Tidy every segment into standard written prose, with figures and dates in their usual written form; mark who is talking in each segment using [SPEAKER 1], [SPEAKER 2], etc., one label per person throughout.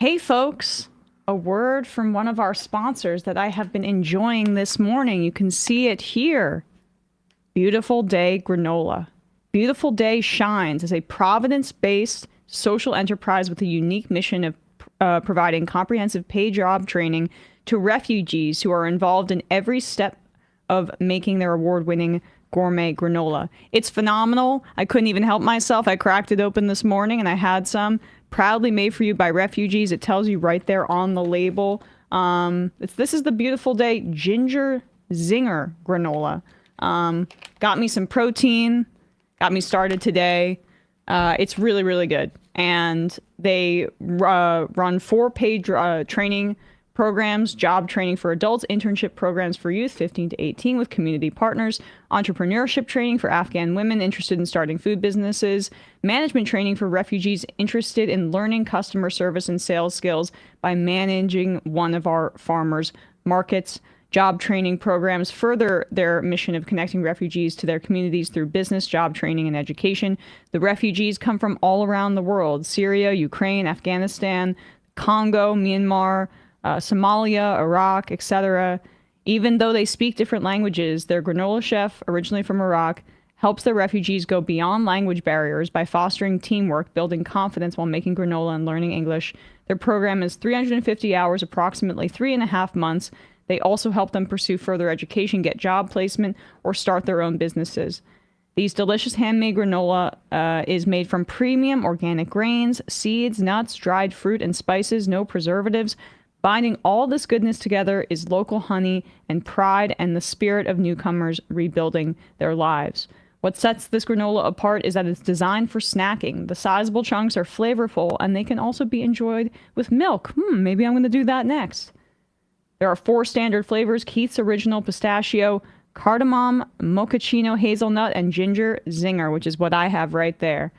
[SPEAKER 1] Hey, folks, a word from one of our sponsors that I have been enjoying this morning. You can see it here. Beautiful Day Granola. Beautiful Day shines as a Providence-based social enterprise with a unique mission of providing comprehensive paid job training to refugees who are involved in every step of making their award-winning gourmet granola. It's phenomenal. I couldn't even help myself. I cracked it open this morning and I had some. Proudly made for you by refugees. It tells you right there on the label. This is the Beautiful Day Ginger Zinger granola. Got me some protein. Got me started today. It's really, really good. And they run 4 paid training programs, job training for adults, internship programs for youth 15 to 18 with community partners, entrepreneurship training for Afghan women interested in starting food businesses, management training for refugees interested in learning customer service and sales skills by managing one of our farmers markets. Job training programs further their mission of connecting refugees to their communities through business, job training, and education. The refugees come from all around the world: Syria, Ukraine, Afghanistan, Congo, Myanmar, Somalia, Iraq, etc. Even though they speak different languages, their granola chef, originally from Iraq, helps the refugees go beyond language barriers by fostering teamwork, building confidence while making granola and learning English. Their program is 350 hours, approximately 3.5 months. They also help them pursue further education, get job placement, or start their own businesses. These delicious handmade granola is made from premium organic grains, seeds, nuts, dried fruit, and spices, no preservatives. Binding all this goodness together is local honey and pride and the spirit of newcomers rebuilding their lives. What sets this granola apart is that it's designed for snacking. The sizable chunks are flavorful, and they can also be enjoyed with milk. Maybe I'm going to do that next. There are 4 standard flavors: Keith's Original Pistachio, Cardamom, Mochaccino Hazelnut, and Ginger Zinger, which is what I have right there.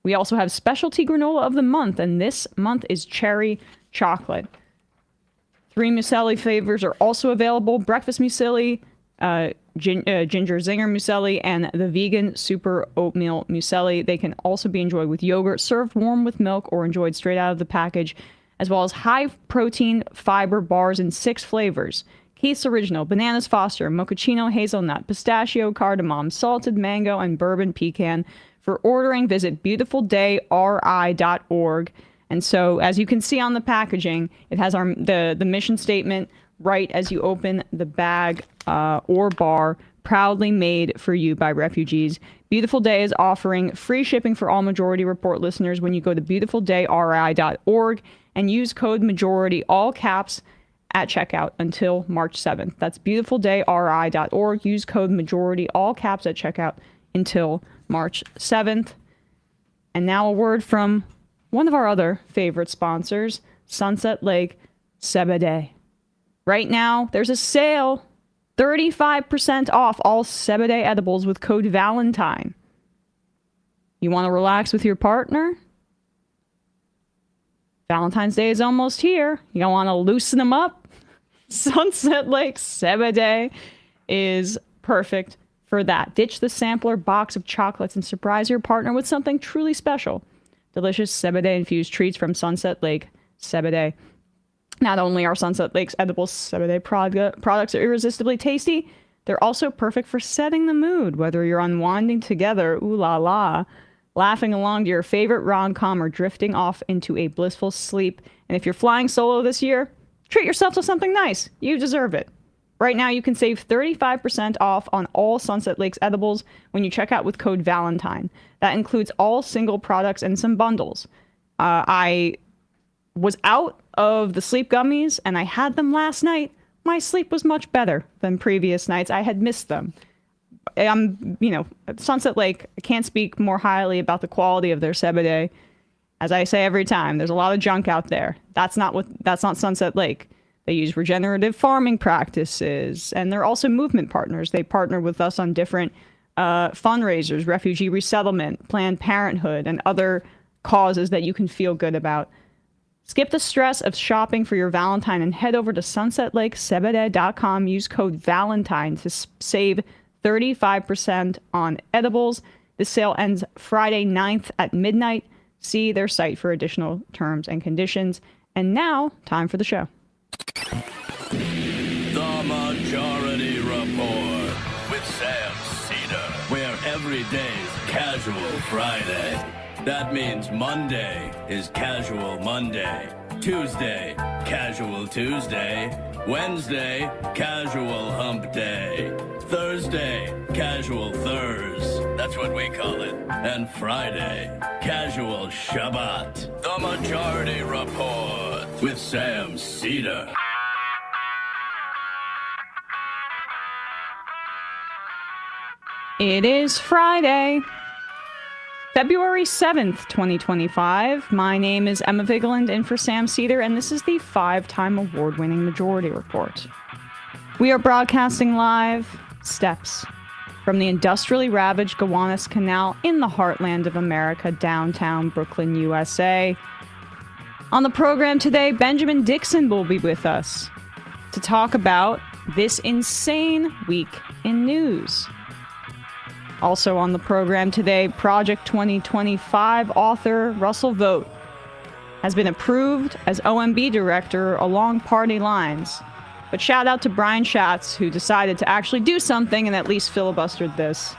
[SPEAKER 1] We also have Specialty Granola of the Month, and this month is Cherry Chocolate. 3 muesli flavors are also available: breakfast muesli, ginger zinger muesli, and the vegan super oatmeal muesli. They can also be enjoyed with yogurt, served warm with milk, or enjoyed straight out of the package, as well as high protein fiber bars in 6 flavors: Keith's Original, Bananas Foster, Mochaccino Hazelnut, Pistachio Cardamom, Salted Mango, and Bourbon Pecan. For ordering, visit beautifuldayri.org. And so, as you can see on the packaging, it has the mission statement right as you open the bag or bar, proudly made for you by refugees. Beautiful Day is offering free shipping for all Majority Report listeners when you go to beautifuldayri.org and use code MAJORITY, all caps, at checkout until March 7th. That's beautifuldayri.org. Use code MAJORITY, all caps, at checkout until March 7th. And now a word from one of our other favorite sponsors, Sunset Lake Seder. Right now, there's a sale. 35% off all Seder edibles with code VALENTINE. You want to relax with your partner? Valentine's Day is almost here. You don't want to loosen them up? Sunset Lake Seder is perfect for that. Ditch the sampler box of chocolates and surprise your partner with something truly special. Delicious Seder-infused treats from Sunset Lake Seder. Not only are Sunset Lake's edible Seder products irresistibly tasty, they're also perfect for setting the mood, whether you're unwinding together, ooh la la, laughing along to your favorite rom-com, or drifting off into a blissful sleep. And if you're flying solo this year, treat yourself to something nice. You deserve it. Right now, you can save 35% off on all Sunset Lake's edibles when you check out with code VALENTINE. That includes all single products and some bundles. I was out of the sleep gummies, and I had them last night. My sleep was much better than previous nights. I had missed them. Sunset Lake, I can't speak more highly about the quality of their Seder. As I say every time, there's a lot of junk out there. That's not Sunset Lake. They use regenerative farming practices, and they're also movement partners. They partner with us on different fundraisers, refugee resettlement, Planned Parenthood, and other causes that you can feel good about. Skip the stress of shopping for your Valentine and head over to sunsetlakesebede.com. Use code VALENTINE to save 35% on edibles. This sale ends Friday 9th at midnight. See their site for additional terms and conditions. And now, time for the show.
[SPEAKER 2] The Majority Report with Sam Seder, where every day's Casual Friday. That means Monday is Casual Monday, Tuesday, Casual Tuesday, Wednesday, Casual Hump Day, Thursday, Casual Thurs, that's what we call it, and Friday, Casual Shabbat. The Majority Report with Sam Seder.
[SPEAKER 1] It is Friday, February 7th, 2025. My name is Emma Vigeland in for Sam Seder, and this is the 5-time award-winning Majority Report. We are broadcasting live steps from the industrially ravaged Gowanus Canal in the heartland of America, downtown Brooklyn, USA. On the program today, Benjamin Dixon will be with us to talk about this insane week in news. Also on the program today, Project 2025 author Russell Vogt has been approved as OMB director along party lines. But shout out to Brian Schatz, who decided to actually do something and at least filibustered this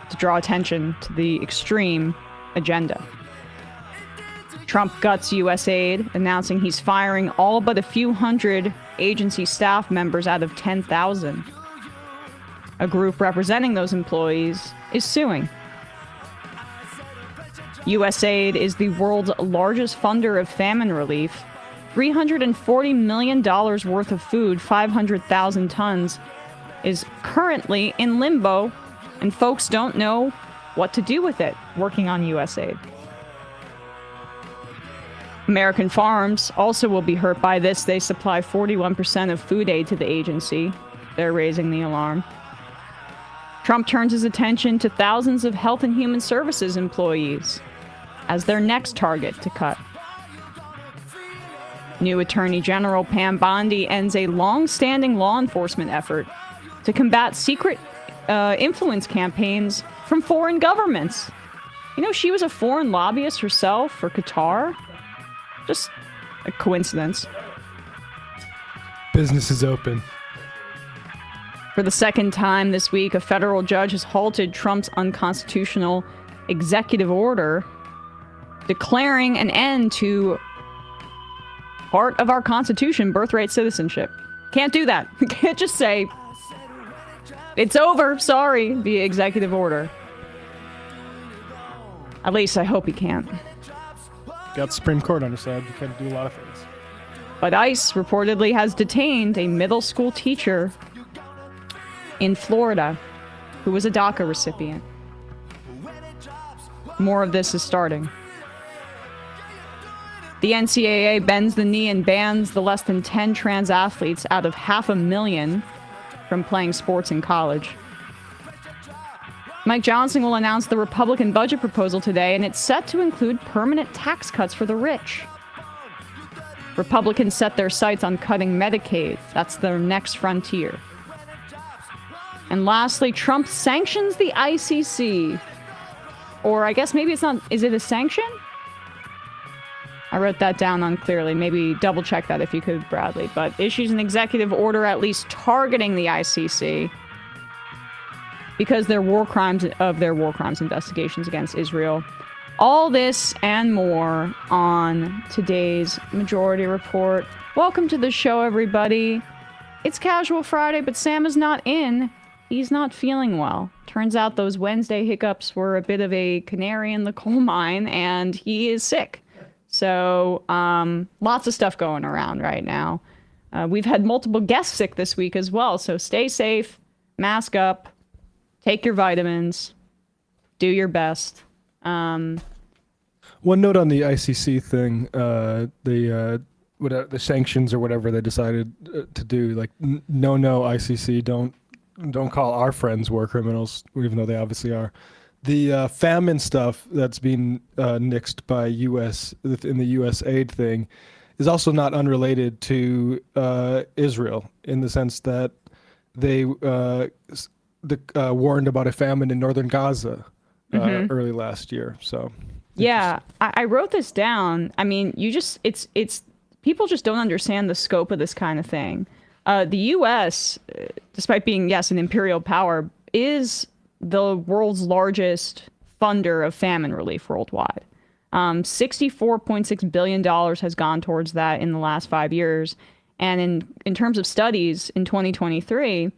[SPEAKER 1] to draw attention to the extreme agenda. Trump guts USAID, announcing he's firing all but a few hundred agency staff members out of 10,000. A group representing those employees is suing. USAID is the world's largest funder of famine relief. $340 million worth of food, 500,000 tons, is currently in limbo, and folks don't know what to do with it, working on USAID. American farms also will be hurt by this. They supply 41% of food aid to the agency. They're raising the alarm. Trump turns his attention to thousands of Health and Human Services employees as their next target to cut. New Attorney General Pam Bondi ends a long-standing law enforcement effort to combat secret influence campaigns from foreign governments. You know, she was a foreign lobbyist herself for Qatar. Just a coincidence.
[SPEAKER 3] Business is open.
[SPEAKER 1] For the second time this week, a federal judge has halted Trump's unconstitutional executive order declaring an end to part of our Constitution, birthright citizenship. Can't do that. Can't just say, it's over, sorry, via executive order. At least I hope he can't.
[SPEAKER 3] Got Supreme Court on your side. You can do a lot of things.
[SPEAKER 1] But ICE reportedly has detained a middle school teacher in Florida who was a DACA recipient. More of this is starting. The NCAA bends the knee and bans the less than 10 trans athletes out of 500,000 from playing sports in college. Mike Johnson will announce the Republican budget proposal today, and it's set to include permanent tax cuts for the rich. Republicans set their sights on cutting Medicaid. That's their next frontier. And lastly, Trump sanctions the ICC. Or I guess maybe it's not, is it a sanction? I wrote that down unclearly. Maybe double check that if you could, Bradley. But issues an executive order at least targeting the ICC because their war crimes investigations against Israel. All this and more on today's Majority Report. Welcome to the show, everybody. It's Casual Friday, but Sam is not in. He's not feeling well. Turns out those Wednesday hiccups were a bit of a canary in the coal mine, and he is sick. So, lots of stuff going around right now. We've had multiple guests sick this week as well, so stay safe, mask up, take your vitamins, do your best.
[SPEAKER 3] One note on the ICC thing, the sanctions or whatever they decided to do, like, no, ICC, don't call our friends war criminals, even though they obviously are. The famine stuff that's being nixed by U.S. in the USAID thing is also not unrelated to Israel in the sense that they warned about a famine in northern Gaza early last year. So
[SPEAKER 1] Yeah, I wrote this down. I mean, it's people just don't understand the scope of this kind of thing. The U.S., despite being, yes, an imperial power, is the world's largest funder of famine relief worldwide. $64.6 billion has gone towards that in the last 5 years. And in terms of studies, in 2023,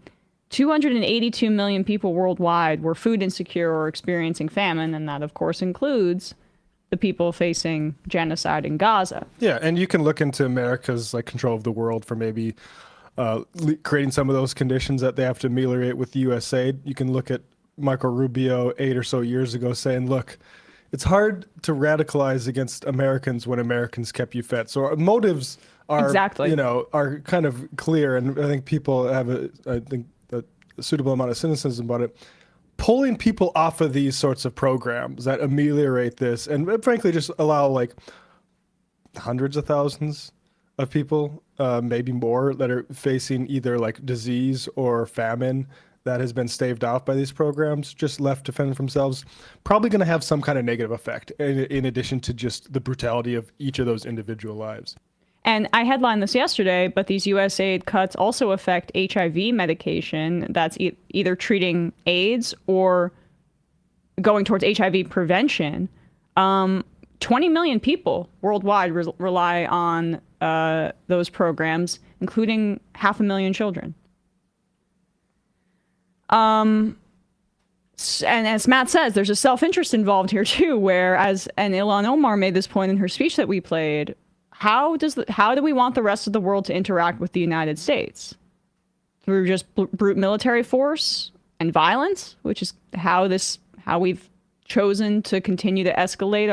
[SPEAKER 1] 282 million people worldwide were food insecure or experiencing famine, and that, of course, includes the people facing genocide in Gaza.
[SPEAKER 3] Yeah, and you can look into America's like control of the world for maybe creating some of those conditions that they have to ameliorate with U.S. aid. You can look at Marco Rubio 8 or so years ago saying, look, it's hard to radicalize against Americans when Americans kept you fed. So our motives are,
[SPEAKER 1] Exactly.
[SPEAKER 3] are kind of clear, and I think people have a suitable amount of cynicism about it. Pulling people off of these sorts of programs that ameliorate this and frankly just allow like hundreds of thousands of people, maybe more, that are facing either like disease or famine that has been staved off by these programs, just left to fend for themselves, probably going to have some kind of negative effect in addition to just the brutality of each of those individual lives.
[SPEAKER 1] And I headlined this yesterday, but these USAID cuts also affect HIV medication that's either treating AIDS or going towards HIV prevention. 20 million people worldwide rely on those programs, including 500,000 children. And as Matt says, there's a self-interest involved here too, whereas, and Ilhan Omar made this point in her speech that we played, how do we want the rest of the world to interact with the United States? Through just brute military force and violence, which is how we've chosen to continue to escalate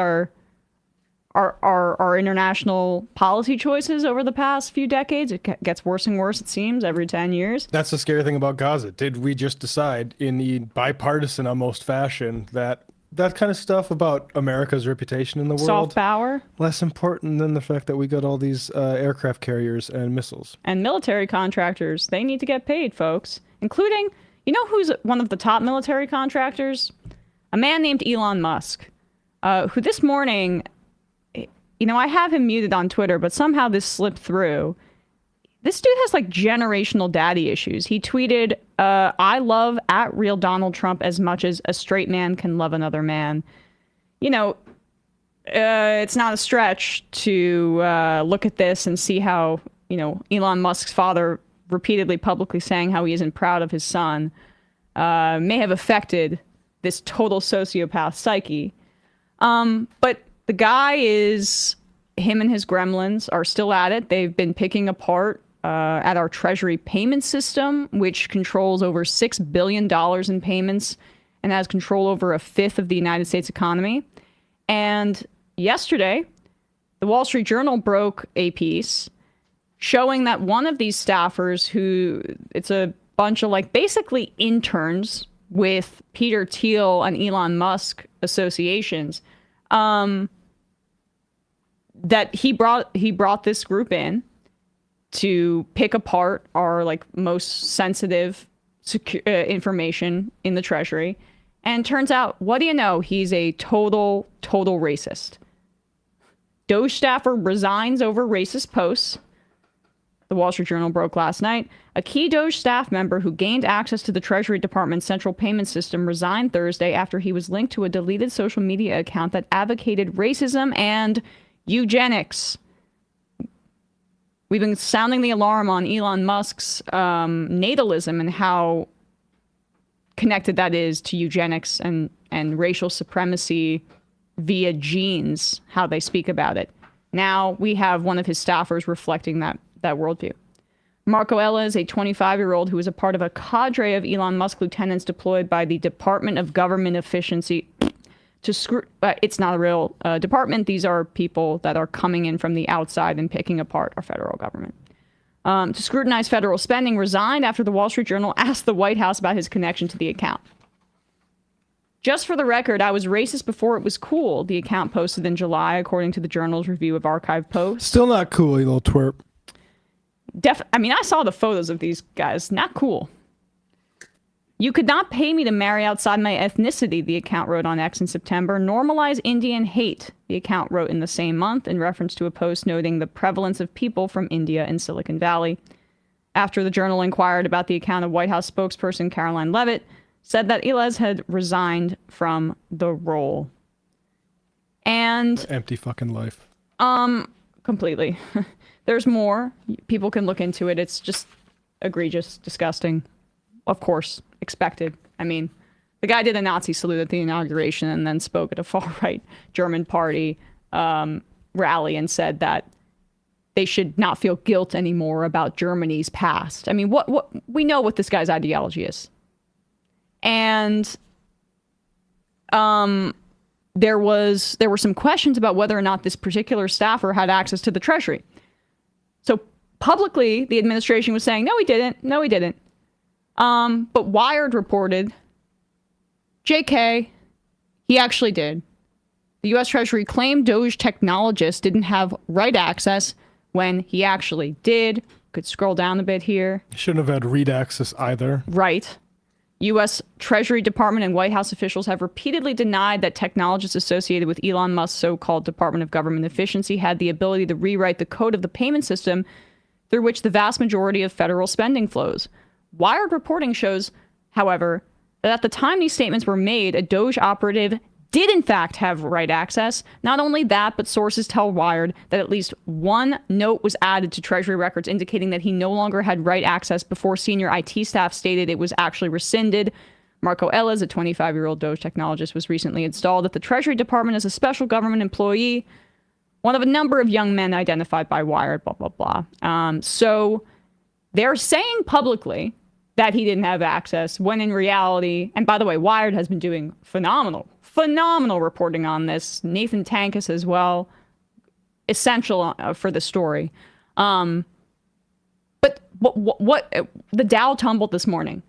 [SPEAKER 1] our international policy choices over the past few decades. It gets worse and worse, it seems, every 10 years.
[SPEAKER 3] That's the scary thing about Gaza. Did we just decide in the bipartisan almost fashion that kind of stuff about America's reputation in the world,
[SPEAKER 1] Soft power,
[SPEAKER 3] less important than the fact that we got all these aircraft carriers and missiles?
[SPEAKER 1] and military contractors, they need to get paid, folks, including, you know who's one of the top military contractors? A man named Elon Musk, who this morning, I have him muted on Twitter, but somehow this slipped through. This dude has like generational daddy issues. He tweeted, I love @real Donald Trump as much as a straight man can love another man. It's not a stretch to look at this and see how, Elon Musk's father repeatedly publicly saying how he isn't proud of his son may have affected this total sociopath psyche. But the guy him and his gremlins are still at it. They've been picking apart at our Treasury payment system, which controls over $6 billion in payments and has control over a fifth of the United States economy. And yesterday, the Wall Street Journal broke a piece showing that one of these staffers, it's a bunch of like basically interns with Peter Thiel and Elon Musk associations, that he brought this group in to pick apart our like most sensitive information in the Treasury. And turns out, what do you know? He's a total racist. Doge staffer resigns over racist posts. The Wall Street Journal broke last night. A key Doge staff member who gained access to the Treasury Department's central payment system resigned Thursday after he was linked to a deleted social media account that advocated racism and eugenics. We've been sounding the alarm on Elon Musk's natalism and how connected that is to eugenics and racial supremacy via genes, how they speak about it. Now we have one of his staffers reflecting that worldview. Marco Ella is a 25-year-old who is a part of a cadre of Elon Musk lieutenants deployed by the Department of Government Efficiency to it's not a real department. These are people that are coming in from the outside and picking apart our federal government. To scrutinize federal spending, resigned after the Wall Street Journal asked the White House about his connection to the account. Just for the record, I was racist before it was cool, the account posted in July, according to the Journal's review of archived posts.
[SPEAKER 3] Still not cool, you little twerp.
[SPEAKER 1] I saw the photos of these guys. Not cool. You could not pay me to marry outside my ethnicity, the account wrote on X in September. Normalize Indian hate, the account wrote in the same month in reference to a post noting the prevalence of people from India in Silicon Valley. After the Journal inquired about the account, of White House spokesperson Caroline Leavitt said that Elez had resigned from the role. And
[SPEAKER 3] empty fucking life.
[SPEAKER 1] Completely. There's more. People can look into it. It's just egregious, disgusting. Of course, expected. I mean, the guy did a Nazi salute at the inauguration and then spoke at a far-right German party rally and said that they should not feel guilt anymore about Germany's past. I mean, what we know what this guy's ideology is. And there were some questions about whether or not this particular staffer had access to the Treasury. So publicly, the administration was saying, no, he didn't. No, he didn't. But Wired reported, JK, he actually did. The U.S. Treasury claimed Doge technologists didn't have right access when he actually did. Could scroll down a bit here.
[SPEAKER 3] Shouldn't have had read access either.
[SPEAKER 1] Right. U.S. Treasury Department and White House officials have repeatedly denied that technologists associated with Elon Musk's so-called Department of Government Efficiency had the ability to rewrite the code of the payment system through which the vast majority of federal spending flows. Wired reporting shows, however, that at the time these statements were made, a Doge operative did in fact have right access. Not only that, but sources tell Wired that at least one note was added to Treasury records indicating that he no longer had right access before senior IT staff stated it was actually rescinded. Marco Ellis, a 25-year-old Doge technologist, was recently installed at the Treasury Department as a special government employee, one of a number of young men identified by Wired, blah, blah, blah. So they're saying publicly that he didn't have access, when in reality, and by the way, Wired has been doing phenomenal reporting on this. Nathan Tankus as well, essential for the story. But what the Dow tumbled this morning.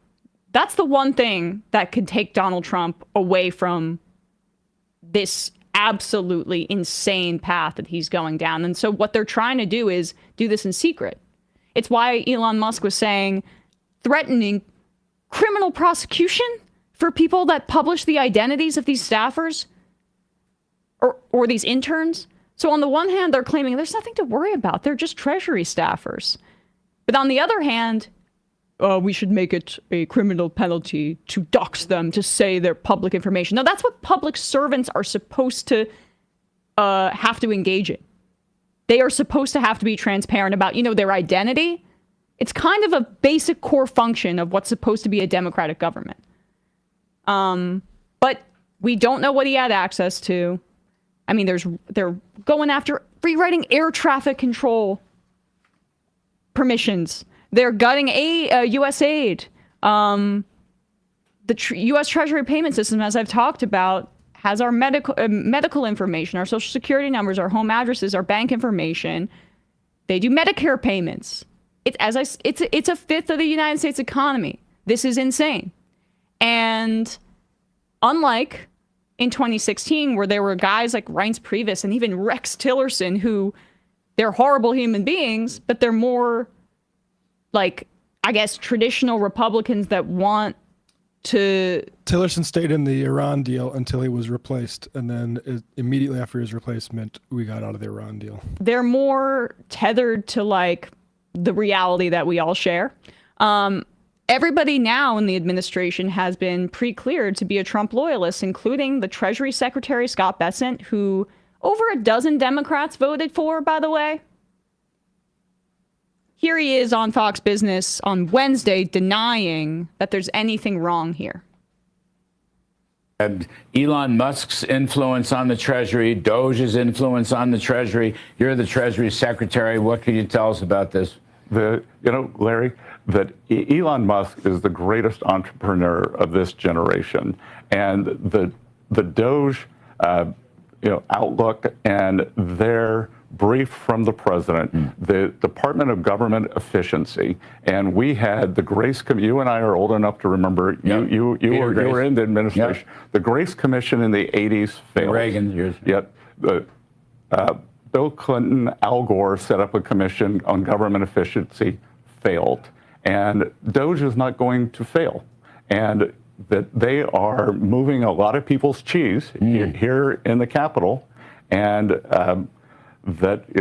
[SPEAKER 1] That's the one thing that could take Donald Trump away from this absolutely insane path that he's going down. And so what they're trying to do is do this in secret. It's why Elon Musk was saying, threatening criminal prosecution for people that publish the identities of these staffers or these interns. So on the one hand, they're claiming there's nothing to worry about. They're just Treasury staffers. But on the other hand, we should make it a criminal penalty to dox them, to say their public information. Now, that's what public servants are supposed to have to engage in. They are supposed to have to be transparent about, their identity. It's kind of a basic core function of what's supposed to be a democratic government. But we don't know what he had access to. I mean, they're going after rewriting air traffic control permissions. They're gutting U.S. aid. The U.S. Treasury payment system, as I've talked about, has our medical information, our social security numbers, our home addresses, our bank information. They do Medicare payments. It's a fifth of the United States economy. This is insane. And unlike in 2016, where there were guys like Reince Priebus and even Rex Tillerson, who they're horrible human beings, but they're more like, I guess, traditional Republicans that want to...
[SPEAKER 3] Tillerson stayed in the Iran deal until he was replaced. And then immediately after his replacement, we got out of the Iran deal.
[SPEAKER 1] They're more tethered to like the reality that we all share. Everybody now in the administration has been pre-cleared to be a Trump loyalist, including the Treasury Secretary, Scott Bessent, who over a dozen Democrats voted for, by the way. Here he is on Fox Business on Wednesday denying that there's anything wrong here.
[SPEAKER 4] And Elon Musk's influence on the Treasury, Doge's influence on the Treasury. You're the Treasury Secretary. What can you tell us about this?
[SPEAKER 5] Larry, that Elon Musk is the greatest entrepreneur of this generation, and the Doge, outlook and their brief from the president, the Department of Government Efficiency, and we had the Grace Commission. You and I are old enough to remember.
[SPEAKER 4] Yep.
[SPEAKER 5] You were in the administration. Yep. The Grace Commission in the 80s failed.
[SPEAKER 4] Reagan years.
[SPEAKER 5] Yet Bill Clinton, Al Gore set up a commission on government efficiency, failed. And Doge is not going to fail. and that they are moving a lot of people's cheese here in the Capitol, and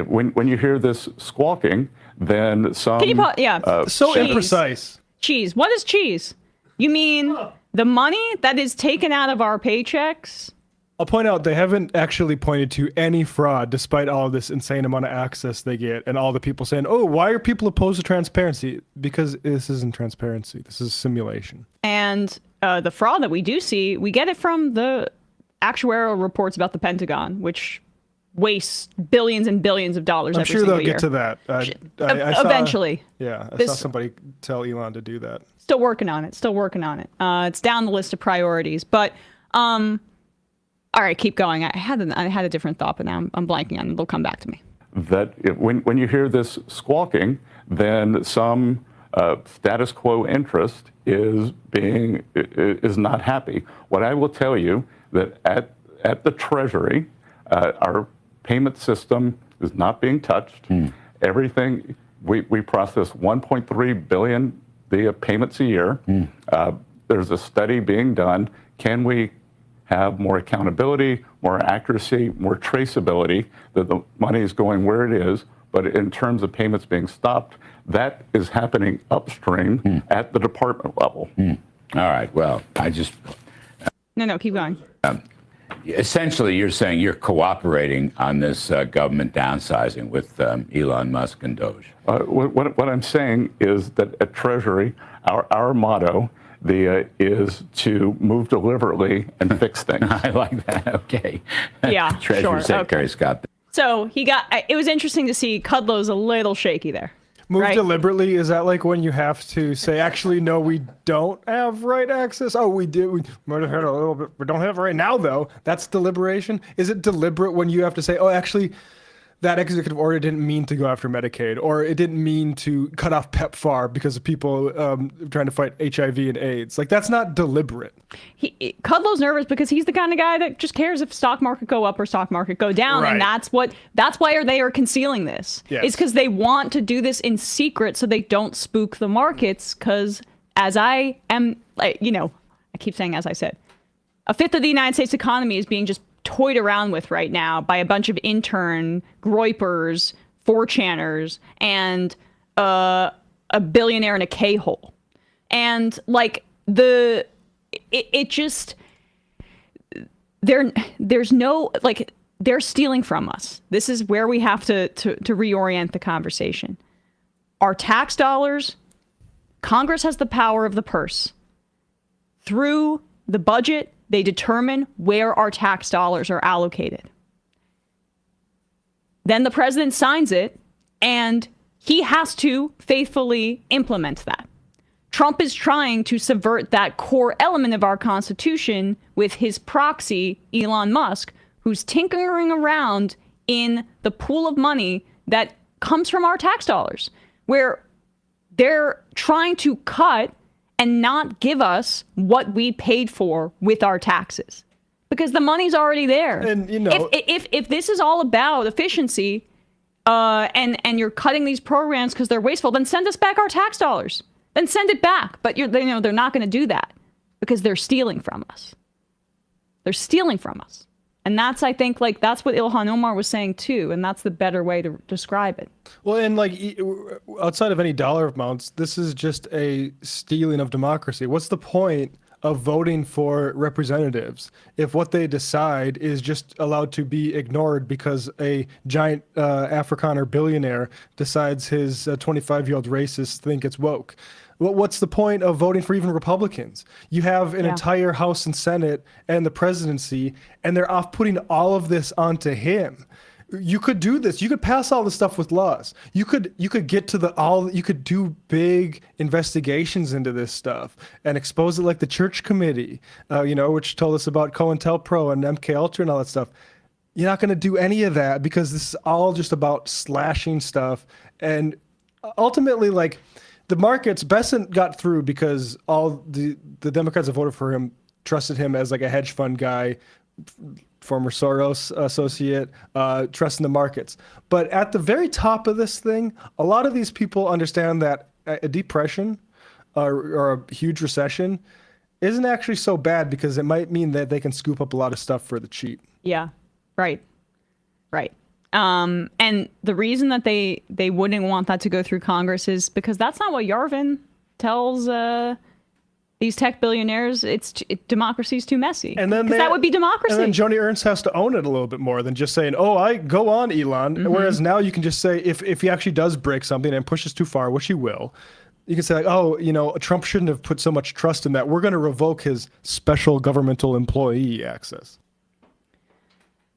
[SPEAKER 5] when you hear this squawking, then some...
[SPEAKER 1] Can you
[SPEAKER 3] So
[SPEAKER 1] cheese.
[SPEAKER 3] imprecise.
[SPEAKER 1] Cheese. What is cheese? You mean the money that is taken out of our paychecks?
[SPEAKER 3] I'll point out they haven't actually pointed to any fraud, despite all of this insane amount of access they get, and all the people saying, "Oh, why are people opposed to transparency?" Because this isn't transparency. This is simulation.
[SPEAKER 1] And the fraud that we do see, we get it from the actuarial reports about the Pentagon, which wastes billions and billions of dollars
[SPEAKER 3] I'm
[SPEAKER 1] every
[SPEAKER 3] sure
[SPEAKER 1] single
[SPEAKER 3] they'll
[SPEAKER 1] year.
[SPEAKER 3] get to that. I saw-
[SPEAKER 1] Eventually.
[SPEAKER 3] Yeah, I
[SPEAKER 1] This-
[SPEAKER 3] saw somebody tell Elon to do that.
[SPEAKER 1] Still working on it. It's down the list of priorities. But all right, keep going. I had a different thought, but now I'm blanking on it. It'll come back to me.
[SPEAKER 5] When you hear this squawking, then some status quo interest is not happy. What I will tell you that at the Treasury, our payment system is not being touched. Everything we process 1.3 billion via payments a year. There's a study being done. Can we have more accountability, more accuracy, more traceability, that the money is going where it is? But in terms of payments being stopped, that is happening upstream at the department level.
[SPEAKER 4] All right. Well,
[SPEAKER 1] No, keep going.
[SPEAKER 4] essentially you're saying you're cooperating on this government downsizing with Elon Musk and Doge.
[SPEAKER 5] What I'm saying is that at Treasury, our motto is to move deliberately and fix things.
[SPEAKER 4] I like that. Okay.
[SPEAKER 1] Yeah,
[SPEAKER 4] Treasury
[SPEAKER 1] sure.
[SPEAKER 4] Secretary
[SPEAKER 1] Okay.
[SPEAKER 4] Scott.
[SPEAKER 1] So it was interesting to see Kudlow's a little shaky there.
[SPEAKER 3] Move
[SPEAKER 1] right?
[SPEAKER 3] deliberately, is that like when you have to say, actually, no, we don't have right access? Oh, we do. We might have had a little bit. We don't have it right now, though. That's deliberation. Is it deliberate when you have to say, oh, actually, that executive order didn't mean to go after Medicaid, or it didn't mean to cut off PEPFAR because of people trying to fight HIV and AIDS? Like, that's not deliberate.
[SPEAKER 1] Kudlow's nervous because he's the kind of guy that just cares if stock market go up or stock market go down,
[SPEAKER 3] Right.
[SPEAKER 1] and that's why they are concealing this.
[SPEAKER 3] Yes.
[SPEAKER 1] It's because they want to do this in secret so they don't spook the markets. Because as I am, I keep saying as I said, a fifth of the United States economy is being just toyed around with right now by a bunch of intern groypers, 4chaners, and a billionaire in a K-hole. And like it just there's no like they're stealing from us. This is where we have to reorient the conversation. Our tax dollars, Congress has the power of the purse. Through the budget, they determine where our tax dollars are allocated. Then the president signs it, and he has to faithfully implement that. Trump is trying to subvert that core element of our Constitution with his proxy, Elon Musk, who's tinkering around in the pool of money that comes from our tax dollars, where they're trying to cut and not give us what we paid for with our taxes, because the money's already there.
[SPEAKER 3] And
[SPEAKER 1] if this is all about efficiency, and you're cutting these programs because they're wasteful, then send us back our tax dollars. Then send it back. But they're not going to do that because they're stealing from us. They're stealing from us. And that's, I think, like, that's what Ilhan Omar was saying, too. And that's the better way to describe it.
[SPEAKER 3] Well, and like outside of any dollar amounts, this is just a stealing of democracy. What's the point of voting for representatives if what they decide is just allowed to be ignored because a giant Afrikaner billionaire decides his 25-year-old racists think it's woke? What's the point of voting for even Republicans? You have an entire House and Senate and the presidency, and they're off putting all of this onto him. You could do this. You could pass all this stuff with laws. You could get to you could do big investigations into this stuff and expose it, like the Church Committee, which told us about COINTELPRO and MKUltra and all that stuff. You're not going to do any of that because this is all just about slashing stuff. And ultimately, like, the markets, Besant got through because all the Democrats that voted for him trusted him as like a hedge fund guy, former Soros associate, trusting the markets. But at the very top of this thing, a lot of these people understand that a depression or a huge recession isn't actually so bad because it might mean that they can scoop up a lot of stuff for the cheap.
[SPEAKER 1] Yeah, right. And the reason that they wouldn't want that to go through Congress is because that's not what Yarvin tells these tech billionaires. Democracy's too messy.
[SPEAKER 3] And then
[SPEAKER 1] 'Cause that would be democracy.
[SPEAKER 3] And then Joni Ernst has to own it a little bit more than just saying, "Oh, I go on, Elon."
[SPEAKER 1] Mm-hmm.
[SPEAKER 3] Whereas now you can just say, if he actually does break something and pushes too far, which he will, you can say like, "Oh, Trump shouldn't have put so much trust in that. We're going to revoke his special governmental employee access."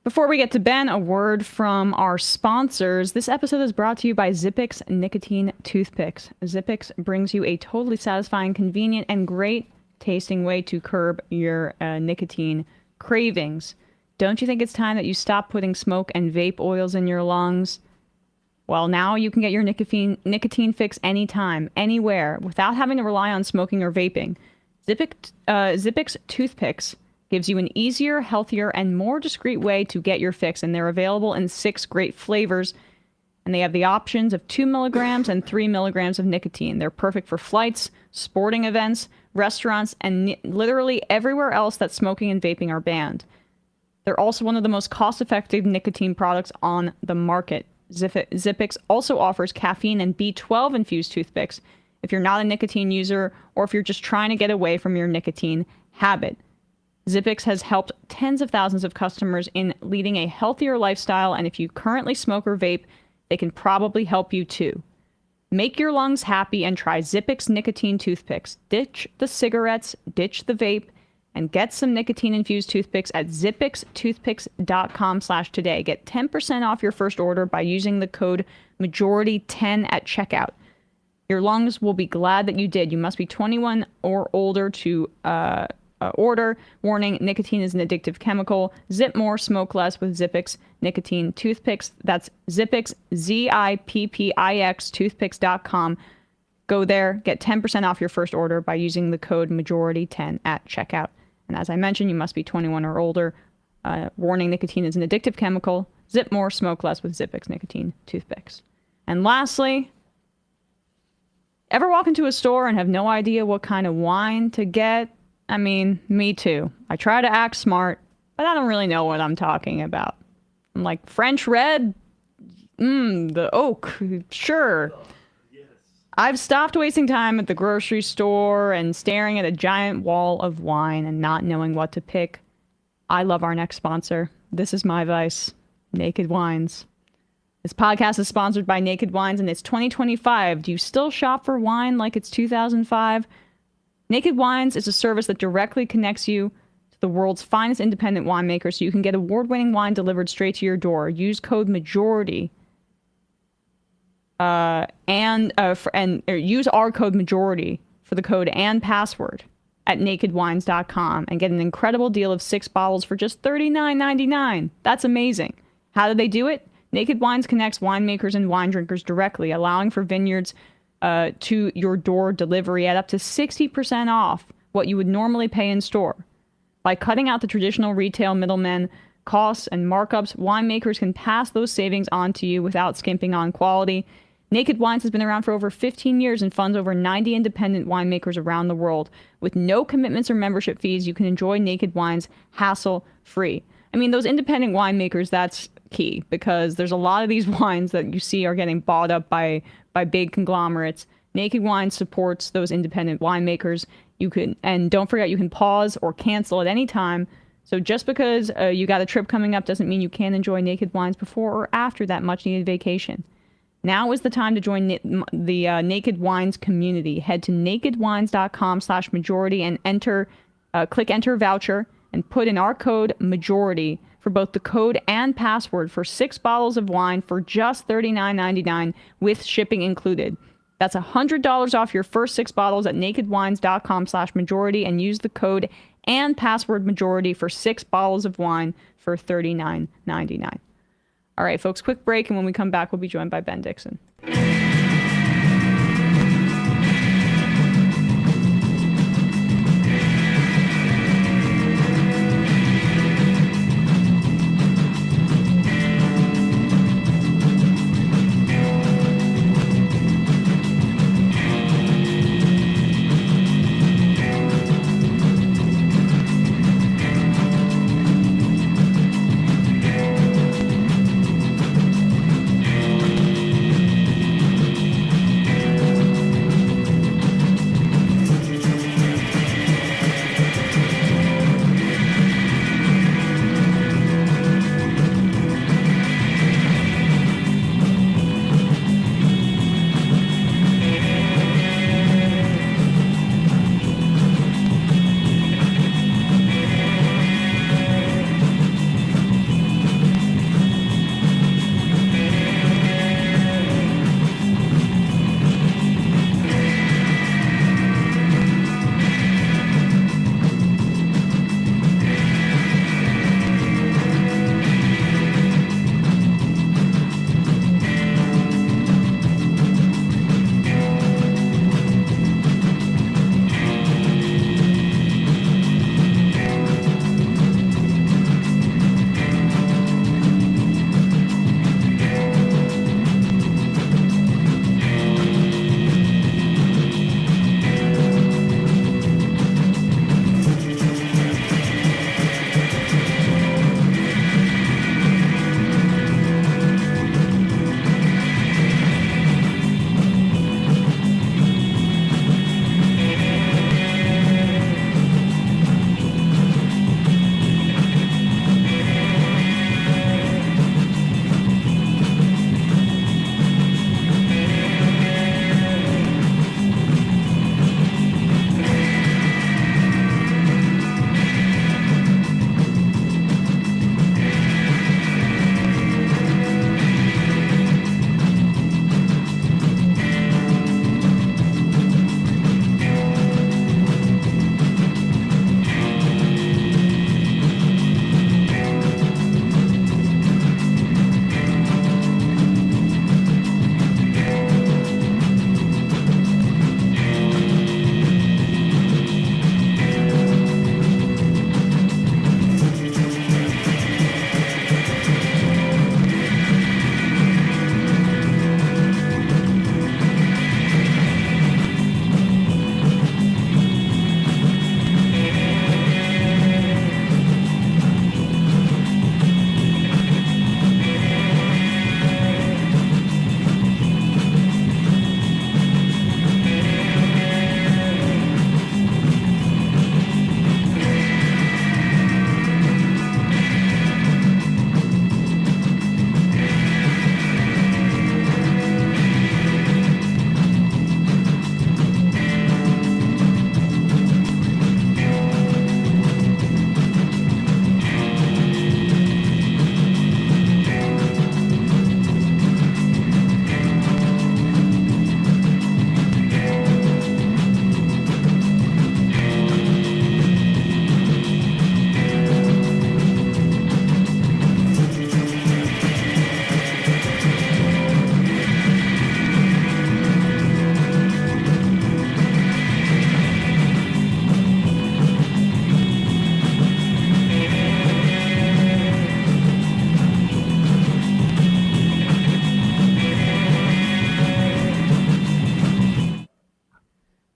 [SPEAKER 1] Before we get to Ben, a word from our sponsors. This episode is brought to you by Zippix Nicotine Toothpicks. Zippix brings you a totally satisfying, convenient, and great tasting way to curb your nicotine cravings. Don't you think it's time that you stop putting smoke and vape oils in your lungs? Well, now you can get your nicotine fix anytime, anywhere, without having to rely on smoking or vaping. Zippix Toothpicks gives you an easier, healthier, and more discreet way to get your fix, and they're available in 6 great flavors, and they have the options of 2 milligrams and 3 milligrams of nicotine. They're perfect for flights, sporting events, restaurants, and literally everywhere else that smoking and vaping are banned. They're also one of the most cost-effective nicotine products on the market. Zippix also offers caffeine and B12 infused toothpicks if you're not a nicotine user or if you're just trying to get away from your nicotine habit. Zippix has helped tens of thousands of customers in leading a healthier lifestyle, and if you currently smoke or vape, they can probably help you too. Make your lungs happy and try Zippix nicotine toothpicks. Ditch the cigarettes, ditch the vape, and get some nicotine-infused toothpicks at zippixtoothpicks.com/today. Get 10% off your first order by using the code MAJORITY10 at checkout. Your lungs will be glad that you did. You must be 21 or older to order. Warning, nicotine is an addictive chemical. Zip more, smoke less with Zippix nicotine toothpicks. That's Zippix, Zippix, toothpicks.com. Go there, get 10% off your first order by using the code MAJORITY10 at checkout. And as I mentioned, you must be 21 or older. Warning, nicotine is an addictive chemical. Zip more, smoke less with Zippix nicotine toothpicks. And lastly, ever walk into a store and have no idea what kind of wine to get? I mean, me too. I try to act smart, but I don't really know what I'm talking about. I'm like, French red? The oak, sure. I've stopped wasting time at the grocery store and staring at a giant wall of wine and not knowing what to pick. I love our next sponsor. This is my vice, Naked Wines. This podcast is sponsored by Naked Wines, and it's 2025. Do you still shop for wine like it's 2005? Naked Wines is a service that directly connects you to the world's finest independent winemakers so you can get award-winning wine delivered straight to your door. Use code MAJORITY use our code MAJORITY for the code and password at nakedwines.com and get an incredible deal of 6 bottles for just $39.99. That's amazing. How do they do it? Naked Wines connects winemakers and wine drinkers directly, allowing for vineyards to your door delivery at up to 60% off what you would normally pay in store. By cutting out the traditional retail middlemen costs and markups, winemakers can pass those savings on to you without skimping on quality. Naked Wines has been around for over 15 years and funds over 90 independent winemakers around the world. With no commitments or membership fees, you can enjoy Naked Wines hassle-free. I mean, those independent winemakers, that's key, because there's a lot of these wines that you see are getting bought up by big conglomerates. Naked Wines supports those independent winemakers. And don't forget, you can pause or cancel at any time. So just because you got a trip coming up doesn't mean you can't enjoy Naked Wines before or after that much-needed vacation. Now is the time to join the Naked Wines community. Head to nakedwines.com/majority and click enter voucher and put in our code MAJORITY for both the code and password for 6 bottles of wine for just $39.99 with shipping included. That's $100 off your first 6 bottles at nakedwines.com/majority and use the code and password MAJORITY for 6 bottles of wine for $39.99. All right, folks, quick break, and when we come back, we'll be joined by Ben Dixon.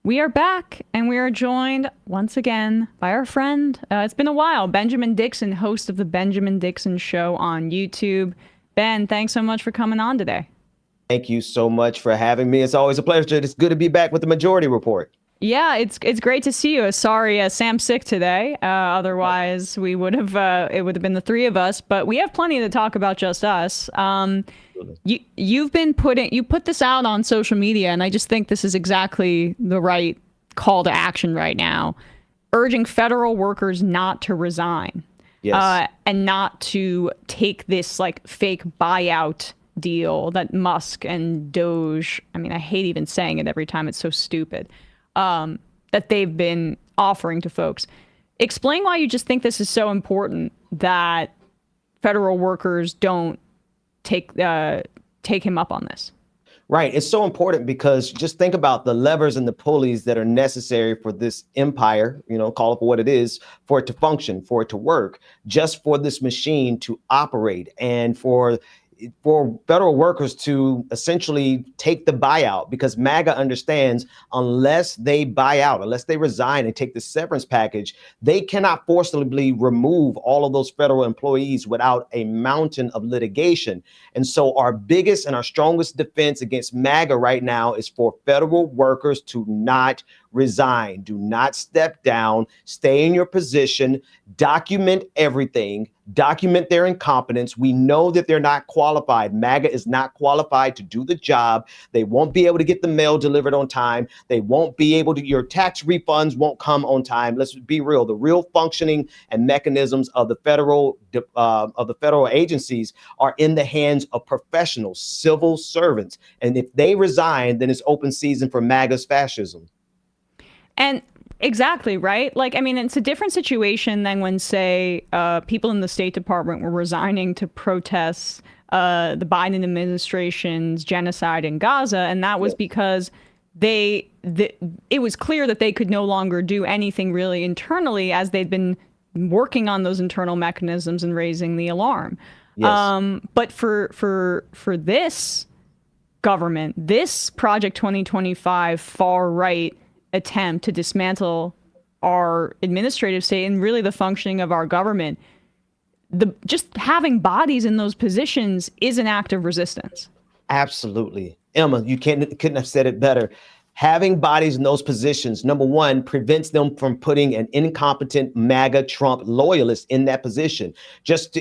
[SPEAKER 1] We are back, and we are joined once again by our friend. It's been a while, Benjamin Dixon, host of the Benjamin Dixon Show on YouTube. Ben, thanks so much for coming on today.
[SPEAKER 6] Thank you so much for having me. It's always a pleasure. It's good to be back with the Majority Report.
[SPEAKER 1] Yeah, it's great to see you. Sorry, Sam's sick today. Otherwise, we would have it would have been the three of us. But we have plenty to talk about, just us. You put this out on social media, and I just think this is exactly the right call to action right now, urging federal workers not to resign, and not to take this like fake buyout deal that Musk and Doge. I mean, I hate even saying it every time. It's so stupid. That they've been offering to folks. Explain why you just think this is so important that federal workers don't take him up on this.
[SPEAKER 6] Right. It's so important because just think about the levers and the pulleys that are necessary for this empire, call it for what it is, for it to function, for it to work, just for this machine to operate, and for federal workers to essentially take the buyout, because MAGA understands unless they buy out, unless they resign and take the severance package, they cannot forcibly remove all of those federal employees without a mountain of litigation. And so our biggest and our strongest defense against MAGA right now is for federal workers to not resign. Do not step down. Stay in your position. Document everything. Document their incompetence. We know that they're not qualified. MAGA is not qualified to do the job. They won't be able to get the mail delivered on time. They won't be able to, your tax refunds won't come on time. Let's be real. The real functioning and mechanisms of the federal agencies are in the hands of professionals, civil servants. And if they resign, then it's open season for MAGA's fascism.
[SPEAKER 1] And exactly, right? Like, I mean, it's a different situation than when, say, people in the State Department were resigning to protest the Biden administration's genocide in Gaza. And that was because it was clear that they could no longer do anything really internally, as they'd been working on those internal mechanisms and raising the alarm. Yes. But for this government, this Project 2025 far right attempt to dismantle our administrative state and really the functioning of our government, just having bodies in those positions is an act of resistance.
[SPEAKER 6] Absolutely. Emma, you couldn't have said it better. Having bodies in those positions, number one, prevents them from putting an incompetent MAGA Trump loyalist in that position.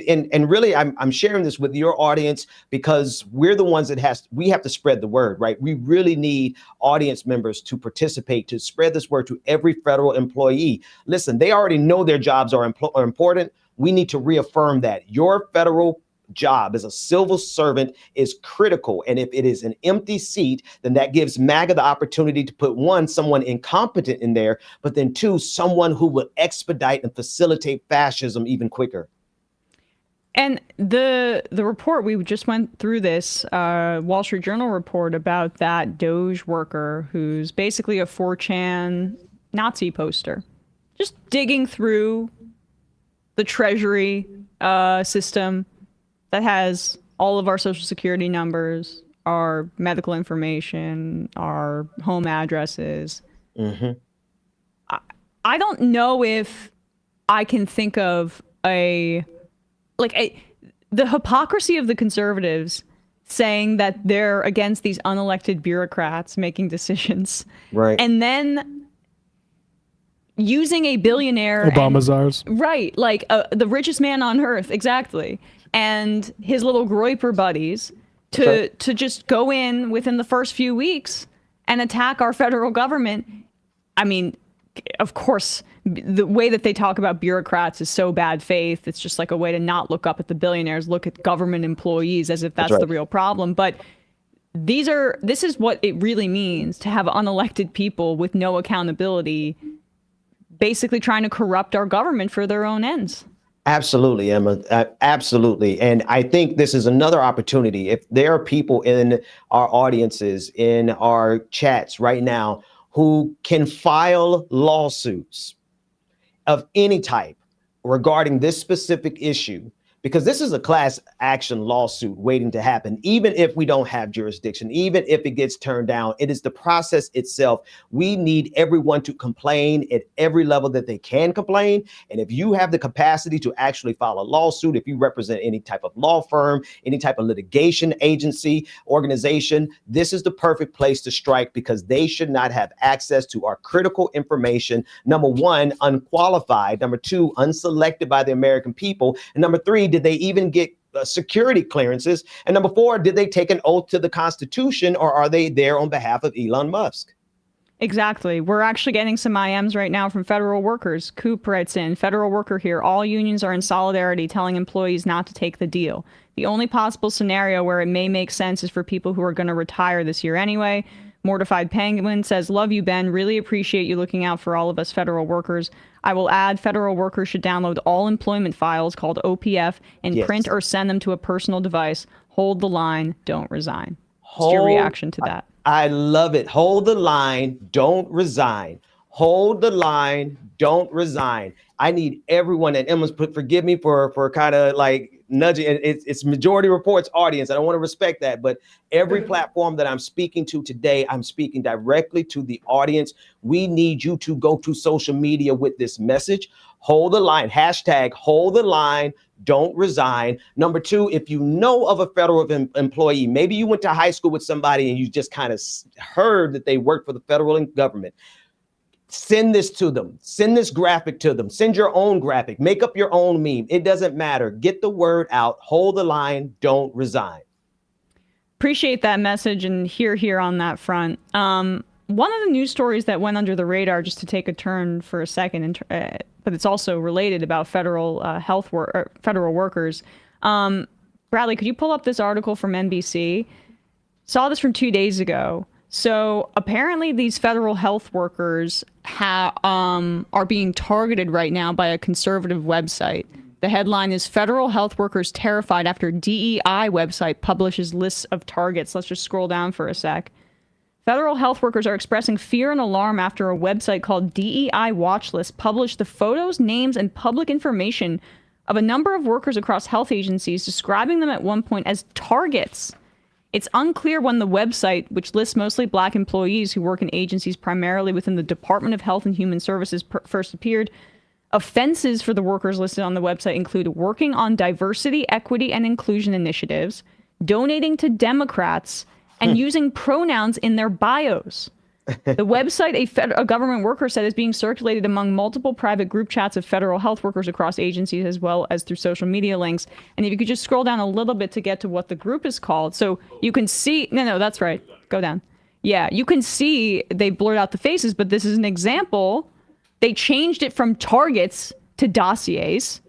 [SPEAKER 6] And really, I'm sharing this with your audience because we're the ones that we have to spread the word, right? We really need audience members to participate, to spread this word to every federal employee. Listen, they already know their jobs are important. We need to reaffirm that your federal job as a civil servant is critical. And if it is an empty seat, then that gives MAGA the opportunity to put someone incompetent in there, but then two, someone who will expedite and facilitate fascism even quicker.
[SPEAKER 1] And the report, we just went through this Wall Street Journal report about that Doge worker who's basically a 4chan Nazi poster, just digging through the Treasury system that has all of our social security numbers, our medical information, our home addresses. Mm-hmm. I don't know if I can think of the hypocrisy of the conservatives saying that they're against these unelected bureaucrats making decisions.
[SPEAKER 6] Right.
[SPEAKER 1] And then using a billionaire.
[SPEAKER 3] Obama's ours.
[SPEAKER 1] Right. Like the richest man on earth. Exactly. And his little Groyper buddies to just go in within the first few weeks and attack our federal government. I mean, of course, the way that they talk about bureaucrats is so bad faith. It's just like a way to not look up at the billionaires, look at government employees as if that's the real problem. But this is what it really means to have unelected people with no accountability, basically trying to corrupt our government for their own ends.
[SPEAKER 6] Absolutely, Emma. Absolutely. And I think this is another opportunity. If there are people in our audiences, in our chats right now, who can file lawsuits of any type regarding this specific issue, because this is a class action lawsuit waiting to happen. Even if we don't have jurisdiction, even if it gets turned down, it is the process itself. We need everyone to complain at every level that they can complain. And if you have the capacity to actually file a lawsuit, if you represent any type of law firm, any type of litigation agency, organization, this is the perfect place to strike, because they should not have access to our critical information. Number one, unqualified. Number two, unselected by the American people. And number three, did they even get security clearances? And number four, did they take an oath to the Constitution, or are they there on behalf of Elon Musk?
[SPEAKER 1] Exactly. We're actually getting some IMs right now from federal workers. Coop writes in, federal worker here. All unions are in solidarity telling employees not to take the deal. The only possible scenario where it may make sense is for people who are going to retire this year anyway. Mortified Penguin says, love you, Ben. Really appreciate you looking out for all of us federal workers. I will add, federal workers should download all employment files called OPF and print or send them to a personal device. Hold the line. Don't resign. What's your reaction to that?
[SPEAKER 6] I love it. Hold the line. Don't resign. Hold the line. Don't resign. I need everyone, and Emma's forgive me for kind of like nudging. It's Majority Report's audience. I don't want to respect that, but every platform that I'm speaking to today, I'm speaking directly to the audience. We need you to go to social media with this message. Hold the line. Hashtag hold the line. Don't resign. Number two, if you know of a federal employee, maybe you went to high school with somebody and you just kind of heard that they work for the federal government. Send this to them. Send this graphic to them. Send your own graphic. Make up your own meme. It doesn't matter. Get the word out. Hold the line. Don't resign.
[SPEAKER 1] Appreciate that message and here on that front. One of the news stories that went under the radar, just to take a turn for a second, but it's also related about federal federal workers. Bradley, could you pull up this article from NBC? Saw this from 2 days ago. So apparently these federal health workers are being targeted right now by a conservative website. The headline is Federal Health Workers Terrified After DEI Website Publishes Lists of Targets. Let's just scroll down for a sec. Federal health workers are expressing fear and alarm after a website called DEI Watch List published the photos, names, and public information of a number of workers across health agencies, describing them at one point as targets. It's unclear when the website, which lists mostly Black employees who work in agencies primarily within the Department of Health and Human Services, first appeared. Offenses for the workers listed on the website include working on diversity, equity, and inclusion initiatives, donating to Democrats, and using pronouns in their bios. The website, a government worker said, is being circulated among multiple private group chats of federal health workers across agencies, as well as through social media links. And if you could just scroll down a little bit to get to what the group is called. So you can see, no, that's right. Go down. Yeah, you can see they blurred out the faces, but this is an example. They changed it from targets to dossiers.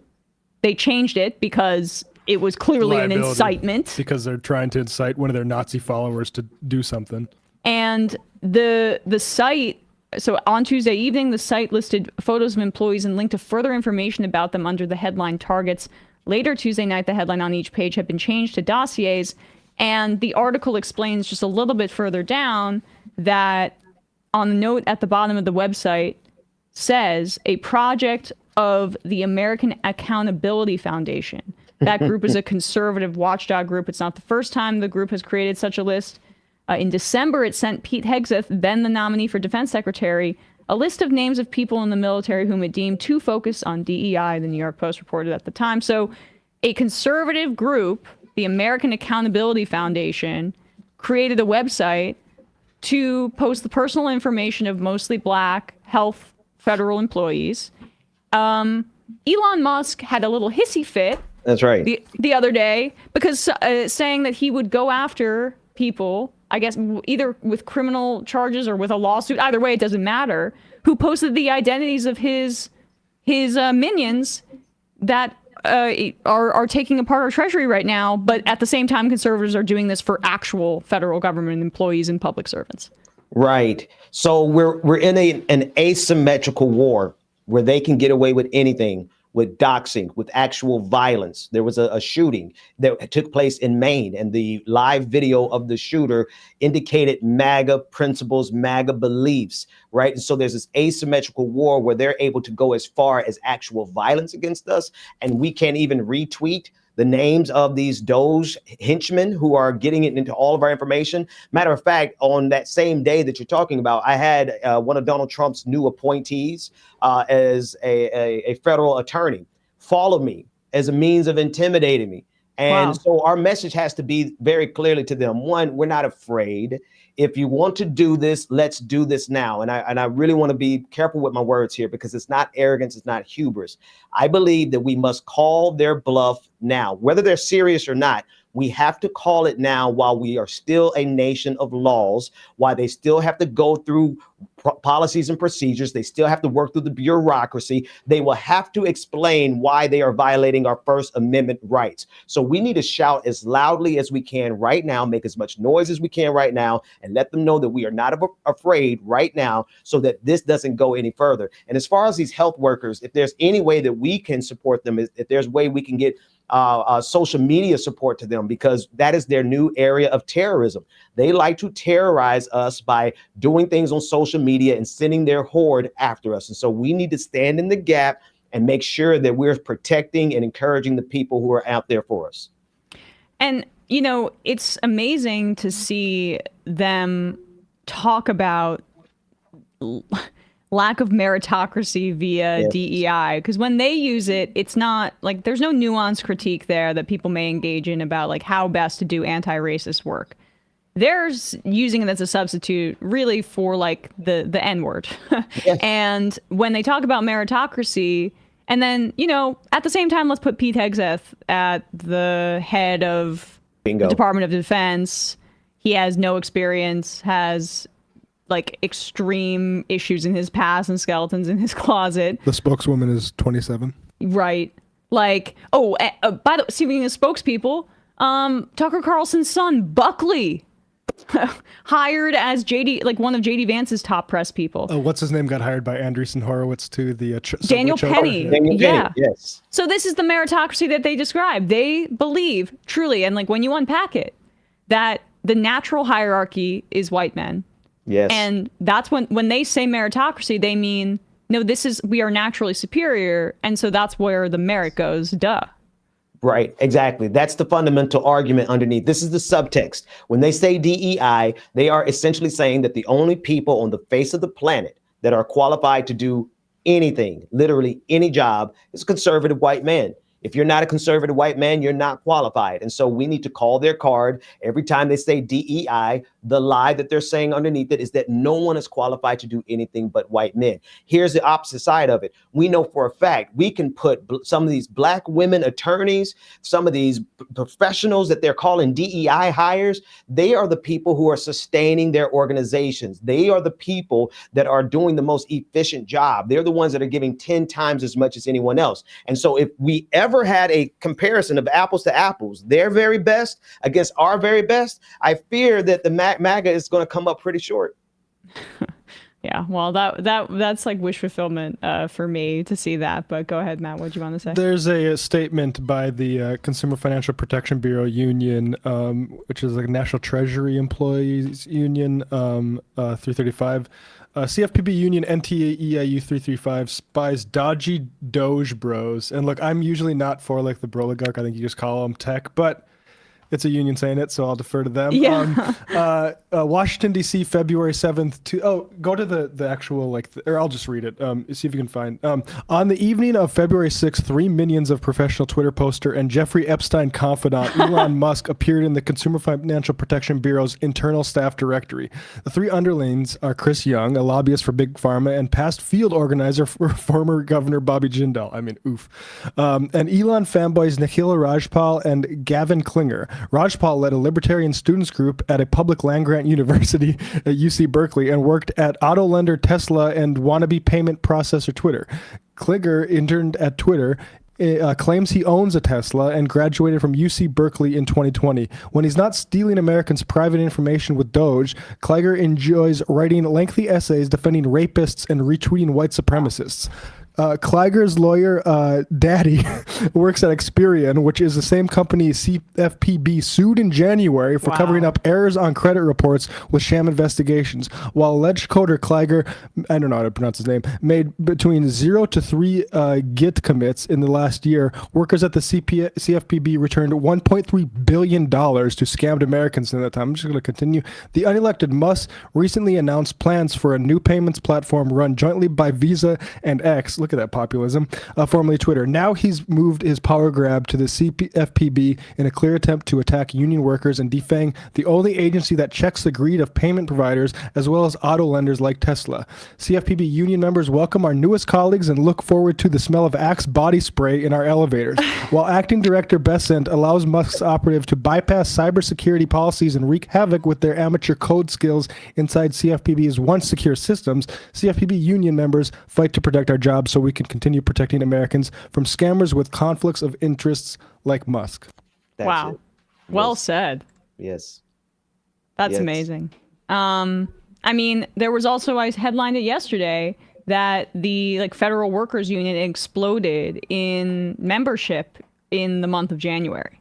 [SPEAKER 1] They changed it because it was clearly an incitement.
[SPEAKER 3] Because they're trying to incite one of their Nazi followers to do something.
[SPEAKER 1] And the site, so on Tuesday evening, the site listed photos of employees and linked to further information about them under the headline targets. Later Tuesday night, the headline on each page had been changed to dossiers. And the article explains just a little bit further down that on the note at the bottom of the website says a project of the American Accountability Foundation. That group is a conservative watchdog group. It's not the first time the group has created such a list. In December, it sent Pete Hegseth, then the nominee for defense secretary, a list of names of people in the military whom it deemed too focused on DEI, the New York Post reported at the time. So a conservative group, the American Accountability Foundation, created a website to post the personal information of mostly Black health federal employees. Elon Musk had a little hissy fit.
[SPEAKER 6] That's right.
[SPEAKER 1] The other day, because saying that he would go after people, I guess either with criminal charges or with a lawsuit, either way, it doesn't matter, who posted the identities of his minions that are taking apart our treasury right now. But at the same time, conservatives are doing this for actual federal government employees and public servants. Right.
[SPEAKER 6] So we're in an asymmetrical war where they can get away with anything, with doxing, with actual violence. There was a shooting that took place in Maine, and the live video of the shooter indicated MAGA principles, MAGA beliefs, right? And so there's this asymmetrical war where they're able to go as far as actual violence against us, and we can't even retweet the names of these Doge henchmen who are getting it into all of our information. Matter of fact, on that same day that you're talking about, I had one of Donald Trump's new appointees as a federal attorney follow me as a means of intimidating me. And so our message has to be very clearly to them. One, we're not afraid. If you want to do this, let's do this now. And I really want to be careful with my words here, because it's not arrogance, it's not hubris. I believe that we must call their bluff now, whether they're serious or not. We have to call it now while we are still a nation of laws, while they still have to go through policies and procedures. They still have to work through the bureaucracy. They will have to explain why they are violating our First Amendment rights. So we need to shout as loudly as we can right now, make as much noise as we can right now, and let them know that we are not afraid right now, so that this doesn't go any further. And as far as these health workers, if there's any way that we can support them, if there's a way we can get social media support to them, because that is their new area of terrorism. They like to terrorize us by doing things on social media and sending their horde after us. And so we need to stand in the gap and make sure that we're protecting and encouraging the people who are out there for us.
[SPEAKER 1] And, you know, it's amazing to see them talk about lack of meritocracy via DEI, because when they use it, it's not like there's no nuanced critique there that people may engage in about like how best to do anti-racist work. They're using it as a substitute really for like the N-word. And when they talk about meritocracy, and then, you know, at the same time, let's put Pete Hegseth at the head of the Department of Defense. He has no experience, has like extreme issues in his past and skeletons in his closet.
[SPEAKER 3] The spokeswoman is 27.
[SPEAKER 1] Right. Like, by the way, speaking of spokespeople, Tucker Carlson's son, Buckley, hired as one of JD Vance's top press people.
[SPEAKER 3] What's his name got hired by Andreessen Horowitz to the
[SPEAKER 1] Daniel Penny.
[SPEAKER 6] Daniel Penny, yes.
[SPEAKER 1] So this is the meritocracy that they describe. They believe truly, and like when you unpack it, that the natural hierarchy is white men.
[SPEAKER 6] Yes.
[SPEAKER 1] And that's when they say meritocracy, they mean, no, we are naturally superior. And so that's where the merit goes. Duh.
[SPEAKER 6] Right. Exactly. That's the fundamental argument underneath. This is the subtext. When they say DEI, they are essentially saying that the only people on the face of the planet that are qualified to do anything, literally any job, is a conservative white man. If you're not a conservative white man, you're not qualified. And so we need to call their card every time they say DEI. The lie that they're saying underneath it is that no one is qualified to do anything but white men. Here's the opposite side of it. We know for a fact we can put some of these black women attorneys, some of these professionals that they're calling DEI hires. They are the people who are sustaining their organizations. They are the people that are doing the most efficient job. They're the ones that are giving 10 times as much as anyone else. And so if we ever had a comparison of apples to apples, their very best against our very best, I fear that the MAGA is going to come up pretty short.
[SPEAKER 1] Yeah, well, that's like wish fulfillment for me to see that. But go ahead, Matt. What do you want to say?
[SPEAKER 3] There's a statement by the Consumer Financial Protection Bureau Union, which is like a National Treasury Employees Union, 335. CFPB Union NTEIU 335 spies dodgy Doge bros. And look, I'm usually not for like the broligarch. I think you just call them tech, but it's a union saying it, so I'll defer to them.
[SPEAKER 1] Yeah.
[SPEAKER 3] Washington, D.C., February 7th. Go to the actual, or I'll just read it. See if you can find. On the evening of February 6th, 3 minions of professional Twitter poster and Jeffrey Epstein confidant Elon Musk appeared in the Consumer Financial Protection Bureau's internal staff directory. The 3 underlings are Chris Young, a lobbyist for Big Pharma and past field organizer for former Governor Bobby Jindal. I mean, oof. And Elon fanboys Nikhil Rajpal and Gavin Klinger. Rajpal led a libertarian students group at a public land-grant university at UC Berkeley and worked at auto lender Tesla and wannabe payment processor Twitter. Klinger interned at Twitter, claims he owns a Tesla, and graduated from UC Berkeley in 2020. When he's not stealing Americans' private information with Doge, Klinger enjoys writing lengthy essays defending rapists and retweeting white supremacists. Kliger's lawyer, Daddy, works at Experian, which is the same company CFPB sued in January for covering up errors on credit reports with sham investigations. While alleged coder Kliger, I don't know how to pronounce his name, made between 0 to 3 Git commits in the last year, workers at the CFPB returned $1.3 billion to scammed Americans in that time. I'm just going to continue. The unelected Musk recently announced plans for a new payments platform run jointly by Visa and X. Look at that populism, formerly Twitter. Now he's moved his power grab to the CFPB in a clear attempt to attack union workers and defang the only agency that checks the greed of payment providers as well as auto lenders like Tesla. CFPB union members welcome our newest colleagues and look forward to the smell of Axe body spray in our elevators. While acting director Besant allows Musk's operative to bypass cybersecurity policies and wreak havoc with their amateur code skills inside CFPB's once secure systems, CFPB union members fight to protect our jobs so we can continue protecting Americans from scammers with conflicts of interests like Musk.
[SPEAKER 1] Wow. Well said.
[SPEAKER 6] Yes.
[SPEAKER 1] That's amazing. I mean, there was also, I headlined it yesterday, that the federal workers union exploded in membership in the month of January.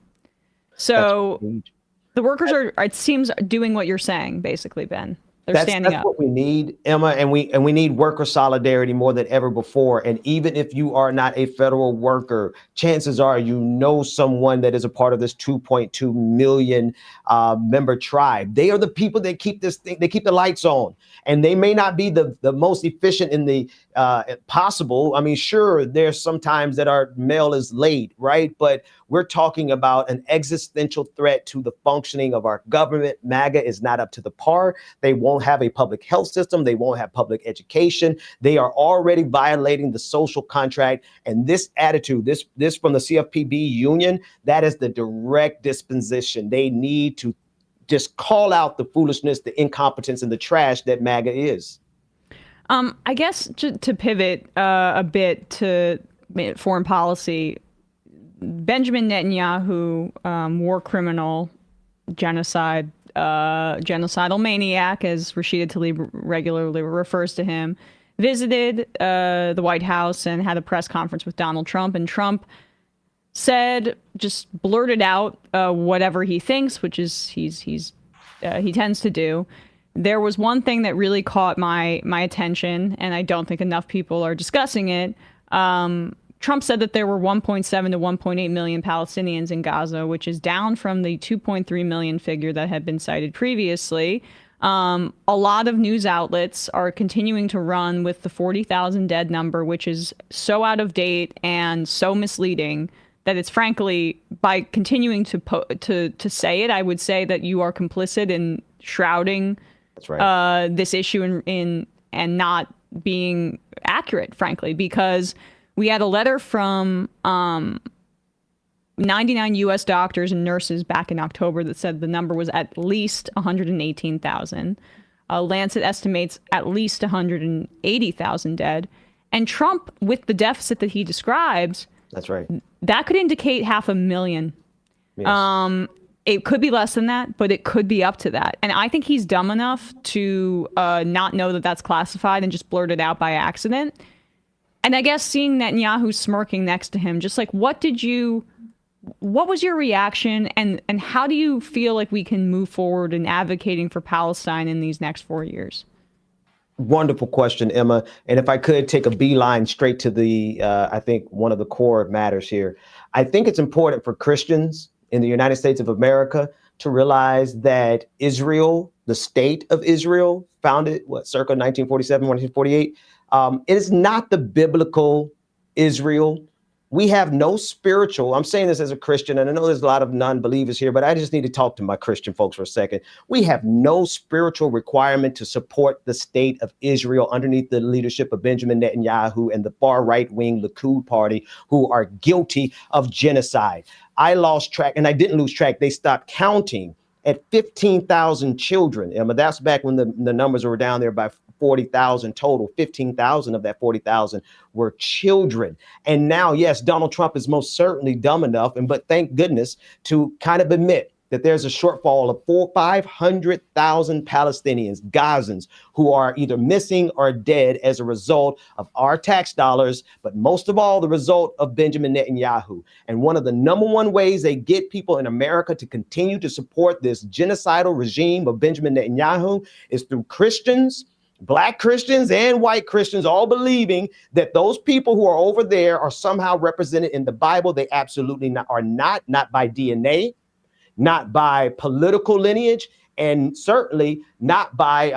[SPEAKER 1] So the workers are, it seems, doing what you're saying, basically, Ben. They're standing up.
[SPEAKER 6] That's what we need, Emma, and we need worker solidarity more than ever before. And even if you are not a federal worker, chances are you know someone that is a part of this 2.2 million member tribe. They are the people that keep this thing, they keep the lights on. And they may not be the most efficient in the possible. I mean, sure, there's sometimes that our mail is late, right? But we're talking about an existential threat to the functioning of our government. MAGA is not up to the par. They won't have a public health system. They won't have public education. They are already violating the social contract. And this attitude, this from the CFPB union, that is the direct disposition. They need to just call out the foolishness, the incompetence, and the trash that MAGA is.
[SPEAKER 1] I guess to pivot a bit to foreign policy, Benjamin Netanyahu, war criminal, genocidal maniac, as Rashida Tlaib regularly refers to him, visited the White House and had a press conference with Donald Trump. And Trump said, just blurted out whatever he thinks, which is he tends to do. There was one thing that really caught my attention, and I don't think enough people are discussing it. Trump said that there were 1.7 to 1.8 million Palestinians in Gaza, which is down from the 2.3 million figure that had been cited previously. A lot of news outlets are continuing to run with the 40,000 dead number, which is so out of date and so misleading that it's frankly, by continuing to say it, I would say that you are complicit in shrouding this issue in and not being accurate, frankly, because we had a letter from 99 U.S. doctors and nurses back in October that said the number was at least 118,000. Lancet estimates at least 180,000 dead. And Trump, with the deficit that he describes,
[SPEAKER 6] that's right,
[SPEAKER 1] that could indicate 500,000. Yes. It could be less than that, but it could be up to that. And I think he's dumb enough to not know that that's classified and just blurt it out by accident. And I guess seeing Netanyahu smirking next to him, just like, what was your reaction, and how do you feel like we can move forward in advocating for Palestine in these next 4 years?
[SPEAKER 6] Wonderful question, Emma. And if I could take a beeline straight to the, I think one of the core matters here. I think it's important for Christians in the United States of America to realize that Israel, the state of Israel, founded, circa 1947, 1948, it is not the biblical Israel. We have no spiritual, I'm saying this as a Christian, and I know there's a lot of non-believers here, but I just need to talk to my Christian folks for a second. We have no spiritual requirement to support the state of Israel underneath the leadership of Benjamin Netanyahu and the far right-wing Likud party, who are guilty of genocide. I lost track, and I didn't lose track. They stopped counting at 15,000 children. Emma, that's back when the numbers were down there by 40,000 total. 15,000 of that 40,000 were children. And now, yes, Donald Trump is most certainly dumb enough, but thank goodness, to kind of admit that there's a shortfall of 500,000 Palestinians, Gazans, who are either missing or dead as a result of our tax dollars, but most of all, the result of Benjamin Netanyahu. And one of the number one ways they get people in America to continue to support this genocidal regime of Benjamin Netanyahu is through Christians, Black Christians and white Christians, all believing that those people who are over there are somehow represented in the Bible. They absolutely are not by DNA, not by political lineage, and certainly not by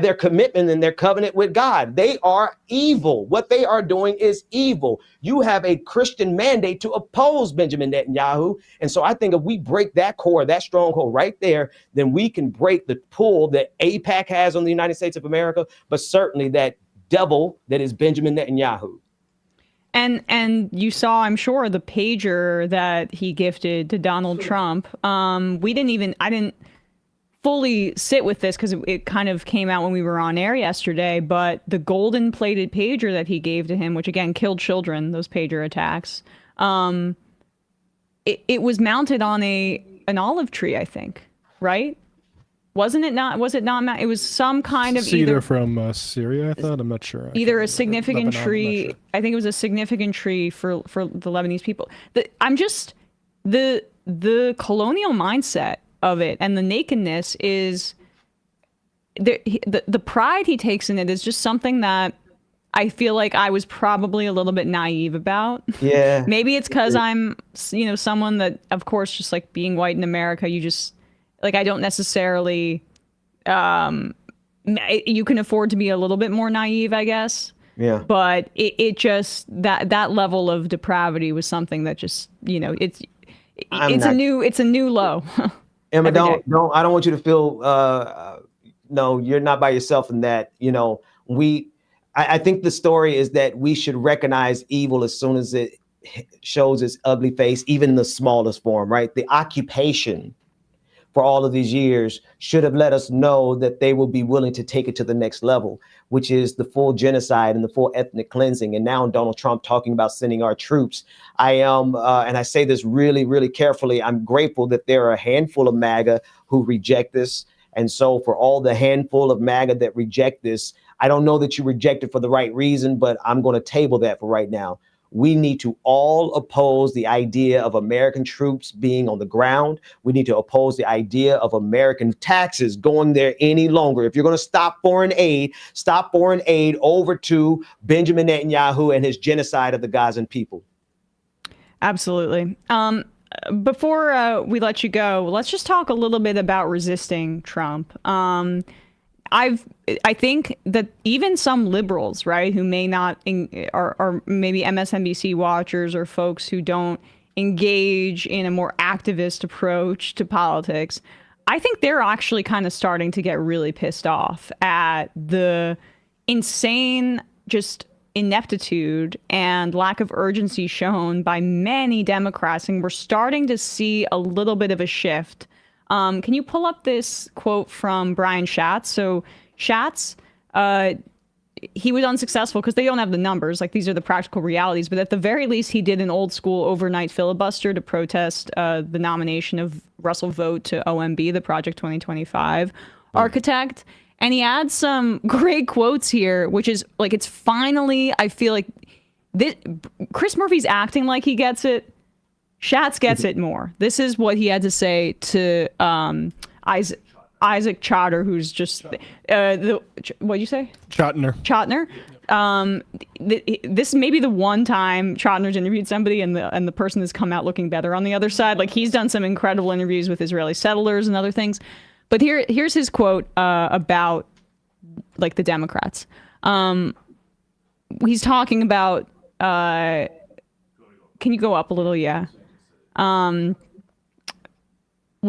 [SPEAKER 6] their commitment and their covenant with God. They are evil. What they are doing is evil. You have a Christian mandate to oppose Benjamin Netanyahu. And so I think if we break that core, that stronghold right there, then we can break the pull that AIPAC has on the United States of America, but certainly that devil that is Benjamin Netanyahu.
[SPEAKER 1] And you saw, I'm sure, the pager that he gifted to Donald Trump. I didn't fully sit with this because it kind of came out when we were on air yesterday, but the golden plated pager that he gave to him, which again killed children, those pager attacks, it was mounted on an olive tree, I think, right? Wasn't it not? Was it not? It was some kind of
[SPEAKER 3] Cedar from Syria, I thought. I'm not sure.
[SPEAKER 1] Either a significant tree. Sure. I think it was a significant tree for the Lebanese people. The colonial mindset of it and the nakedness is the pride he takes in it is just something that I feel like I was probably a little bit naive about.
[SPEAKER 6] Yeah.
[SPEAKER 1] Maybe it's because I'm, someone that, of course, just like being white in America, you just. Like, I don't necessarily, you can afford to be a little bit more naive, I guess.
[SPEAKER 6] Yeah.
[SPEAKER 1] But it just, that level of depravity was something that just, it's a new low.
[SPEAKER 6] Emma, I don't want you to feel, no, you're not by yourself in that, I think the story is that we should recognize evil as soon as it shows its ugly face, even in the smallest form, right? The occupation for all of these years should have let us know that they will be willing to take it to the next level, which is the full genocide and the full ethnic cleansing. And now Donald Trump talking about sending our troops. I am, and I say this really, really carefully, I'm grateful that there are a handful of MAGA who reject this. And so for all the handful of MAGA that reject this, I don't know that you reject it for the right reason, but I'm going to table that for right now. We need to all oppose the idea of American troops being on the ground. We need to oppose the idea of American taxes going there any longer. If you're going to stop foreign aid over to Benjamin Netanyahu and his genocide of the Gazan people.
[SPEAKER 1] Absolutely. Before we let you go, let's just talk a little bit about resisting Trump. I think that even some liberals, right, who may not are maybe MSNBC watchers or folks who don't engage in a more activist approach to politics, I think they're actually kind of starting to get really pissed off at the insane just ineptitude and lack of urgency shown by many Democrats. And we're starting to see a little bit of a shift. Can you pull up this quote from Brian Schatz? So Schatz, he was unsuccessful because they don't have the numbers. Like, these are the practical realities. But at the very least, he did an old school overnight filibuster to protest the nomination of Russell Vought to OMB, the Project 2025 architect. And he adds some great quotes here, which is like, it's finally, I feel like Chris Murphy's acting like he gets it. Schatz gets it more. This is what he had to say to Isaac Chater, who's just what'd you say? Chotner. This may be the one time Chotner's interviewed somebody and the person has come out looking better on the other side. Like, he's done some incredible interviews with Israeli settlers and other things. But here's his quote about like the Democrats. He's talking about. Can you go up a little? Yeah. When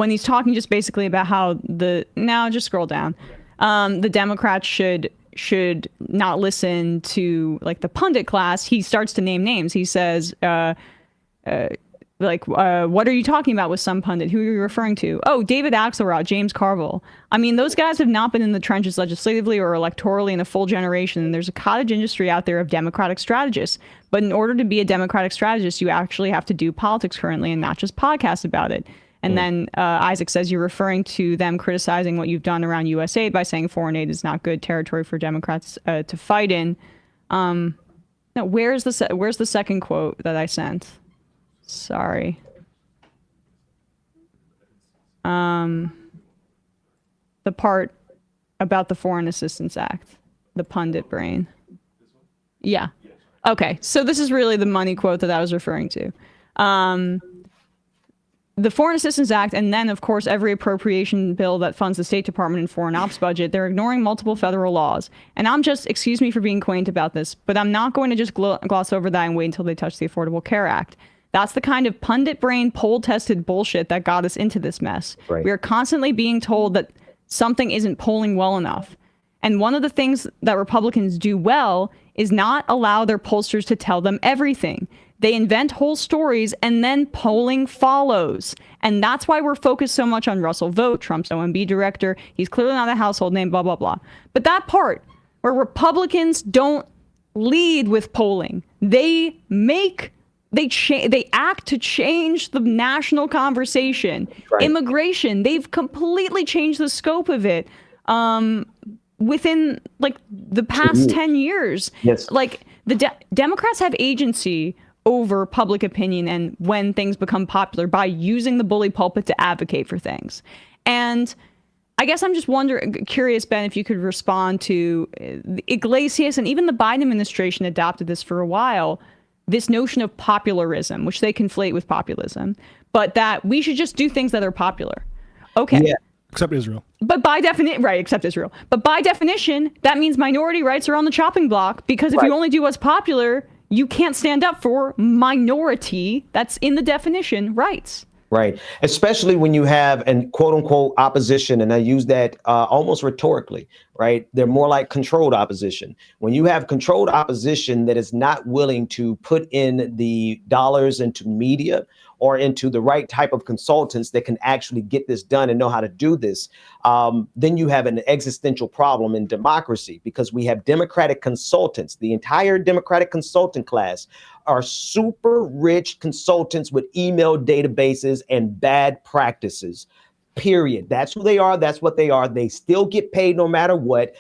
[SPEAKER 1] he's talking just basically about how just scroll down. The Democrats should not listen to like the pundit class. He starts to name names. He says, what are you talking about with some pundit? Who are you referring to? Oh, David Axelrod, James Carville. I mean, those guys have not been in the trenches legislatively or electorally in a full generation. And there's a cottage industry out there of Democratic strategists. But in order to be a Democratic strategist, you actually have to do politics currently and not just podcast about it. And then Isaac says you're referring to them criticizing what you've done around USAID by saying foreign aid is not good territory for Democrats to fight in. No, where's the second quote that I sent? Sorry. The part about the Foreign Assistance Act, the pundit brain. Yeah. Okay. So this is really the money quote that I was referring to. The Foreign Assistance Act, and then, of course, every appropriation bill that funds the State Department and Foreign Ops budget, they're ignoring multiple federal laws. And I'm just, excuse me for being quaint about this, but I'm not going to just gloss over that and wait until they touch the Affordable Care Act. That's the kind of pundit brain, poll-tested bullshit that got us into this mess.
[SPEAKER 6] Right.
[SPEAKER 1] We are constantly being told that something isn't polling well enough. And one of the things that Republicans do well is not allow their pollsters to tell them everything. They invent whole stories and then polling follows. And that's why we're focused so much on Russell Vogt, Trump's OMB director. He's clearly not a household name, blah, blah, blah. But that part where Republicans don't lead with polling, they act to change the national conversation.
[SPEAKER 6] Right.
[SPEAKER 1] Immigration, they've completely changed the scope of it within like the past 10 years.
[SPEAKER 6] Yes.
[SPEAKER 1] Like the Democrats have agency over public opinion and when things become popular by using the bully pulpit to advocate for things. And I guess I'm just curious, Ben, if you could respond to Iglesias, and even the Biden administration adopted this for a while, this notion of popularism, which they conflate with populism, but that we should just do things that are popular. Okay.
[SPEAKER 6] Yeah.
[SPEAKER 3] Except Israel.
[SPEAKER 1] But by definition, right, except Israel. But by definition, that means minority rights are on the chopping block, because if you only do what's popular, you can't stand up for minority, that's in the definition, rights.
[SPEAKER 6] Right. Especially when you have an quote unquote opposition. And I use that almost rhetorically, right? They're more like controlled opposition. When you have controlled opposition that is not willing to put in the dollars into media or into the right type of consultants that can actually get this done and know how to do this, then you have an existential problem in democracy, because we have Democratic consultants. The entire Democratic consultant class are super rich consultants with email databases and bad practices. Period. That's who they are. That's what they are. They still get paid no matter what.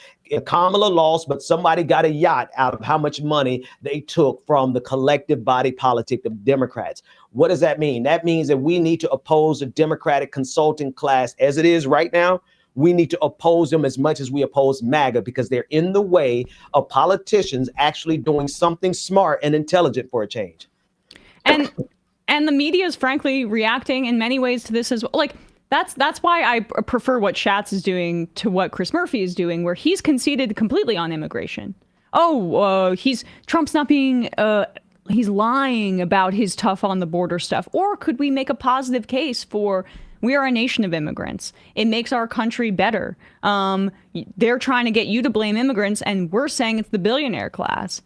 [SPEAKER 6] Kamala lost, but somebody got a yacht out of how much money they took from the collective body politic of Democrats. What does that mean? That means that we need to oppose the Democratic consulting class as it is right now. We need to oppose them as much as we oppose MAGA, because they're in the way of politicians actually doing something smart and intelligent for a change. And
[SPEAKER 1] the media is frankly reacting in many ways to this as well. Like, that's why I prefer what Schatz is doing to what Chris Murphy is doing, where he's conceded completely on immigration. Trump's not being, he's lying about his tough on the border stuff. Or could we make a positive case for, we are a nation of immigrants. It makes our country better. They're trying to get you to blame immigrants, and we're saying it's the billionaire class.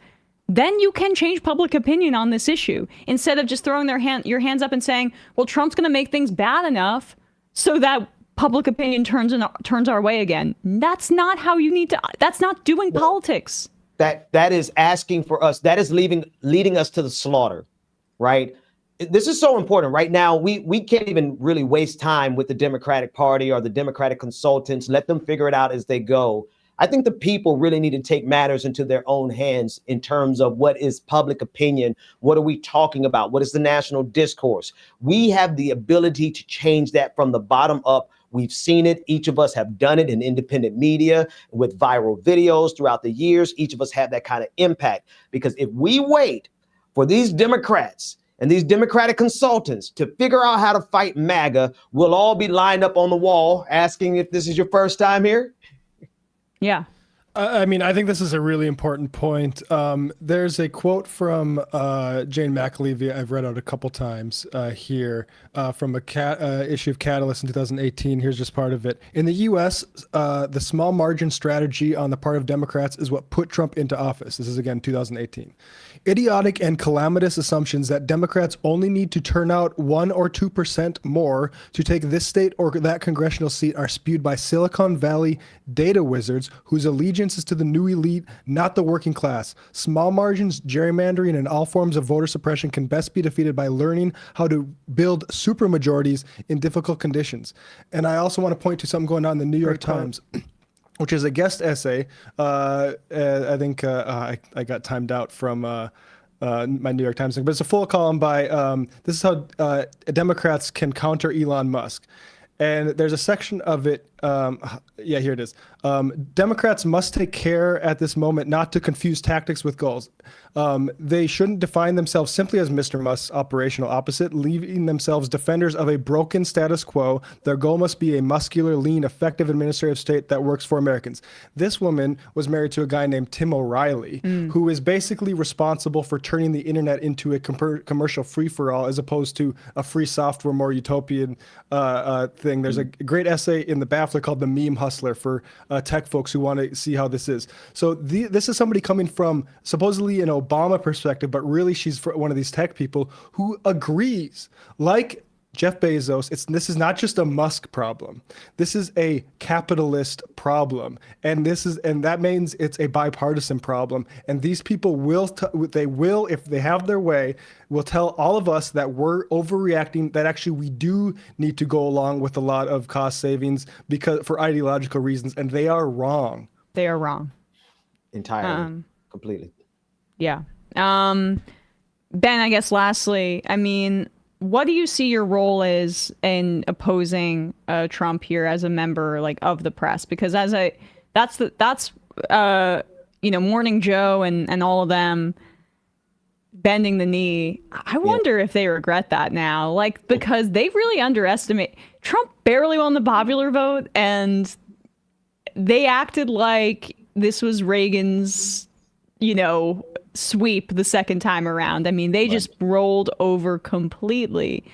[SPEAKER 1] Then you can change public opinion on this issue, instead of just throwing your hands up and saying, well, Trump's going to make things bad enough so that public opinion turns our way again. That's not how you need to. That's not doing politics.
[SPEAKER 6] That is asking for us. That is leading us to the slaughter, right? This is so important right now. We can't even really waste time with the Democratic Party or the Democratic consultants. Let them figure it out as they go. I think the people really need to take matters into their own hands in terms of what is public opinion. What are we talking about? What is the national discourse? We have the ability to change that from the bottom up. We've seen it. Each of us have done it in independent media with viral videos throughout the years. Each of us have that kind of impact, because if we wait for these Democrats and these Democratic consultants to figure out how to fight MAGA, we'll all be lined up on the wall asking if this is your first time here.
[SPEAKER 1] Yeah.
[SPEAKER 3] I mean, I think this is a really important point. There's a quote from Jane McAlevey I've read out a couple times here from a issue of Catalyst in 2018. Here's just part of it. In the U.S., the small margin strategy on the part of Democrats is what put Trump into office. This is, again, 2018. Idiotic and calamitous assumptions that Democrats only need to turn out 1 or 2% more to take this state or that congressional seat are spewed by Silicon Valley data wizards whose allegiance allegiance is to the new elite, not the working class. Small margins, gerrymandering, and all forms of voter suppression can best be defeated by learning how to build supermajorities in difficult conditions. And I also want to point to something going on in the New York Times, which is a guest essay. I think I got timed out from my New York Times thing, but it's a full column by this is how Democrats can counter Elon Musk. And there's a section of it. Yeah, here it is. Democrats must take care at this moment not to confuse tactics with goals. They shouldn't define themselves simply as Mr. Musk's operational opposite, leaving themselves defenders of a broken status quo. Their goal must be a muscular, lean, effective administrative state that works for Americans. This woman was married to a guy named Tim O'Reilly, who is basically responsible for turning the internet into a commercial free-for-all as opposed to a free software, more utopian thing. There's a great essay in the BAFTA called The Meme Hustler for tech folks who want to see how this is. So this is somebody coming from supposedly an Obama perspective, but really she's one of these tech people who agrees, like Jeff Bezos, this is not just a Musk problem. This is a capitalist problem, and that means it's a bipartisan problem. And these people will, if they have their way, will tell all of us that we're overreacting. That actually we do need to go along with a lot of cost savings for ideological reasons, and they are wrong.
[SPEAKER 1] They are wrong.
[SPEAKER 6] Entirely, completely.
[SPEAKER 1] Yeah. Ben, I guess lastly, I mean, what do you see your role is in opposing Trump here as a member of the press? Because that's Morning Joe and all of them bending the knee. I wonder if they regret that now, because they really underestimate Trump. Barely won the popular vote, and they acted like this was Reagan's, sweep the second time around. I mean, they just rolled over completely.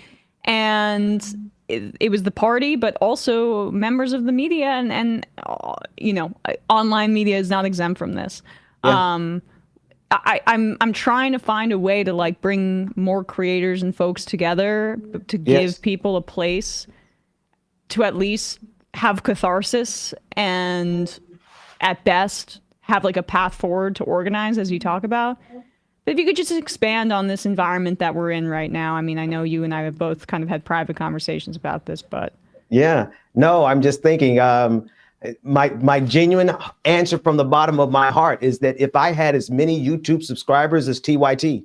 [SPEAKER 1] And it was the party, but also members of the media and online media is not exempt from this. Yeah. I'm trying to find a way to bring more creators and folks together to give people a place to at least have catharsis and at best have a path forward to organize, as you talk about. But if you could just expand on this environment that we're in right now. I mean, I know you and I have both kind of had private conversations about this, but. Yeah,
[SPEAKER 6] no, I'm just thinking, my genuine answer from the bottom of my heart is that if I had as many YouTube subscribers as TYT,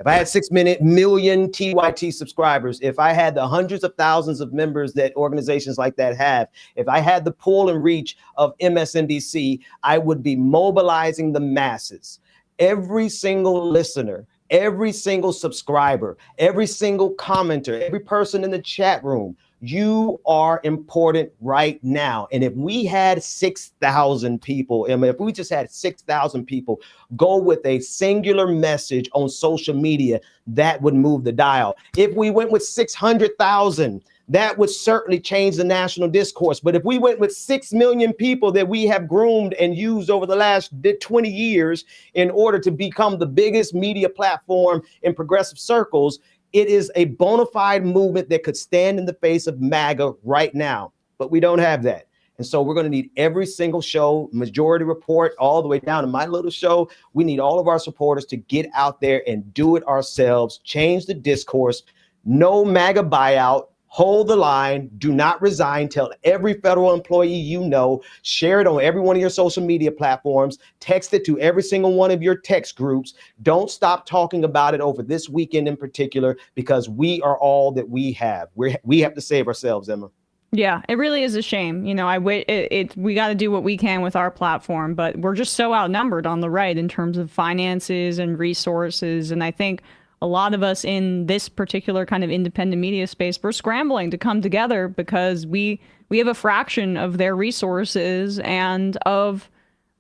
[SPEAKER 6] if I had 6 million TYT subscribers, if I had the hundreds of thousands of members that organizations like that have, if I had the pull and reach of MSNBC, I would be mobilizing the masses. Every single listener, every single subscriber, every single commenter, every person in the chat room, you are important right now. And if we had 6,000 people, if we just had 6,000 people go with a singular message on social media, that would move the dial. If we went with 600,000, that would certainly change the national discourse. But if we went with 6 million people that we have groomed and used over the last 20 years in order to become the biggest media platform in progressive circles, it is a bona fide movement that could stand in the face of MAGA right now, but we don't have that. And so we're going to need every single show, Majority Report, all the way down to my little show. We need all of our supporters to get out there and do it ourselves, change the discourse, no MAGA buyout, hold the line, do not resign, tell every federal employee you know, share it on every one of your social media platforms, text it to every single one of your text groups. Don't stop talking about it over this weekend in particular, because we are all that we have. We have to save ourselves, Emma.
[SPEAKER 1] Yeah, it really is a shame. We got to do what we can with our platform, but we're just so outnumbered on the right in terms of finances and resources. And I think a lot of us in this particular kind of independent media space, we're scrambling to come together because we have a fraction of their resources and of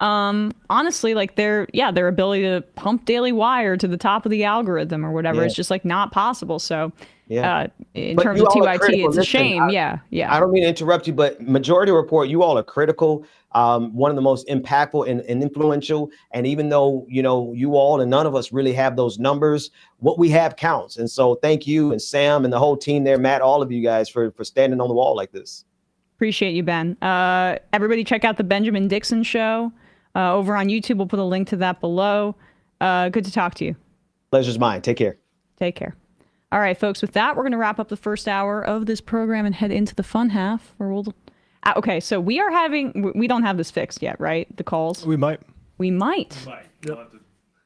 [SPEAKER 1] honestly their ability to pump Daily Wire to the top of the algorithm or whatever. It's just not possible. So in terms of TYT, it's a shame. I
[SPEAKER 6] don't mean to interrupt you, but Majority Report, you all are critical. One of the most impactful and influential. And even though, you all and none of us really have those numbers, what we have counts. And so thank you and Sam and the whole team there, Matt, all of you guys for standing on the wall like this.
[SPEAKER 1] Appreciate you, Ben. Everybody check out the Benjamin Dixon Show. over on YouTube. We'll put a link to that below. Good to talk to you.
[SPEAKER 6] Pleasure's mine. Take care.
[SPEAKER 1] Take care. All right, folks, with that, we're going to wrap up the first hour of this program and head into the fun half where we'll... Okay, so we don't have this fixed yet, right? The calls?
[SPEAKER 3] We might.
[SPEAKER 1] We might.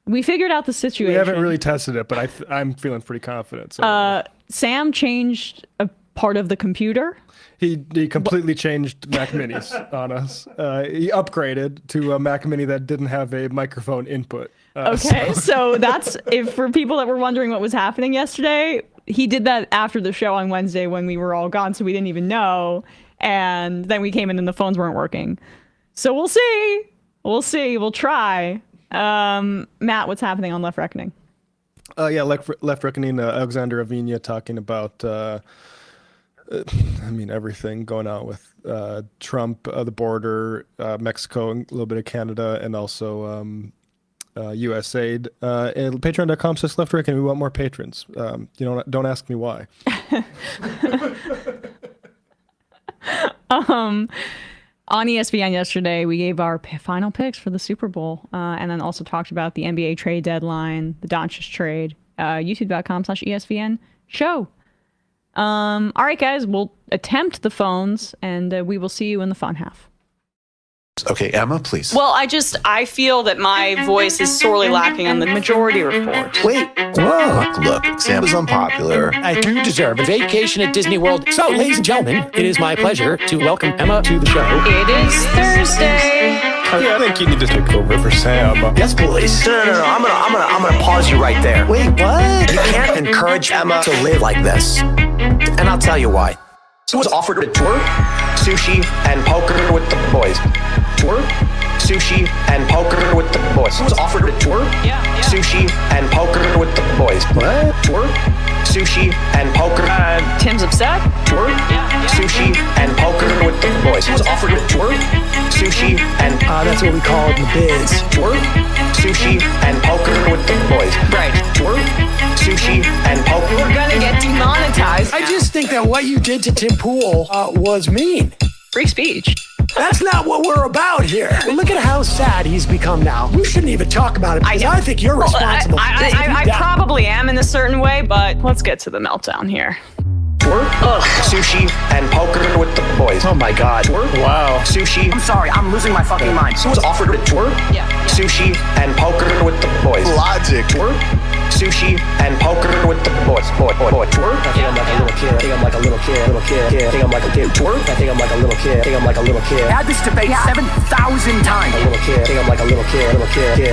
[SPEAKER 1] We figured out the situation.
[SPEAKER 3] We haven't really tested it, but I'm feeling pretty confident. So.
[SPEAKER 1] Sam changed a part of the computer.
[SPEAKER 3] He completely changed Mac Minis on us. He upgraded to a Mac Mini that didn't have a microphone input.
[SPEAKER 1] Okay, so that's for people that were wondering what was happening yesterday. He did that after the show on Wednesday when we were all gone, so we didn't even know. And then we came in and the phones weren't working. So we'll see. We'll try. Matt, what's happening on Left Reckoning?
[SPEAKER 3] Left Reckoning, Alexander Avina talking about, everything going on with Trump, the border, Mexico, a little bit of Canada, and also USAID. And patreon.com/Left Reckoning. We want more patrons. Don't ask me why.
[SPEAKER 1] On ESPN yesterday, we gave our final picks for the Super Bowl, and then also talked about the NBA trade deadline, the Doncic trade. YouTube.com/ESPN show. All right, guys, we'll attempt the phones, and we will see you in the fun half.
[SPEAKER 7] Okay, Emma, please.
[SPEAKER 1] Well, I feel that my voice is sorely lacking on the majority report.
[SPEAKER 7] Wait. Whoa. Look, Sam is unpopular.
[SPEAKER 8] I do deserve a vacation at Disney World. So, ladies and gentlemen, it is my pleasure to welcome Emma to the show.
[SPEAKER 1] It is Thursday.
[SPEAKER 7] I think you need to take over for Sam.
[SPEAKER 8] Yes, please.
[SPEAKER 9] No. I'm gonna pause you right there.
[SPEAKER 8] Wait, what?
[SPEAKER 9] You can't encourage Emma to live like this. And I'll tell you why. She was offered a tour, sushi, and poker with the boys. Tour, sushi, and poker with the boys. She was offered a tour, sushi, and poker with the boys.
[SPEAKER 8] What?
[SPEAKER 9] Tour, sushi, and poker.
[SPEAKER 1] Tim's upset.
[SPEAKER 9] Tour, sushi, and poker with the boys. She was offered a tour, sushi, and
[SPEAKER 8] That's what we call it in the biz.
[SPEAKER 9] tour, sushi, and poker with the boys.
[SPEAKER 1] Right.
[SPEAKER 9] Tour, sushi, and poker.
[SPEAKER 1] We're gonna get demonetized.
[SPEAKER 8] I just think that what you did to Tim Pool was mean.
[SPEAKER 1] Free speech.
[SPEAKER 8] That's not what we're about here. Look at how sad he's become now. We shouldn't even talk about it because I think you're responsible.
[SPEAKER 1] I probably am in a certain way, but let's get to the meltdown here.
[SPEAKER 9] Tour, sushi, and poker with the boys.
[SPEAKER 8] Oh my God.
[SPEAKER 9] Tour,
[SPEAKER 8] Wow.
[SPEAKER 9] sushi. I'm sorry, I'm losing my fucking mind. She was offered a tour, sushi, and poker with the boys.
[SPEAKER 7] Logic.
[SPEAKER 9] Tour, sushi, and poker with the boys. Boy. Tour.
[SPEAKER 8] I think I'm like a little kid. I think I'm like a little kid. I think I'm like a kid.
[SPEAKER 9] Tour.
[SPEAKER 8] I think I'm like a little kid. I think I'm like a little kid.
[SPEAKER 9] Had this debate 7,000 times.
[SPEAKER 8] A little kid. I think I'm like a little kid. I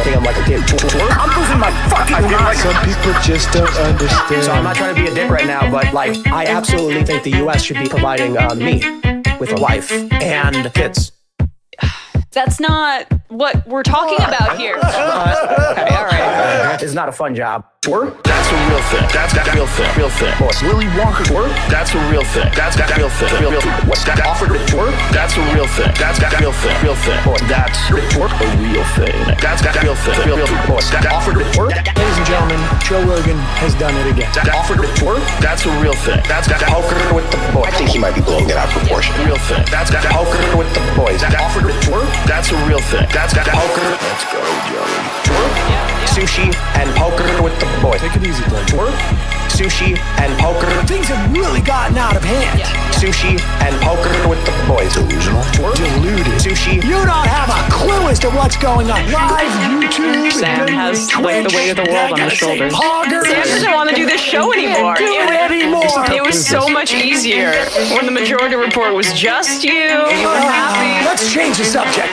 [SPEAKER 8] think I'm like a kid.
[SPEAKER 9] Tour. I'm losing my fucking mind.
[SPEAKER 7] Some people just don't understand.
[SPEAKER 9] So I'm not trying to be a dick right now, but like,
[SPEAKER 8] I absolutely think the U.S. should be providing me with a wife and kids.
[SPEAKER 1] That's not what we're talking about here. Okay, all right.
[SPEAKER 9] it's not a fun job.
[SPEAKER 2] Tour? That's a real thing. That's a real thing. Real thing. Willy Wonka tour? That's a real thing. That's a real thing. Real thing.
[SPEAKER 9] What's that offered a tour?
[SPEAKER 2] That's a real thing. That's a real thing. Real thing. That's a real thing. That's a real thing. Real thing.
[SPEAKER 9] That offered a tour?
[SPEAKER 8] Ladies and gentlemen, Joe Rogan has done it again.
[SPEAKER 9] That offered a tour?
[SPEAKER 2] That's a real thing. That's
[SPEAKER 9] poker with the boys.
[SPEAKER 7] I think he might be blowing it out of proportion.
[SPEAKER 2] Real thing. That's
[SPEAKER 9] poker with the boys. That offered a tour?
[SPEAKER 2] That's a real thing. That's
[SPEAKER 9] poker.
[SPEAKER 2] Let's go, Joey.
[SPEAKER 9] Tour? Sushi and poker with the boys.
[SPEAKER 3] Take it easy, Glenn.
[SPEAKER 9] Tour? Sushi and poker.
[SPEAKER 8] Things have really gotten out of hand.
[SPEAKER 9] Sushi and poker with the boys.
[SPEAKER 7] Delusional.
[SPEAKER 9] Tour?
[SPEAKER 8] Deluded.
[SPEAKER 9] Sushi.
[SPEAKER 8] You don't have a clue as to what's going on. Live YouTube.
[SPEAKER 1] Sam has like the weight of the world on his shoulders. Sam doesn't want to do this show anymore. It was so much easier when the majority report was just you. You were happy.
[SPEAKER 8] Let's change the subject.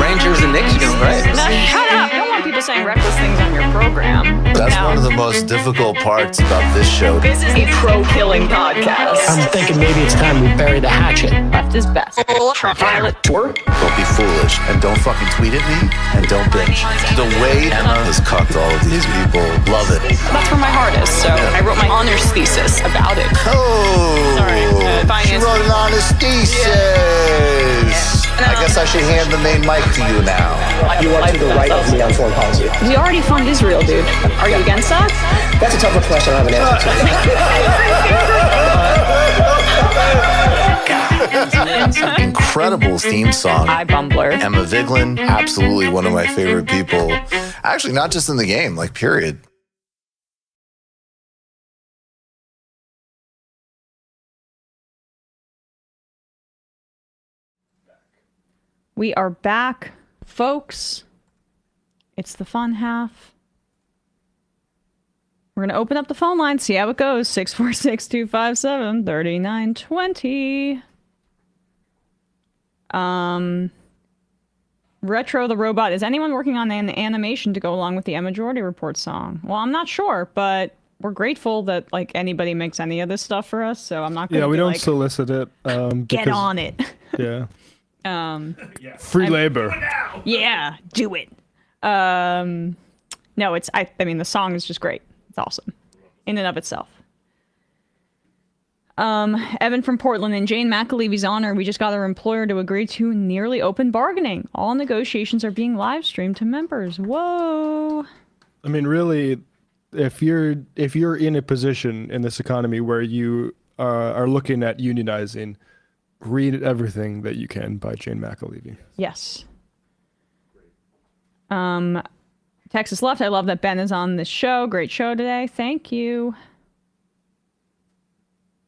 [SPEAKER 10] Rangers and Knicks are doing great.
[SPEAKER 1] Now shut up. You don't want people saying reckless things on your program.
[SPEAKER 7] That's
[SPEAKER 1] No.
[SPEAKER 7] one of the most difficult parts about this show.
[SPEAKER 1] This is a pro-killing podcast.
[SPEAKER 8] I'm thinking maybe it's time we bury the hatchet.
[SPEAKER 1] Left is best. Pilot.
[SPEAKER 9] Tour?
[SPEAKER 7] Don't be foolish and don't fucking tweet at me and don't binge. The way Emma has cucked all of these people, love it.
[SPEAKER 1] That's where my heart is. So I wrote my honors thesis about it.
[SPEAKER 7] Oh,
[SPEAKER 1] Sorry,
[SPEAKER 7] she
[SPEAKER 1] finance.
[SPEAKER 7] wrote an honest thesis. I guess I should hand the main mic to you now.
[SPEAKER 8] You are to the right of me on foreign policy.
[SPEAKER 1] We already fund Israel, dude. Are you against that?
[SPEAKER 8] That's a tougher question I have an answer to.
[SPEAKER 7] Incredible. incredible theme song.
[SPEAKER 1] Hi, Bumbler.
[SPEAKER 7] Emma Vigeland, absolutely one of my favorite people. Actually, not just in the game, like, period.
[SPEAKER 1] We are back, folks. It's the fun half. We're going to open up the phone line, see how it goes. 646-257-3920. Retro the Robot. Is anyone working on an animation to go along with the Majority Report song? Well, I'm not sure, but we're grateful that like anybody makes any of this stuff for us, so I'm not going to
[SPEAKER 3] we don't
[SPEAKER 1] like,
[SPEAKER 3] solicit it.
[SPEAKER 1] get on it.
[SPEAKER 3] Yeah.
[SPEAKER 1] Free
[SPEAKER 3] labor.
[SPEAKER 1] Yeah, do it. No, it's I mean the song is just great. It's awesome in and of itself. Evan from Portland, in Jane McAlevy's honor, we just got our employer to agree to nearly open bargaining. All negotiations are being live streamed to members. Whoa.
[SPEAKER 3] I mean, really, if you're in a position in this economy where you are looking at unionizing, read everything that you can by Jane McAlevey.
[SPEAKER 1] Yes. Texas Left, I love that Ben is on this show. Great show today. Thank you.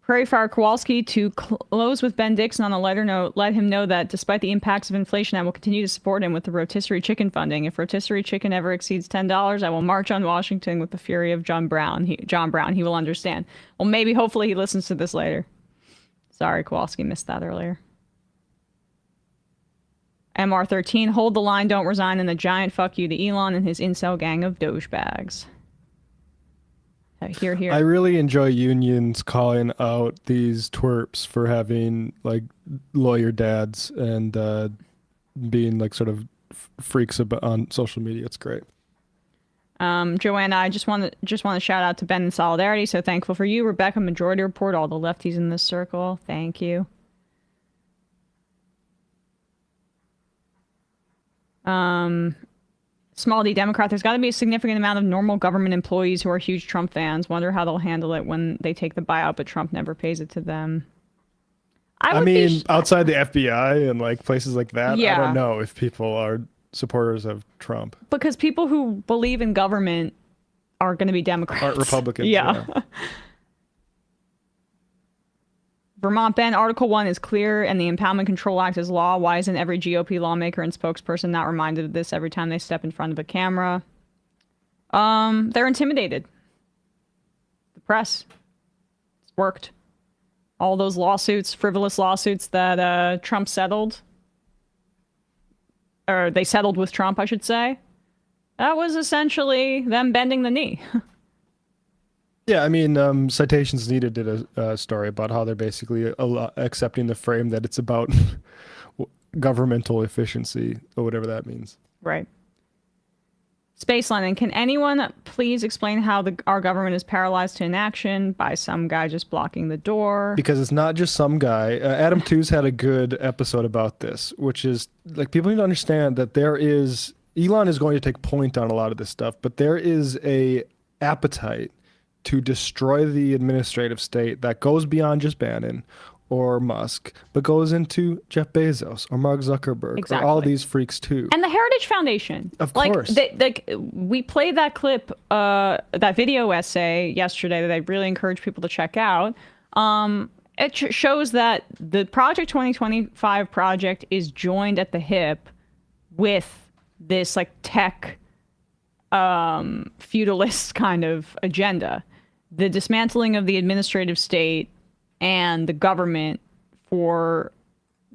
[SPEAKER 1] Prairie Fire Kowalski, to close with Ben Dixon on a lighter note, let him know that despite the impacts of inflation, I will continue to support him with the rotisserie chicken funding. If rotisserie chicken ever exceeds $10, I will march on Washington with the fury of John Brown. He will understand. Well, maybe, hopefully he listens to this later. Sorry, Kowalski, missed that earlier. MR13, hold the line, don't resign, and a giant fuck you to Elon and his incel gang of douchebags. Here.
[SPEAKER 3] I really enjoy unions calling out these twerps for having like lawyer dads and being like sort of freaks on social media. It's great.
[SPEAKER 1] Joanna, I just want to shout out to Ben in solidarity. So thankful for you, Rebecca. Majority Report, all the lefties in this circle. Thank you. Small D Democrat, there's got to be a significant amount of normal government employees who are huge Trump fans. Wonder how they'll handle it when they take the buyout, but Trump never pays it to them.
[SPEAKER 3] I mean, outside the FBI and like places like that,
[SPEAKER 1] Yeah.
[SPEAKER 3] I don't know if people are supporters of Trump.
[SPEAKER 1] Because people who believe in government are going to be Democrats.
[SPEAKER 3] Aren't Republicans.
[SPEAKER 1] Yeah. Vermont Ben, Article 1 is clear and the Impoundment Control Act is law. Why isn't every GOP lawmaker and spokesperson not reminded of this every time they step in front of a camera? They're intimidated. The press. It's worked. All those lawsuits, frivolous lawsuits that Trump settled. Or they settled with Trump, I should say. That was essentially them bending the knee.
[SPEAKER 3] Yeah, I mean, Citations Needed did a story about how they're basically accepting the frame that it's about governmental efficiency, or whatever that means.
[SPEAKER 1] Right. Space London, can anyone please explain how our government is paralyzed to inaction by some guy just blocking the door?
[SPEAKER 3] Because it's not just some guy. Adam Tooze had a good episode about this, which is, like, people need to understand that Elon is going to take point on a lot of this stuff, but there is a appetite to destroy the administrative state that goes beyond just Bannon or Musk, but goes into Jeff Bezos or Mark Zuckerberg or all these freaks too.
[SPEAKER 1] And the Heritage Foundation.
[SPEAKER 3] Of course.
[SPEAKER 1] We played that clip, that video essay yesterday that I really encourage people to check out. It shows that the Project 2025 project is joined at the hip with this like tech feudalist kind of agenda. The dismantling of the administrative state and the government for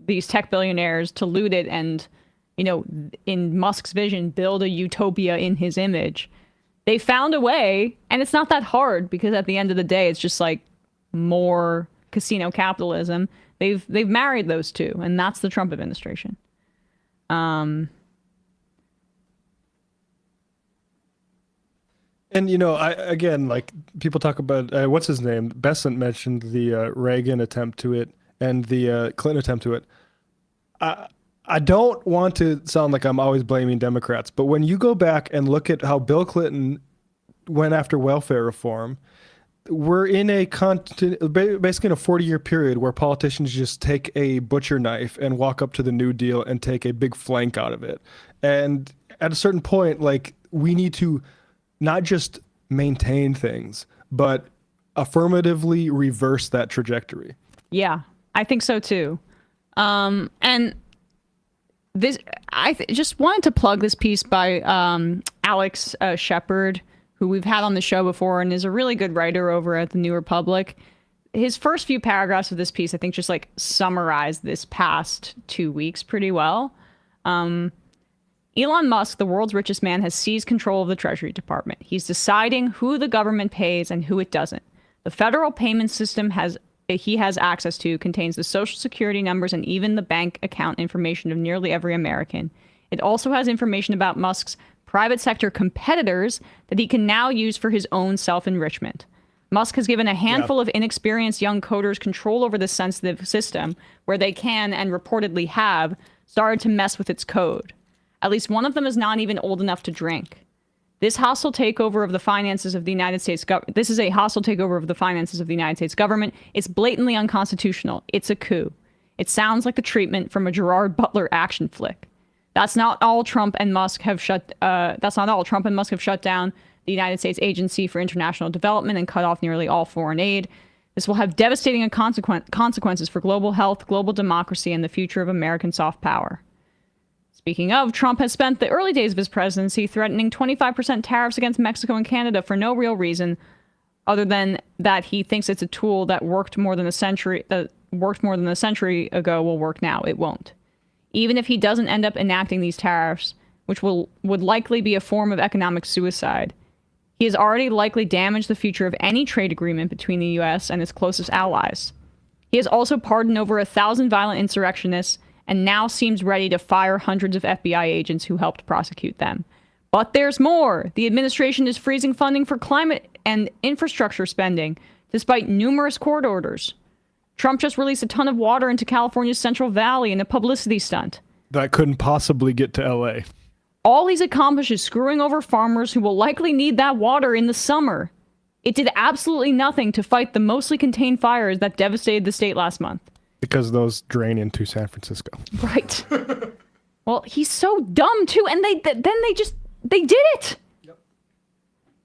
[SPEAKER 1] these tech billionaires to loot it and, you know, in Musk's vision, build a utopia in his image. They found a way, and it's not that hard because at the end of the day, it's just like more casino capitalism. They've married those two, and that's the Trump administration.
[SPEAKER 3] And, you know, again, like, people talk about, what's his name? Besant mentioned the Reagan attempt to it and the Clinton attempt to it. I don't want to sound like I'm always blaming Democrats, but when you go back and look at how Bill Clinton went after welfare reform we're in basically in a 40-year period where politicians just take a butcher knife and walk up to the New Deal and take a big flank out of it. And at a certain point, like, we need to not just maintain things, but affirmatively reverse that trajectory.
[SPEAKER 1] Yeah, I think so too. And this, just wanted to plug this piece by Alex Shepard, who we've had on the show before and is a really good writer over at the New Republic. His first few paragraphs of this piece, I think, just like summarize this past 2 weeks pretty well. Elon Musk, the world's richest man, has seized control of the Treasury Department. He's deciding who the government pays and who it doesn't. The federal payment system he has access to contains the social security numbers and even the bank account information of nearly every American. It also has information about Musk's private sector competitors that he can now use for his own self-enrichment. Musk has given a handful of inexperienced young coders control over this sensitive system where they can, and reportedly have, started to mess with its code. At least one of them is not even old enough to drink. This hostile takeover of the finances of the United States government. This is a hostile takeover of the finances of the United States government. It's blatantly unconstitutional. It's a coup. It sounds like the treatment from a Gerard Butler action flick. That's not all Trump and Musk have shut. That's not all. Trump and Musk have shut down the United States Agency for International Development and cut off nearly all foreign aid. This will have devastating consequences for global health, global democracy, and the future of American soft power. Speaking of, Trump has spent the early days of his presidency threatening 25% tariffs against Mexico and Canada for no real reason other than that he thinks it's a tool that worked more than a century ago will work now. It won't. Even if he doesn't end up enacting these tariffs, which would likely be a form of economic suicide, he has already likely damaged the future of any trade agreement between the U.S. and its closest allies. He has also pardoned over 1,000 violent insurrectionists and now seems ready to fire hundreds of FBI agents who helped prosecute them. But there's more. The administration is freezing funding for climate and infrastructure spending, despite numerous court orders. Trump just released a ton of water into California's Central Valley in a publicity stunt.
[SPEAKER 3] That couldn't possibly get to L.A.
[SPEAKER 1] All he's accomplished is screwing over farmers who will likely need that water in the summer. It did absolutely nothing to fight the mostly contained fires that devastated the state last month.
[SPEAKER 3] Because those drain into San Francisco.
[SPEAKER 1] Right. Well, he's so dumb too, and they did it. Yep.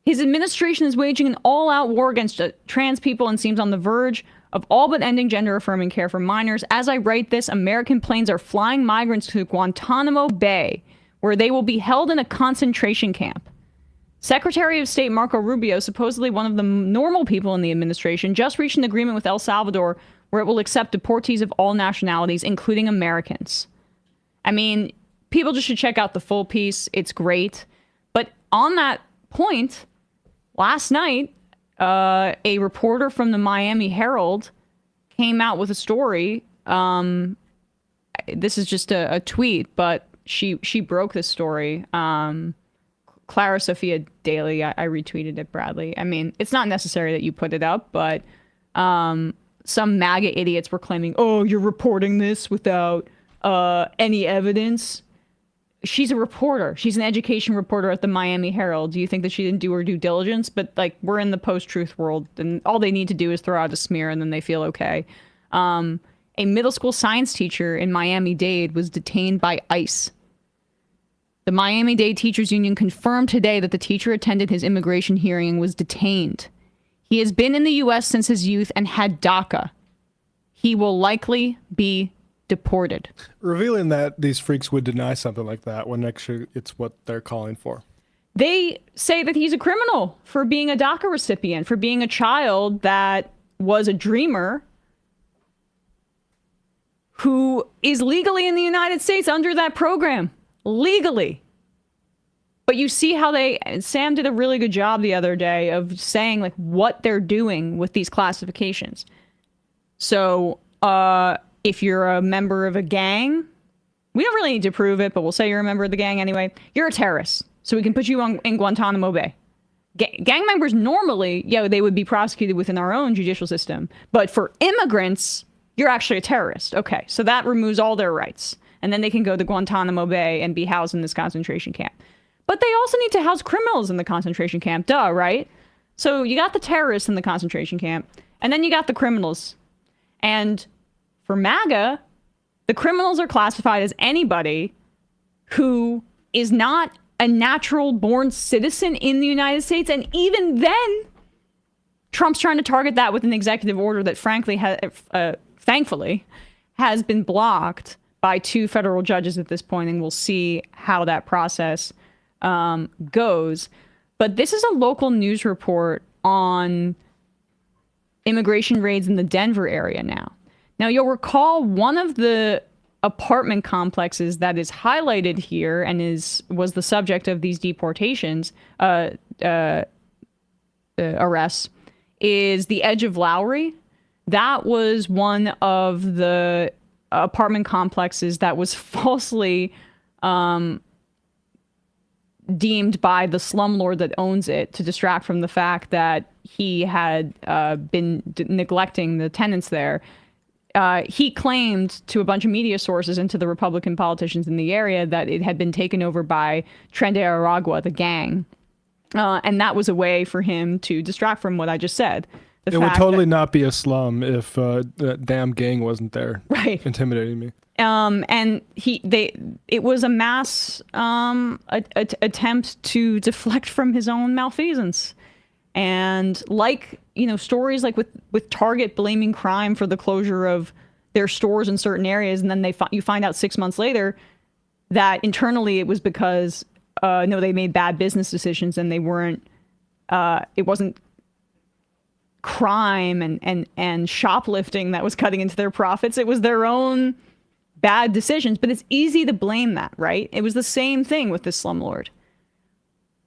[SPEAKER 1] His administration is waging an all-out war against trans people and seems on the verge of all but ending gender-affirming care for minors. As I write this, American planes are flying migrants to Guantanamo Bay, where they will be held in a concentration camp. Secretary of State Marco Rubio, supposedly one of the normal people in the administration, just reached an agreement with El Salvador where it will accept deportees of all nationalities, including Americans. I mean, people just should check out the full piece. It's great. But on that point, last night, a reporter from the Miami Herald came out with a story. This is just a tweet, but she broke this story. Clara Sophia Daly, I retweeted it, Bradley. I mean, it's not necessary that you put it up, but some MAGA idiots were claiming, oh, you're reporting this without any evidence. She's a reporter. She's an education reporter at the Miami Herald. Do you think that she didn't do her due diligence? But like, we're in the post-truth world, and all they need to do is throw out a smear, and then they feel okay. A middle school science teacher in Miami-Dade was detained by ICE. The Miami-Dade Teachers Union confirmed today that the teacher attended his immigration hearing and was detained. He has been in the U.S. since his youth and had DACA. He will likely be deported.
[SPEAKER 3] Revealing that these freaks would deny something like that when actually it's what they're calling for.
[SPEAKER 1] They say that he's a criminal for being a DACA recipient, for being a child that was a dreamer who is legally in the United States under that program. Legally. But you see how Sam did a really good job the other day of saying like what they're doing with these classifications. So if you're a member of a gang, we don't really need to prove it, but we'll say you're a member of the gang anyway. You're a terrorist. So we can put you in Guantanamo Bay. Gang members normally, they would be prosecuted within our own judicial system. But for immigrants, you're actually a terrorist. Okay, so that removes all their rights. And then they can go to Guantanamo Bay and be housed in this concentration camp. But they also need to house criminals in the concentration camp. Duh, right? So you got the terrorists in the concentration camp, and then you got the criminals. And for MAGA, the criminals are classified as anybody who is not a natural born citizen in the United States. And even then, Trump's trying to target that with an executive order that, frankly, thankfully, has been blocked by 2 federal judges at this point, and we'll see how that process goes. But this is a local news report on immigration raids in the Denver area now. Now, you'll recall one of the apartment complexes that is highlighted here and was the subject of these deportations, arrests, is the Edge of Lowry. That was one of the apartment complexes that was falsely deemed by the slumlord that owns it to distract from the fact that he had been neglecting the tenants there. He claimed to a bunch of media sources and to the Republican politicians in the area that it had been taken over by Tren de Aragua, the gang. And that was a way for him to distract from what I just said.
[SPEAKER 3] It would totally not be a slum if that damn gang wasn't there,
[SPEAKER 1] right,
[SPEAKER 3] intimidating me.
[SPEAKER 1] And it was a mass attempt to deflect from his own malfeasance. And stories like with Target blaming crime for the closure of their stores in certain areas, and then you find out 6 months later that internally it was because they made bad business decisions and they weren't. It wasn't crime and shoplifting that was cutting into their profits. It was their own bad decisions. But it's easy to blame that, right? It was the same thing with this slumlord.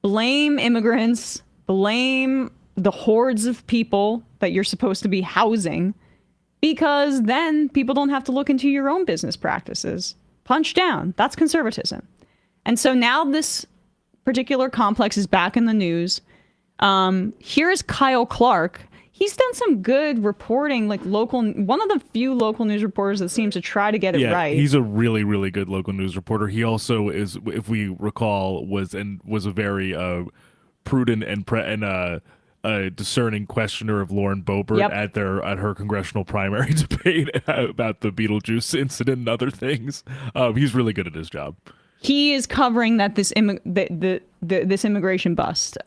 [SPEAKER 1] Blame immigrants. Blame the hordes of people that you're supposed to be housing, because then people don't have to look into your own business practices. Punch down. That's conservatism. And so now this particular complex is back in the news. Here is Kyle Clark. He's done some good reporting, like one of the few local news reporters that seems to try to get it right.
[SPEAKER 11] He's a really, really good local news reporter. He also is, if we recall, was a very prudent and discerning questioner of Lauren Boebert at her congressional primary debate about the Beetlejuice incident and other things. He's really good at his job.
[SPEAKER 1] He is covering that this immigration bust.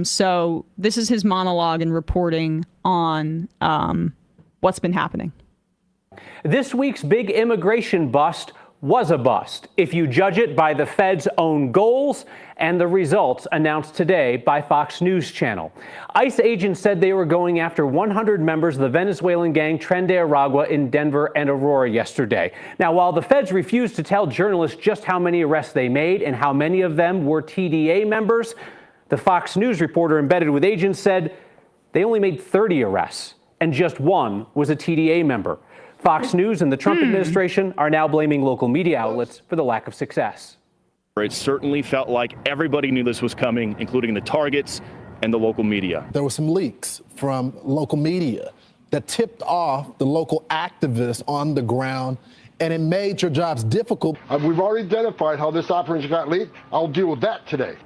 [SPEAKER 1] So this is his monologue and reporting on what's been happening.
[SPEAKER 12] This week's big immigration bust was a bust, if you judge it by the Fed's own goals and the results announced today by Fox News Channel. ICE agents said they were going after 100 members of the Venezuelan gang Tren de Aragua in Denver and Aurora yesterday. Now, while the feds refused to tell journalists just how many arrests they made and how many of them were TDA members, the Fox News reporter embedded with agents said they only made 30 arrests and just one was a TDA member. Fox News and the Trump administration are now blaming local media outlets for the lack of success.
[SPEAKER 13] It certainly felt like everybody knew this was coming, including the targets and the local media.
[SPEAKER 14] There were some leaks from local media that tipped off the local activists on the ground, and it made your jobs difficult.
[SPEAKER 15] We've already identified how this operation got leaked. I'll deal with that today.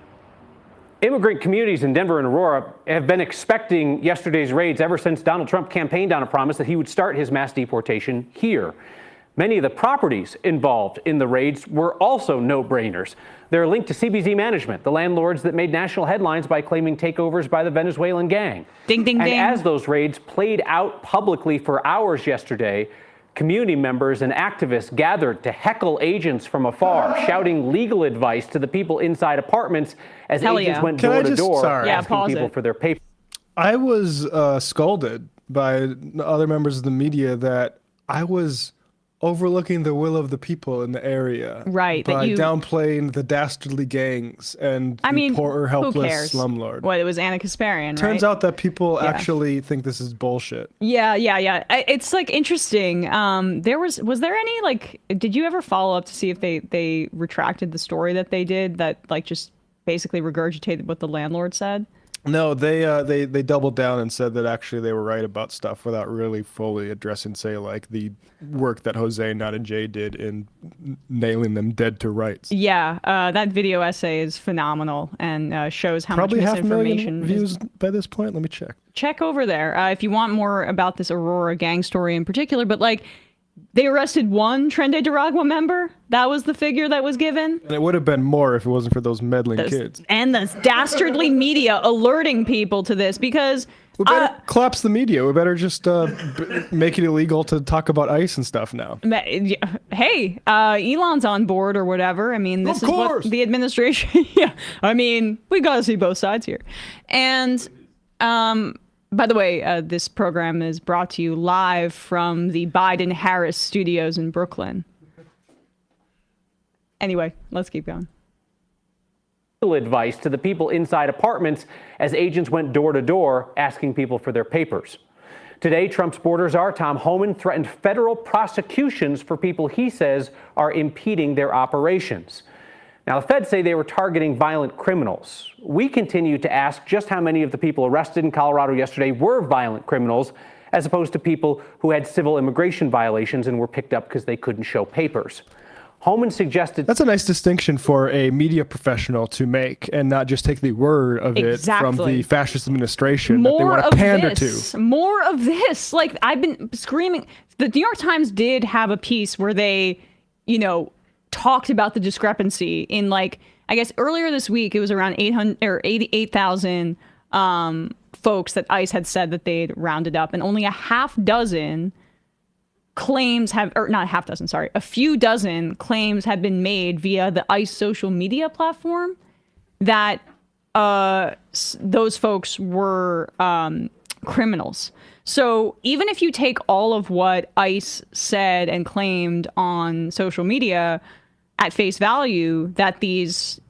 [SPEAKER 12] Immigrant communities in Denver and Aurora have been expecting yesterday's raids ever since Donald Trump campaigned on a promise that he would start his mass deportation here. Many of the properties involved in the raids were also no-brainers. They're linked to CBZ Management, the landlords that made national headlines by claiming takeovers by the Venezuelan gang.
[SPEAKER 1] Ding, ding, ding.
[SPEAKER 12] And as those raids played out publicly for hours yesterday, community members and activists gathered to heckle agents from afar, shouting legal advice to the people inside apartments as agents went door to door asking people for their papers.
[SPEAKER 3] I was scolded by other members of the media that I was overlooking the will of the people in the area,
[SPEAKER 1] right?
[SPEAKER 3] By downplaying the dastardly gangs and the poor, helpless slumlord.
[SPEAKER 1] What, it was Anna Kasparian,
[SPEAKER 3] Turns out that people actually think this is bullshit.
[SPEAKER 1] Yeah. It's like interesting. Was there any did you ever follow up to see if they retracted the story that they did that just basically regurgitated what the landlord said?
[SPEAKER 3] No, they doubled down and said that actually they were right about stuff without really fully addressing, say, like the work that Jose Nottinjay did in nailing them dead to rights.
[SPEAKER 1] Yeah, that video essay is phenomenal and shows how
[SPEAKER 3] Probably
[SPEAKER 1] much misinformation
[SPEAKER 3] 500,000 views by this point. Let me check.
[SPEAKER 1] Check over there if you want more about this Aurora gang story in particular. But like, they arrested one Tren de Aragua member. That was the figure that was given.
[SPEAKER 3] And it would have been more if it wasn't for those meddling kids.
[SPEAKER 1] And the dastardly media alerting people to this because...
[SPEAKER 3] We better collapse the media. We better just make it illegal to talk about ICE and stuff now.
[SPEAKER 1] Hey, Elon's on board or whatever. I mean, this is what the administration... Yeah, I mean, we got to see both sides here. And... by the way, this program is brought to you live from the Biden-Harris studios in Brooklyn. Anyway, let's keep going.
[SPEAKER 12] Advice to the people inside apartments as agents went door to door asking people for their papers. Today, Trump's border czar Tom Homan threatened federal prosecutions for people he says are impeding their operations. Now, the feds say they were targeting violent criminals. We continue to ask just how many of the people arrested in Colorado yesterday were violent criminals, as opposed to people who had civil immigration violations and were picked up because they couldn't show papers. Homan suggested...
[SPEAKER 3] That's a nice distinction for a media professional to make and not just take the word of it from the fascist administration that they want to pander to.
[SPEAKER 1] More of this. Like, I've been screaming. The New York Times did have a piece where they, talked about the discrepancy in, like, I guess earlier this week, it was around 88,000 folks that ICE had said that they'd rounded up, and only a half dozen claims have, or not a half dozen, sorry, a few dozen claims had been made via the ICE social media platform that those folks were criminals. So even if you take all of what ICE said and claimed on social media at face value, that these,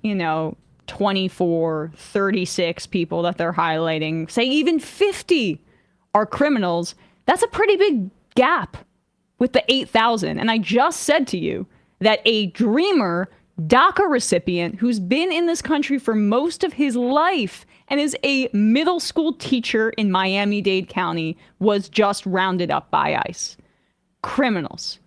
[SPEAKER 1] 24, 36 people that they're highlighting, say even 50 are criminals, that's a pretty big gap with the 8,000. And I just said to you that a dreamer DACA recipient who's been in this country for most of his life and is a middle school teacher in Miami-Dade County was just rounded up by ICE. Criminals.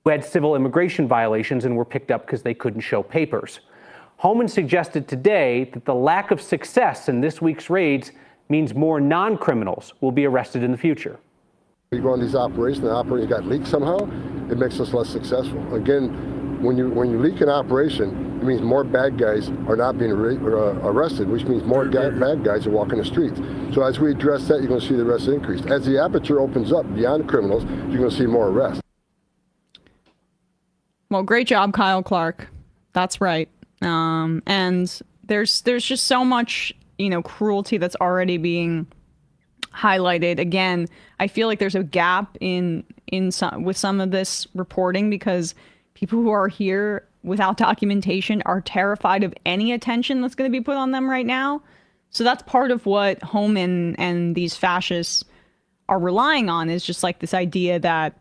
[SPEAKER 12] Who had civil immigration violations and were picked up because they couldn't show papers. Homan suggested today that the lack of success in this week's raids means more non-criminals will be arrested in the future.
[SPEAKER 15] You go on these operations, the operation got leaked somehow, it makes us less successful. Again, when you leak an operation, it means more bad guys are not being arrested, which means more bad guys are walking the streets. So as we address that, you're going to see the arrests increase. As the aperture opens up beyond criminals, you're going to see more arrests.
[SPEAKER 1] Well, great job, Kyle Clark. That's right. And there's just so much, cruelty that's already being highlighted. Again, I feel like there's a gap with some of this reporting because people who are here without documentation are terrified of any attention that's going to be put on them right now. So that's part of what Homan and these fascists are relying on, is just like this idea that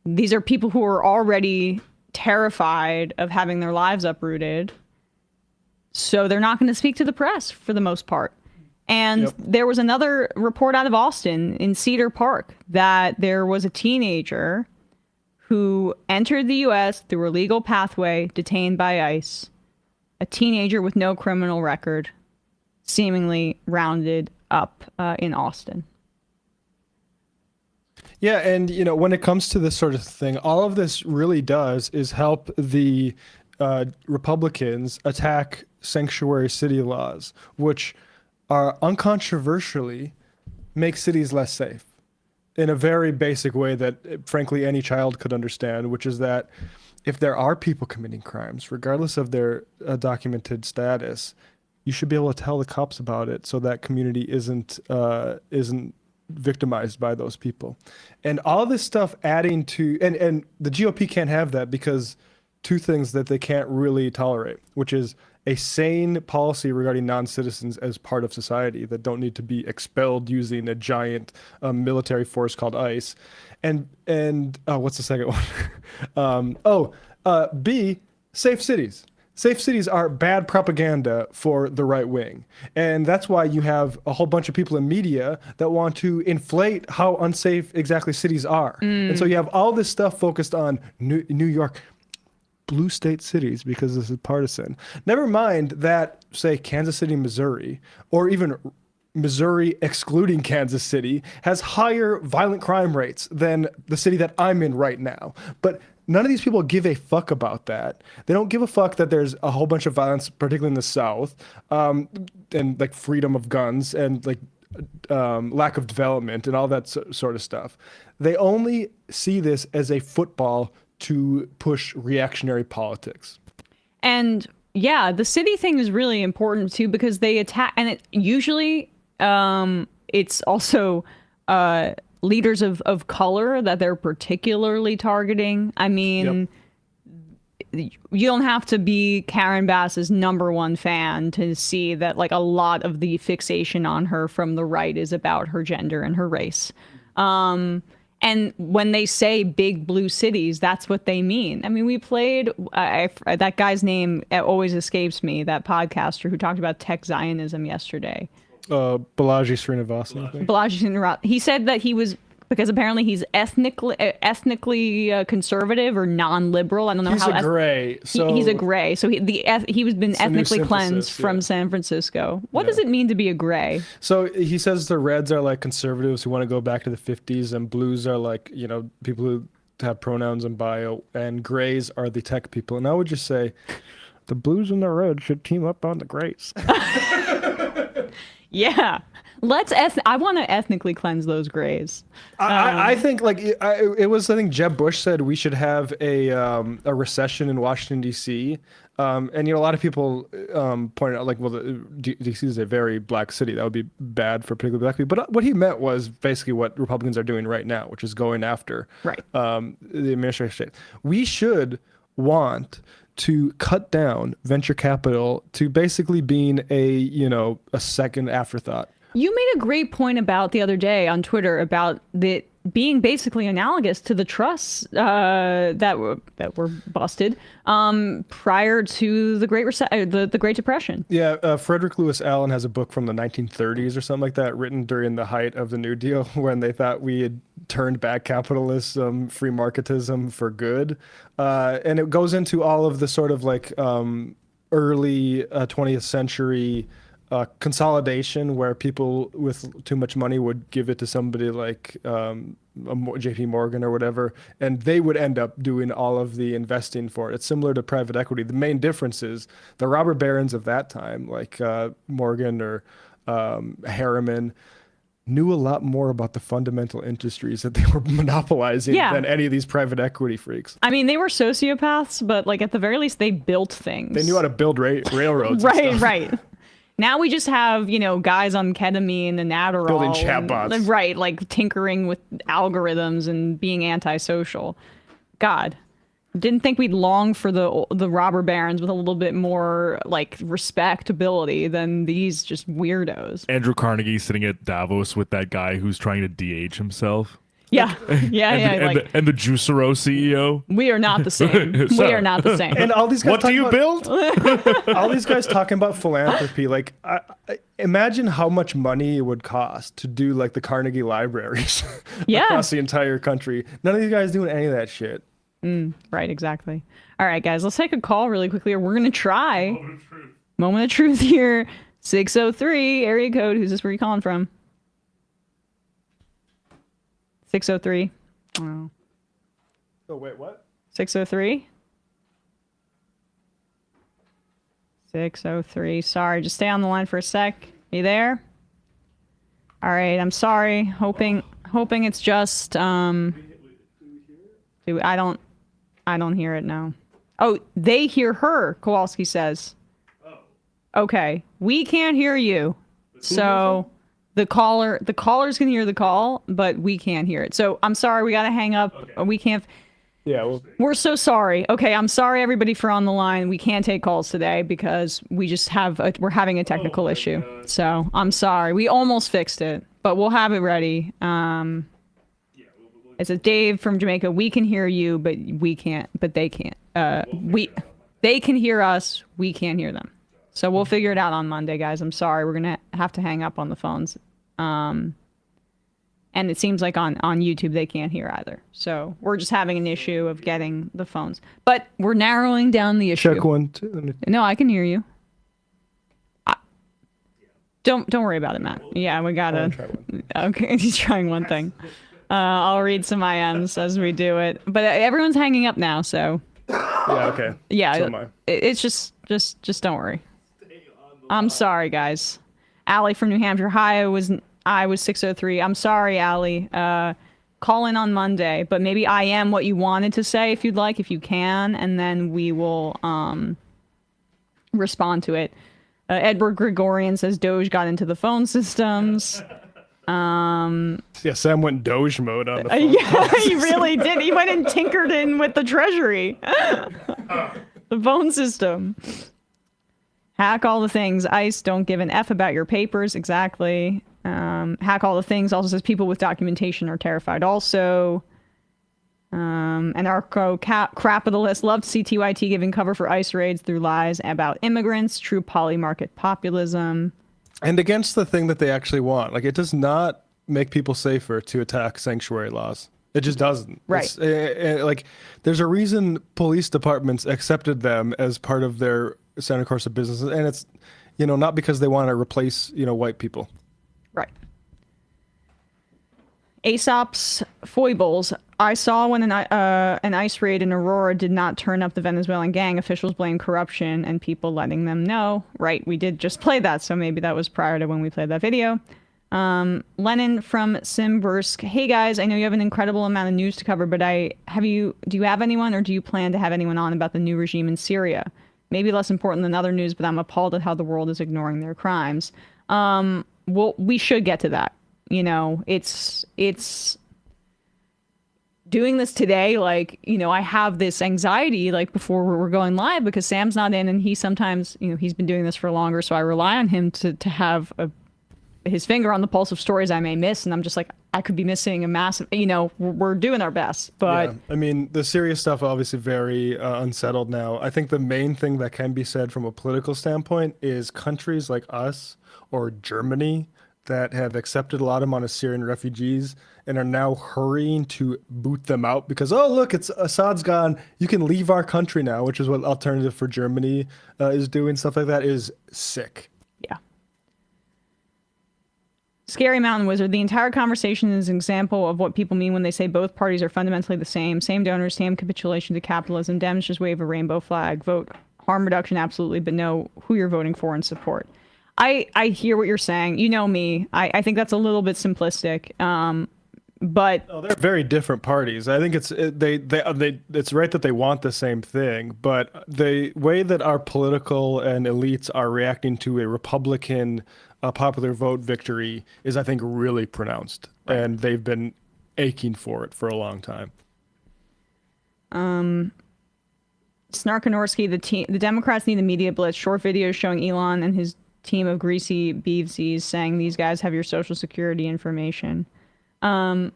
[SPEAKER 1] these are people who are already terrified of having their lives uprooted. So they're not going to speak to the press for the most part. And there was another report out of Austin in Cedar Park that there was a teenager who entered the U.S. through a legal pathway, detained by ICE, a teenager with no criminal record, seemingly rounded up in Austin.
[SPEAKER 3] Yeah, and when it comes to this sort of thing, all of this really does is help the Republicans attack sanctuary city laws, which are uncontroversially make cities less safe in a very basic way that, frankly, any child could understand, which is that if there are people committing crimes, regardless of their documented status, you should be able to tell the cops about it so that community isn't victimized by those people. And all this stuff adding to, and the GOP can't have that because two things that they can't really tolerate, which is a sane policy regarding non-citizens as part of society that don't need to be expelled using a giant military force called ICE. And what's the second one? B, safe cities. safe cities are bad propaganda for the right wing. And that's why you have a whole bunch of people in media that want to inflate how unsafe exactly cities are. And so you have all this stuff focused on New York, blue state cities, because this is partisan. Never mind that, say, Kansas City, Missouri, or even Missouri excluding Kansas City, has higher violent crime rates than the city that I'm in right now. But none of these people give a fuck about that. They don't give a fuck that there's a whole bunch of violence, particularly in the South, and like freedom of guns and like lack of development and all that sort of stuff. They only see this as a football to push reactionary politics.
[SPEAKER 1] And yeah, the city thing is really important too, because they attack, and it usually it's also leaders of color that they're particularly targeting. I mean, you don't have to be Karen Bass's #1 fan to see that like a lot of the fixation on her from the right is about her gender and her race. And when they say big blue cities, that's what they mean. I mean, we played, that guy's name always escapes me, that podcaster who talked about tech Zionism yesterday.
[SPEAKER 3] Balaji Srinivasan, I think.
[SPEAKER 1] Balaji Srinivasan. He said that he was, because apparently he's ethnically conservative or non-liberal. I don't know
[SPEAKER 3] he's
[SPEAKER 1] how.
[SPEAKER 3] He's a gray. So
[SPEAKER 1] he's a gray. So he was been ethnically cleansed from San Francisco. What does it mean to be a gray?
[SPEAKER 3] So he says the reds are like conservatives who want to go back to the 50s, and blues are like, you know, people who have pronouns in bio, and grays are the tech people. And I would just say the blues and the reds should team up on the grays.
[SPEAKER 1] Yeah. I want to ethnically cleanse those grays.
[SPEAKER 3] I think like it was, I think Jeb Bush said we should have a recession in Washington, D.C. And, you know, a lot of people pointed out like, well, D.C. is a very black city. That would be bad for particularly black people. But what he meant was basically what Republicans are doing right now, which is going after the administration. We should want to cut down venture capital to basically being a second afterthought.
[SPEAKER 1] You made a great point about the other day on Twitter about the being basically analogous to the trusts that were busted prior to the the Great Depression.
[SPEAKER 3] Yeah, Frederick Lewis Allen has a book from the 1930s or something like that, written during the height of the New Deal, when they thought we had turned back capitalism, free marketism for good, and it goes into all of the sort of like early 20th century consolidation, where people with too much money would give it to somebody like JP Morgan or whatever, and they would end up doing all of the investing for it. It's similar to private equity. The main difference is the robber barons of that time, like Morgan or Harriman, knew a lot more about the fundamental industries that they were monopolizing than any of these private equity freaks.
[SPEAKER 1] I mean, they were sociopaths, but like at the very least, they built things.
[SPEAKER 3] They knew how to build railroads.
[SPEAKER 1] Right. Now we just have, you know, guys on ketamine and Adderall.
[SPEAKER 3] Building chatbots.
[SPEAKER 1] Right, like tinkering with algorithms and being antisocial. God, didn't think we'd long for the robber barons with a little bit more, like, respectability than these just weirdos.
[SPEAKER 11] Andrew Carnegie sitting at Davos with that guy who's trying to de-age himself.
[SPEAKER 1] Yeah,
[SPEAKER 11] and the Juicero CEO.
[SPEAKER 1] We are not the same. We are not the same.
[SPEAKER 3] And all these guys.
[SPEAKER 11] What do you build?
[SPEAKER 3] All these guys talking about philanthropy. Like, imagine how much money it would cost to do like the Carnegie libraries across the entire country. None of these guys doing any of that shit.
[SPEAKER 1] Right, exactly. All right, guys, let's take a call really quickly. We're gonna try Moment of Truth here. 603 area code. Who's this? Where are you calling from? 603.
[SPEAKER 3] Oh, wait, what?
[SPEAKER 1] 603? 603. Sorry, just stay on the line for a sec. You there? All right, I'm sorry. Hoping it's just I don't hear it now. Oh, they hear her, Kowalski says. Oh. Okay. We can't hear you. So the callers can hear the call, but we can't hear it. So I'm sorry, we got to hang up. Okay. We can't.
[SPEAKER 3] Yeah,
[SPEAKER 1] we're so sorry. Okay, I'm sorry everybody for on the line. We can't take calls today because we just we're having a technical issue. God. So I'm sorry. We almost fixed it, but we'll have it ready. It's a Dave from Jamaica. We can hear you, but we can't. But they can't. They can hear us. We can't hear them. So we'll figure it out on Monday, guys. I'm sorry. We're going to have to hang up on the phones. And it seems like on YouTube they can't hear either. So we're just having an issue of getting the phones. But we're narrowing down the issue.
[SPEAKER 3] Check 1, 2.
[SPEAKER 1] No, I can hear you. Don't worry about it, Matt. Yeah, we gotta. Okay, he's trying one thing. I'll read some IMs as we do it. But everyone's hanging up now, so.
[SPEAKER 3] Yeah. Okay.
[SPEAKER 1] Yeah,
[SPEAKER 3] So am I.
[SPEAKER 1] it's just don't worry. I'm sorry, guys. Allie from New Hampshire. Hi, I was 603. I'm sorry, Allie. Call in on Monday, but maybe I am what you wanted to say if you'd like, if you can, and then we will respond to it. Edward Gregorian says Doge got into the phone systems.
[SPEAKER 3] Yeah, Sam went Doge mode on the phone.
[SPEAKER 1] Yeah, he really did. He went and tinkered in with the treasury. The phone system. Hack all the things. ICE don't give an F about your papers. Exactly. Hack all the things also says people with documentation are terrified also. Anarcho-capitalist loved CTYT giving cover for ICE raids through lies about immigrants. True polymarket populism.
[SPEAKER 3] And against the thing that they actually want. Like, it does not make people safer to attack sanctuary laws. It just doesn't.
[SPEAKER 1] Right.
[SPEAKER 3] Like, there's a reason police departments accepted them as part of their standard course of business. And it's, not because they want to replace, white people.
[SPEAKER 1] Right. Aesop's foibles. I saw when an ICE raid in Aurora did not turn up the Venezuelan gang. Officials blame corruption and people letting them know. Right, we did just play that, so maybe that was prior to when we played that video. Lennon from Simbursk. Hey guys, I know you have an incredible amount of news to cover, but do you have anyone or do you plan to have anyone on about the new regime in Syria? Maybe less important than other news, but I'm appalled at how the world is ignoring their crimes. Well, we should get to that. It's doing this today, I have this anxiety, before we're going live, because Sam's not in, and he sometimes, he's been doing this for longer, so I rely on him to have his finger on the pulse of stories I may miss, and I'm just like, I could be missing a massive, we're doing our best, but...
[SPEAKER 3] Yeah. I mean, the serious stuff obviously very unsettled now. I think the main thing that can be said from a political standpoint is countries like us or Germany that have accepted a lot amount of Syrian refugees and are now hurrying to boot them out because, oh, look, Assad's gone. You can leave our country now, which is what Alternative for Germany is doing. Stuff like that is sick.
[SPEAKER 1] Yeah. Scary Mountain Wizard. The entire conversation is an example of what people mean when they say both parties are fundamentally the same. Same donors, same capitulation to capitalism. Dems just wave a rainbow flag. Vote harm reduction, absolutely, but know who you're voting for and support. I hear what you're saying. You know me. I think that's a little bit simplistic. But
[SPEAKER 3] they're very different parties. I think it's right that they want the same thing, but the way that our political and elites are reacting to a Republican popular vote victory is, I think, really pronounced, and they've been aching for it for a long time.
[SPEAKER 1] Snarkanorsky, the Democrats need a media blitz. Short videos showing Elon and his team of greasy beavesies saying these guys have your social security information. Yeah,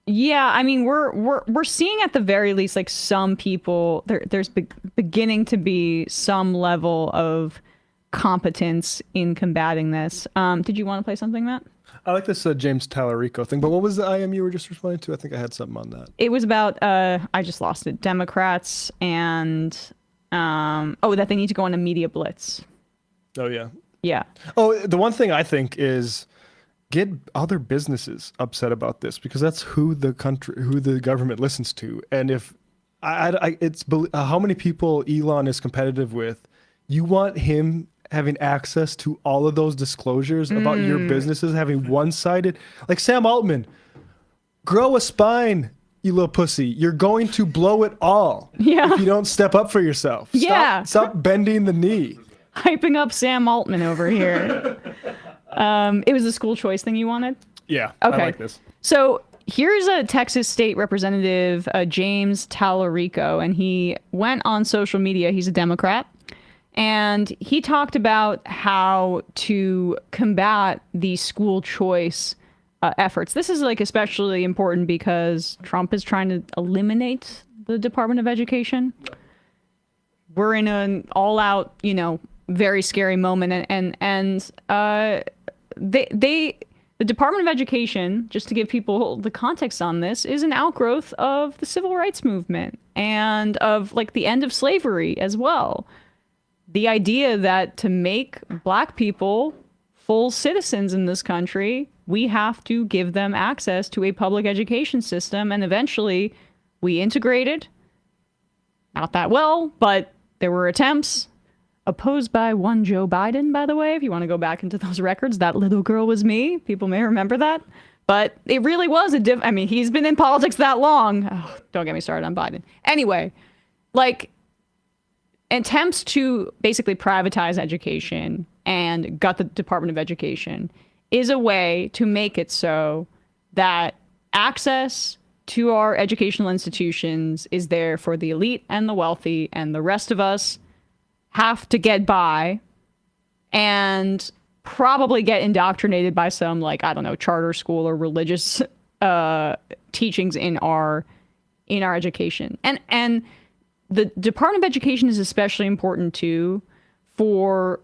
[SPEAKER 1] I mean, we're seeing at the very least, some people, there's beginning to be some level of competence in combating this. Did you want to play something, Matt?
[SPEAKER 3] I like this James Tallarico thing, but what was the IM you were just responding to? I think I had something on that.
[SPEAKER 1] It was about, I just lost it, Democrats and, that they need to go on a media blitz.
[SPEAKER 3] Oh, yeah.
[SPEAKER 1] Yeah.
[SPEAKER 3] Oh, the one thing I think is get other businesses upset about this because that's who the government listens to. And if it's how many people Elon is competitive with, you want him having access to all of those disclosures about your businesses, having one-sided, like Sam Altman, grow a spine, you little pussy. You're going to blow it all if you don't step up for yourself. Stop bending the knee.
[SPEAKER 1] Hyping up Sam Altman over here. It was the school choice thing you wanted?
[SPEAKER 3] Yeah,
[SPEAKER 1] okay.
[SPEAKER 3] I like this.
[SPEAKER 1] So here's a Texas State Representative, James Tallarico, and he went on social media. He's a Democrat. And he talked about how to combat the school choice efforts. This is especially important because Trump is trying to eliminate the Department of Education. we're in an all-out, very scary moment, and the Department of Education, just to give people the context on this, is an outgrowth of the civil rights movement and of like the end of slavery as well. The idea that to make Black people full citizens in this country, we have to give them access to a public education system, and eventually we integrated. Not that well, but there were attempts. Opposed by one Joe Biden, by the way, if you want to go back into those records. That little girl was me. People may remember that. But it really was he's been in politics that long. Oh, don't get me started on Biden. Anyway, like, attempts to basically privatize education and gut the Department of Education is a way to make it so that access to our educational institutions is there for the elite and the wealthy, and the rest of us have to get by and probably get indoctrinated by some, like, I don't know, charter school or religious teachings in our education. And the Department of Education is especially important too for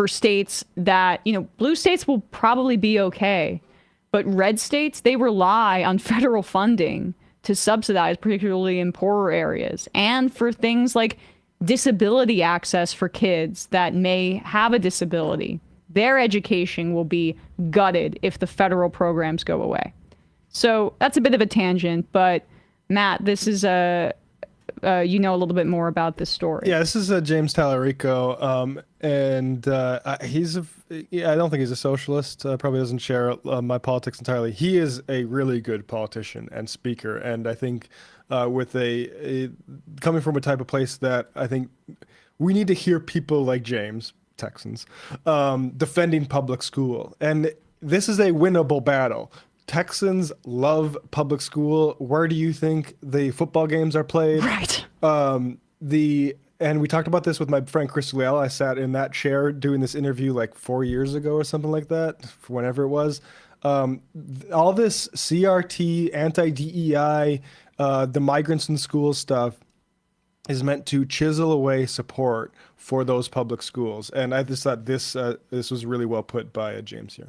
[SPEAKER 1] states that, blue states will probably be okay, but red states, they rely on federal funding to subsidize, particularly in poorer areas, and for things like disability access for kids that may have a disability. Their education will be gutted if the federal programs go away. So that's a bit of a tangent, but Matt, this is a little bit more about this story.
[SPEAKER 3] Yeah, this is James Tallarico, and I don't think he's a socialist. Probably doesn't share my politics entirely. He is a really good politician and speaker, and I think with coming from a type of place that I think we need to hear people like James, Texans, defending public school. And this is a winnable battle. Texans love public school. Where do you think the football games are played?
[SPEAKER 1] Right.
[SPEAKER 3] And we talked about this with my friend Chris Leal. I sat in that chair doing this interview like 4 years ago or something like that, whenever it was. All this CRT, anti-DEI, the migrants in school stuff is meant to chisel away support for those public schools. And I just thought this was really well put by James here.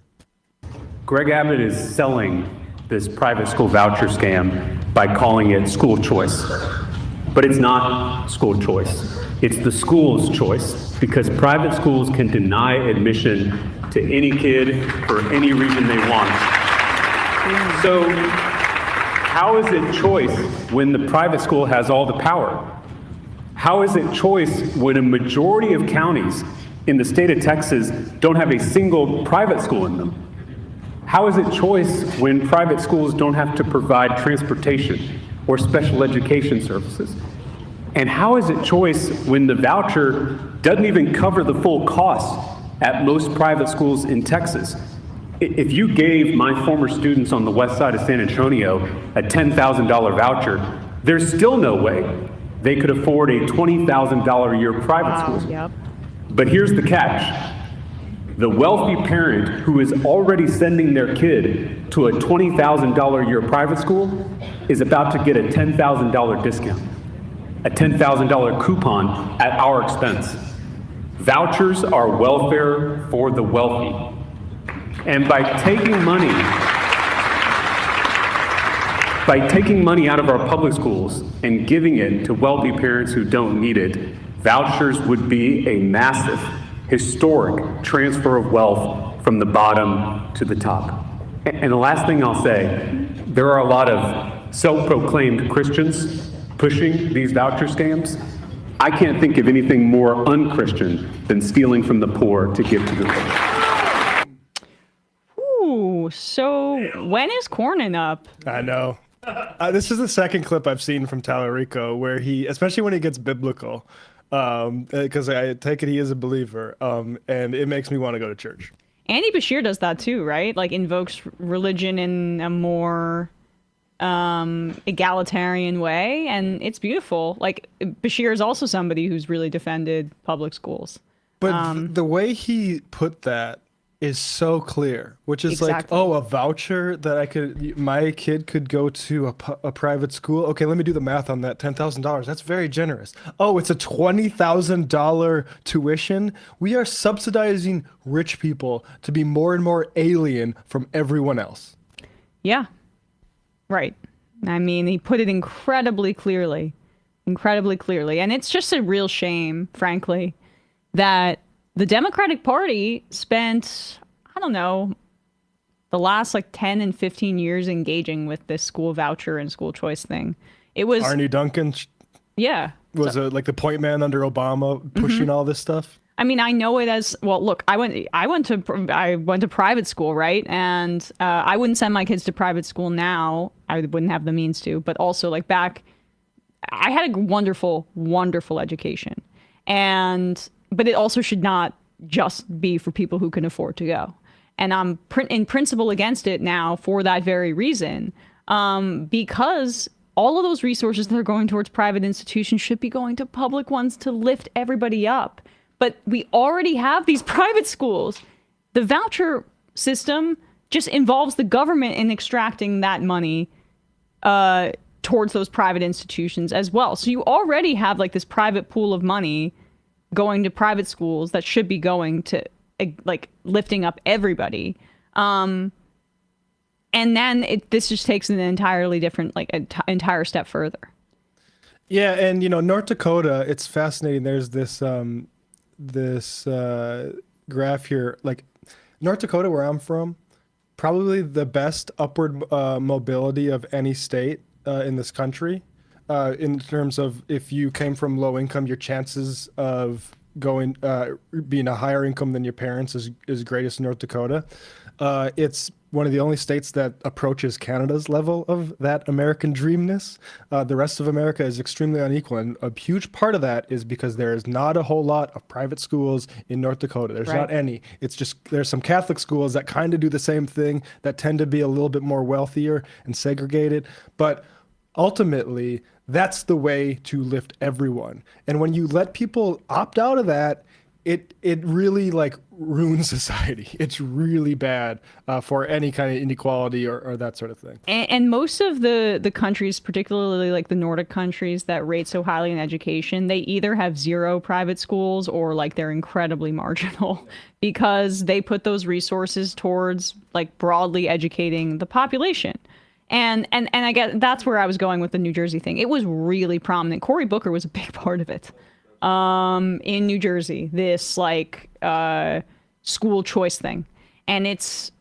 [SPEAKER 16] Greg Abbott is selling this private school voucher scam by calling it school choice. But it's not school choice. It's the school's choice, because private schools can deny admission to any kid for any reason they want. So how is it choice when the private school has all the power? How is it choice when a majority of counties in the state of Texas don't have a single private school in them? How is it choice when private schools don't have to provide transportation or special education services? And how is it choice when the voucher doesn't even cover the full cost at most private schools in Texas? If you gave my former students on the west side of San Antonio a $10,000 voucher, there's still no way they could afford a $20,000 a year private school.
[SPEAKER 1] Yep.
[SPEAKER 16] But here's the catch. The wealthy parent who is already sending their kid to a $20,000 a year private school is about to get a $10,000 discount, a $10,000 coupon at our expense. Vouchers are welfare for the wealthy. And by taking money out of our public schools and giving it to wealthy parents who don't need it, vouchers would be a massive, historic transfer of wealth from the bottom to the top. And the last thing I'll say, there are a lot of self-proclaimed Christians pushing these voucher scams. I can't think of anything more un-Christian than stealing from the poor to give to the rich.
[SPEAKER 1] Ooh, so when is Cornyn up?
[SPEAKER 3] I know. This is the second clip I've seen from Tallarico where he, especially when he gets biblical, because I take it he is a believer, and it makes me want to go to church.
[SPEAKER 1] Andy Bashir does that too, right? Like invokes religion in a more egalitarian way, and it's beautiful. Like Bashir is also somebody who's really defended public schools.
[SPEAKER 3] But the way he put that is so clear, which is
[SPEAKER 1] Exactly.
[SPEAKER 3] like, oh, a voucher that my kid could go to a private school. Okay, let me do the math on that. $10,000. That's very generous. Oh, it's a $20,000 tuition. We are subsidizing rich people to be more and more alien from everyone else.
[SPEAKER 1] Yeah. Right. I mean, he put it incredibly clearly. And it's just a real shame, frankly, that the Democratic Party spent, I don't know, the last like 10 and 15 years engaging with this school voucher and school choice thing. It was
[SPEAKER 3] Arnie Duncan was like the point man under Obama pushing all this stuff.
[SPEAKER 1] I mean, I know it as well. Look, I went to private school, right? And I wouldn't send my kids to private school now. I wouldn't have the means to. But also, like back, I had a wonderful, wonderful education, but it also should not just be for people who can afford to go. And I'm in principle against it now for that very reason, because all of those resources that are going towards private institutions should be going to public ones to lift everybody up. But we already have these private schools. The voucher system just involves the government in extracting that money towards those private institutions as well. So you already have like this private pool of money going to private schools that should be going to like lifting up everybody. And then this just takes an entirely different, like entire step further.
[SPEAKER 3] Yeah. And, North Dakota, it's fascinating. There's this graph here, like North Dakota, where I'm from, probably the best upward mobility of any state in this country. In terms of if you came from low income, your chances of being a higher income than your parents is greatest in North Dakota. It's one of the only states that approaches Canada's level of that American dreamness. The rest of America is extremely unequal, and a huge part of that is because there is not a whole lot of private schools in North Dakota. There's not any. It's just there's some Catholic schools that kind of do the same thing, that tend to be a little bit more wealthier and segregated, but ultimately that's the way to lift everyone. And when you let people opt out of that, it really like ruins society. It's really bad for any kind of inequality or that sort of thing.
[SPEAKER 1] And most of the countries, particularly like the Nordic countries that rate so highly in education, they either have zero private schools or like they're incredibly marginal because they put those resources towards like broadly educating the population. And I guess that's where I was going with the New Jersey thing. It was really prominent. Cory Booker was a big part of it. In New Jersey, this like school choice thing, and it's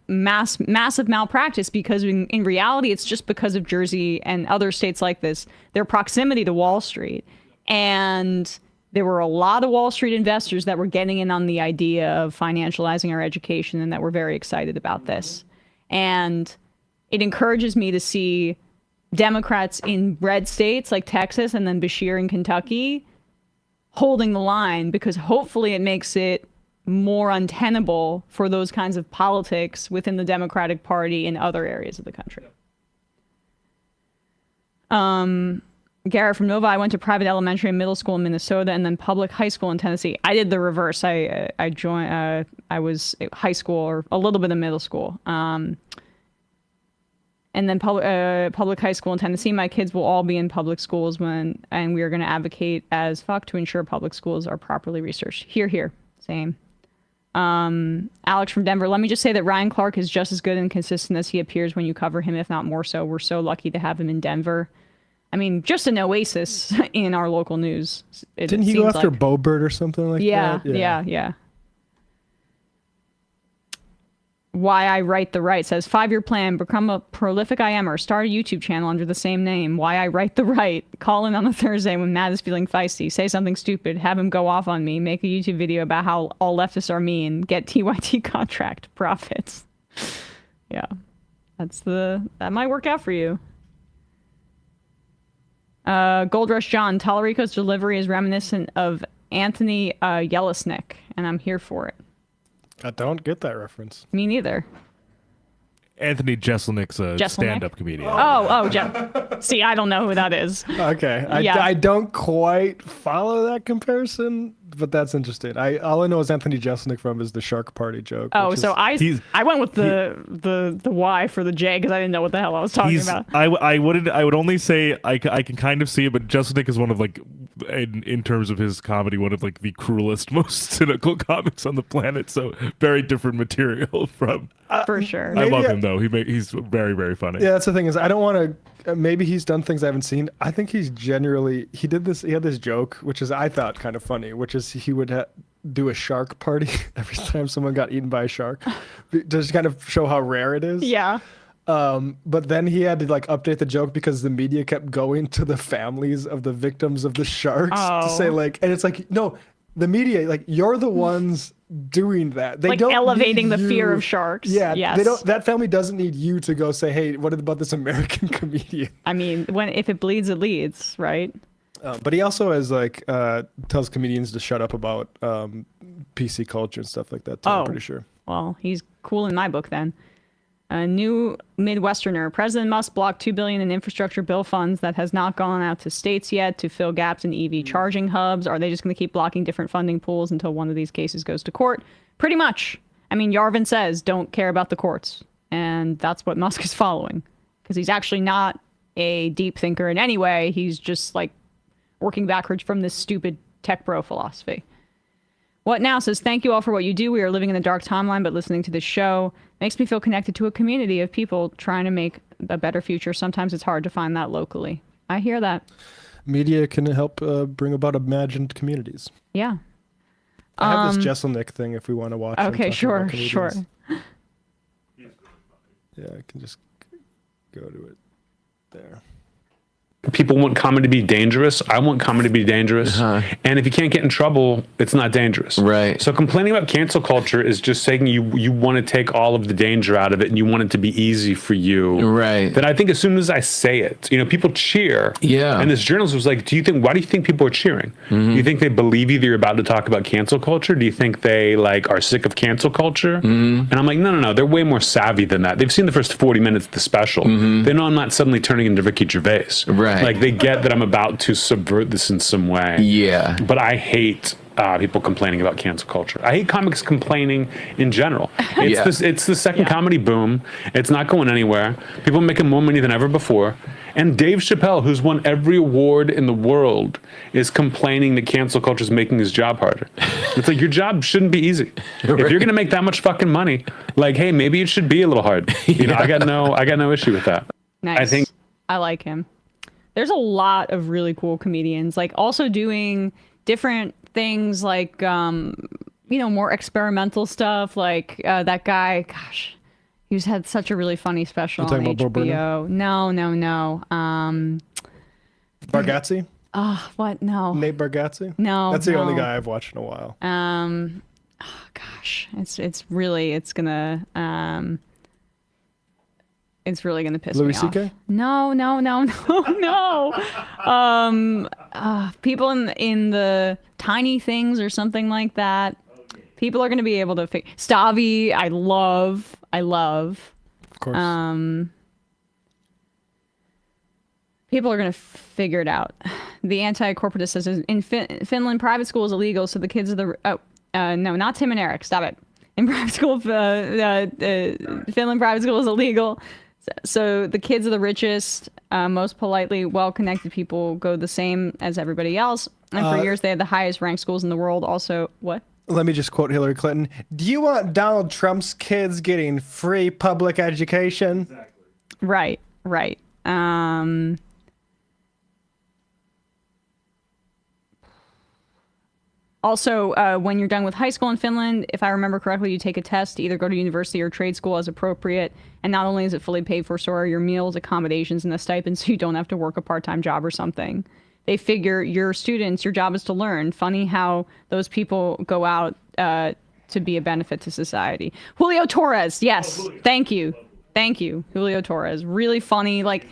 [SPEAKER 1] massive malpractice because in reality it's just because of Jersey and other states like this, their proximity to Wall Street, and there were a lot of Wall Street investors that were getting in on the idea of financializing our education and that were very excited about this. And it encourages me to see Democrats in red states like Texas and then Bashir in Kentucky holding the line, because hopefully it makes it more untenable for those kinds of politics within the Democratic Party in other areas of the country. Garrett from Nova, I went to private elementary and middle school in Minnesota and then public high school in Tennessee. I did the reverse. I joined, I was high school or a little bit of middle school. And then public high school in Tennessee. My kids will all be in public schools and we are going to advocate as fuck to ensure public schools are properly researched. Here, same. Alex from Denver, let me just say that Ryan Clark is just as good and consistent as he appears when you cover him, if not more so. We're so lucky to have him in Denver. I mean, just an oasis in our local news.
[SPEAKER 3] Didn't he go after Boebert or something like that?
[SPEAKER 1] Yeah. Why I Write the Right says 5-year plan, become a prolific IMer, start a YouTube channel under the same name. Why I Write the Right. Call in on a Thursday when Matt is feeling feisty. Say something stupid. Have him go off on me. Make a YouTube video about how all leftists are mean. Get TYT contract profits. Yeah, that might work out for you. Gold Rush John, Tallarico's delivery is reminiscent of Anthony Yellisnick, and I'm here for it.
[SPEAKER 3] I don't get that reference.
[SPEAKER 1] Me neither.
[SPEAKER 11] Anthony Jeselnik's a
[SPEAKER 1] Jeselnik?
[SPEAKER 11] stand-up comedian.
[SPEAKER 1] See, I don't know who that is.
[SPEAKER 3] Okay. I don't quite follow that comparison, but that's interesting. All I know is Anthony Jeselnik from is the Shark Party joke.
[SPEAKER 1] Oh, so I went with the Y for the J because I didn't know what the hell I was talking about.
[SPEAKER 11] I would only say I can kind of see it, but Jeselnik is one of like in terms of his comedy, one of like the cruelest, most cynical comics on the planet. So very different material from.
[SPEAKER 1] For sure.
[SPEAKER 11] I love him though. He's very, very funny.
[SPEAKER 3] Yeah, that's the thing is I don't want to. Maybe he's done things I haven't seen. I think he's genuinely. He had this joke, which is I thought kind of funny, which is he would do a shark party every time someone got eaten by a shark, just to kind of show how rare it is.
[SPEAKER 1] Yeah.
[SPEAKER 3] But then he had to like update the joke because the media kept going to the families of the victims of the sharks to say like, and it's like, no, the media, like you're the ones doing that. They
[SPEAKER 1] like
[SPEAKER 3] don't
[SPEAKER 1] elevating
[SPEAKER 3] need
[SPEAKER 1] the
[SPEAKER 3] you.
[SPEAKER 1] fear of sharks.
[SPEAKER 3] Yeah.
[SPEAKER 1] Yes.
[SPEAKER 3] They don't, that family doesn't need you to go say, hey, what about this American comedian?
[SPEAKER 1] I mean, if it bleeds, it leads, right?
[SPEAKER 3] But he also has like tells comedians to shut up about PC culture and stuff like that too, I'm pretty sure.
[SPEAKER 1] Well, he's cool in my book then. A new Midwesterner. President Musk blocked $2 billion in infrastructure bill funds that has not gone out to states yet to fill gaps in EV charging hubs. Are they just going to keep blocking different funding pools until one of these cases goes to court? Pretty much. I mean, Yarvin says don't care about the courts. And that's what Musk is following. Because he's actually not a deep thinker in any way. He's just like working backwards from this stupid tech bro philosophy. What Now says, thank you all for what you do. We are living in a dark timeline, but listening to this show makes me feel connected to a community of people trying to make a better future. Sometimes it's hard to find that locally. I hear that.
[SPEAKER 3] Media can help bring about imagined communities.
[SPEAKER 1] Yeah.
[SPEAKER 3] I have this Jeselnik thing if we want to watch.
[SPEAKER 1] Okay, sure.
[SPEAKER 3] Yeah, I can just go to it there.
[SPEAKER 16] People want comedy to be dangerous. I want comedy to be dangerous. And if you can't get in trouble, it's not dangerous.
[SPEAKER 17] Right.
[SPEAKER 16] So complaining about cancel culture is just saying you want to take all of the danger out of it and you want it to be easy for you.
[SPEAKER 17] Right.
[SPEAKER 16] Then I think as soon as I say it, people cheer.
[SPEAKER 17] Yeah.
[SPEAKER 16] And this journalist was like, why do you think people are cheering?
[SPEAKER 17] Mm-hmm.
[SPEAKER 16] Do you think they believe you that you're about to talk about cancel culture? Do you think they are sick of cancel culture?
[SPEAKER 17] Mm-hmm.
[SPEAKER 16] And I'm like, no. They're way more savvy than that. They've seen the first 40 minutes of the special.
[SPEAKER 17] Mm-hmm.
[SPEAKER 16] They know I'm not suddenly turning into Ricky Gervais.
[SPEAKER 17] Right.
[SPEAKER 16] Like they get that I'm about to subvert this in some way.
[SPEAKER 17] Yeah.
[SPEAKER 16] But I hate people complaining about cancel culture. I hate comics complaining in general. It's the second comedy boom. It's not going anywhere. People are making more money than ever before. And Dave Chappelle, who's won every award in the world, is complaining that cancel culture is making his job harder. It's like, your job shouldn't be easy. If you're going to make that much fucking money, like, hey, maybe it should be a little hard. I got no issue with that.
[SPEAKER 1] Nice. I like him. There's a lot of really cool comedians, like also doing different things, like more experimental stuff. Like that guy, gosh, he's had such a really funny special on HBO. No.
[SPEAKER 3] Bargatze?
[SPEAKER 1] What? No.
[SPEAKER 3] Nate Bargatze?
[SPEAKER 1] No.
[SPEAKER 3] That's the only guy I've watched in a while.
[SPEAKER 1] It's really gonna piss
[SPEAKER 3] Louis
[SPEAKER 1] me off.
[SPEAKER 3] CK?
[SPEAKER 1] No. People in the tiny things or something like that. People are gonna be able to Stavi. I love.
[SPEAKER 3] Of course.
[SPEAKER 1] People are gonna figure it out. The anti-corporatist says in Finland, private school is illegal, so the kids of the no, not Tim and Eric. Stop it. In private school, Finland, private school is illegal. So the kids of the richest, most politely well-connected people go the same as everybody else. And for years, they had the highest ranked schools in the world. Also, what?
[SPEAKER 3] Let me just quote Hillary Clinton. Do you want Donald Trump's kids getting free public education?
[SPEAKER 1] Exactly. Right. Also, when you're done with high school in Finland, if I remember correctly, you take a test to either go to university or trade school as appropriate. And not only is it fully paid for, so are your meals, accommodations, and the stipend, so you don't have to work a part-time job or something. They figure your students, your job is to learn. Funny how those people go out to be a benefit to society. Julio Torres, yes. Thank you. Julio Torres. Really funny. Like,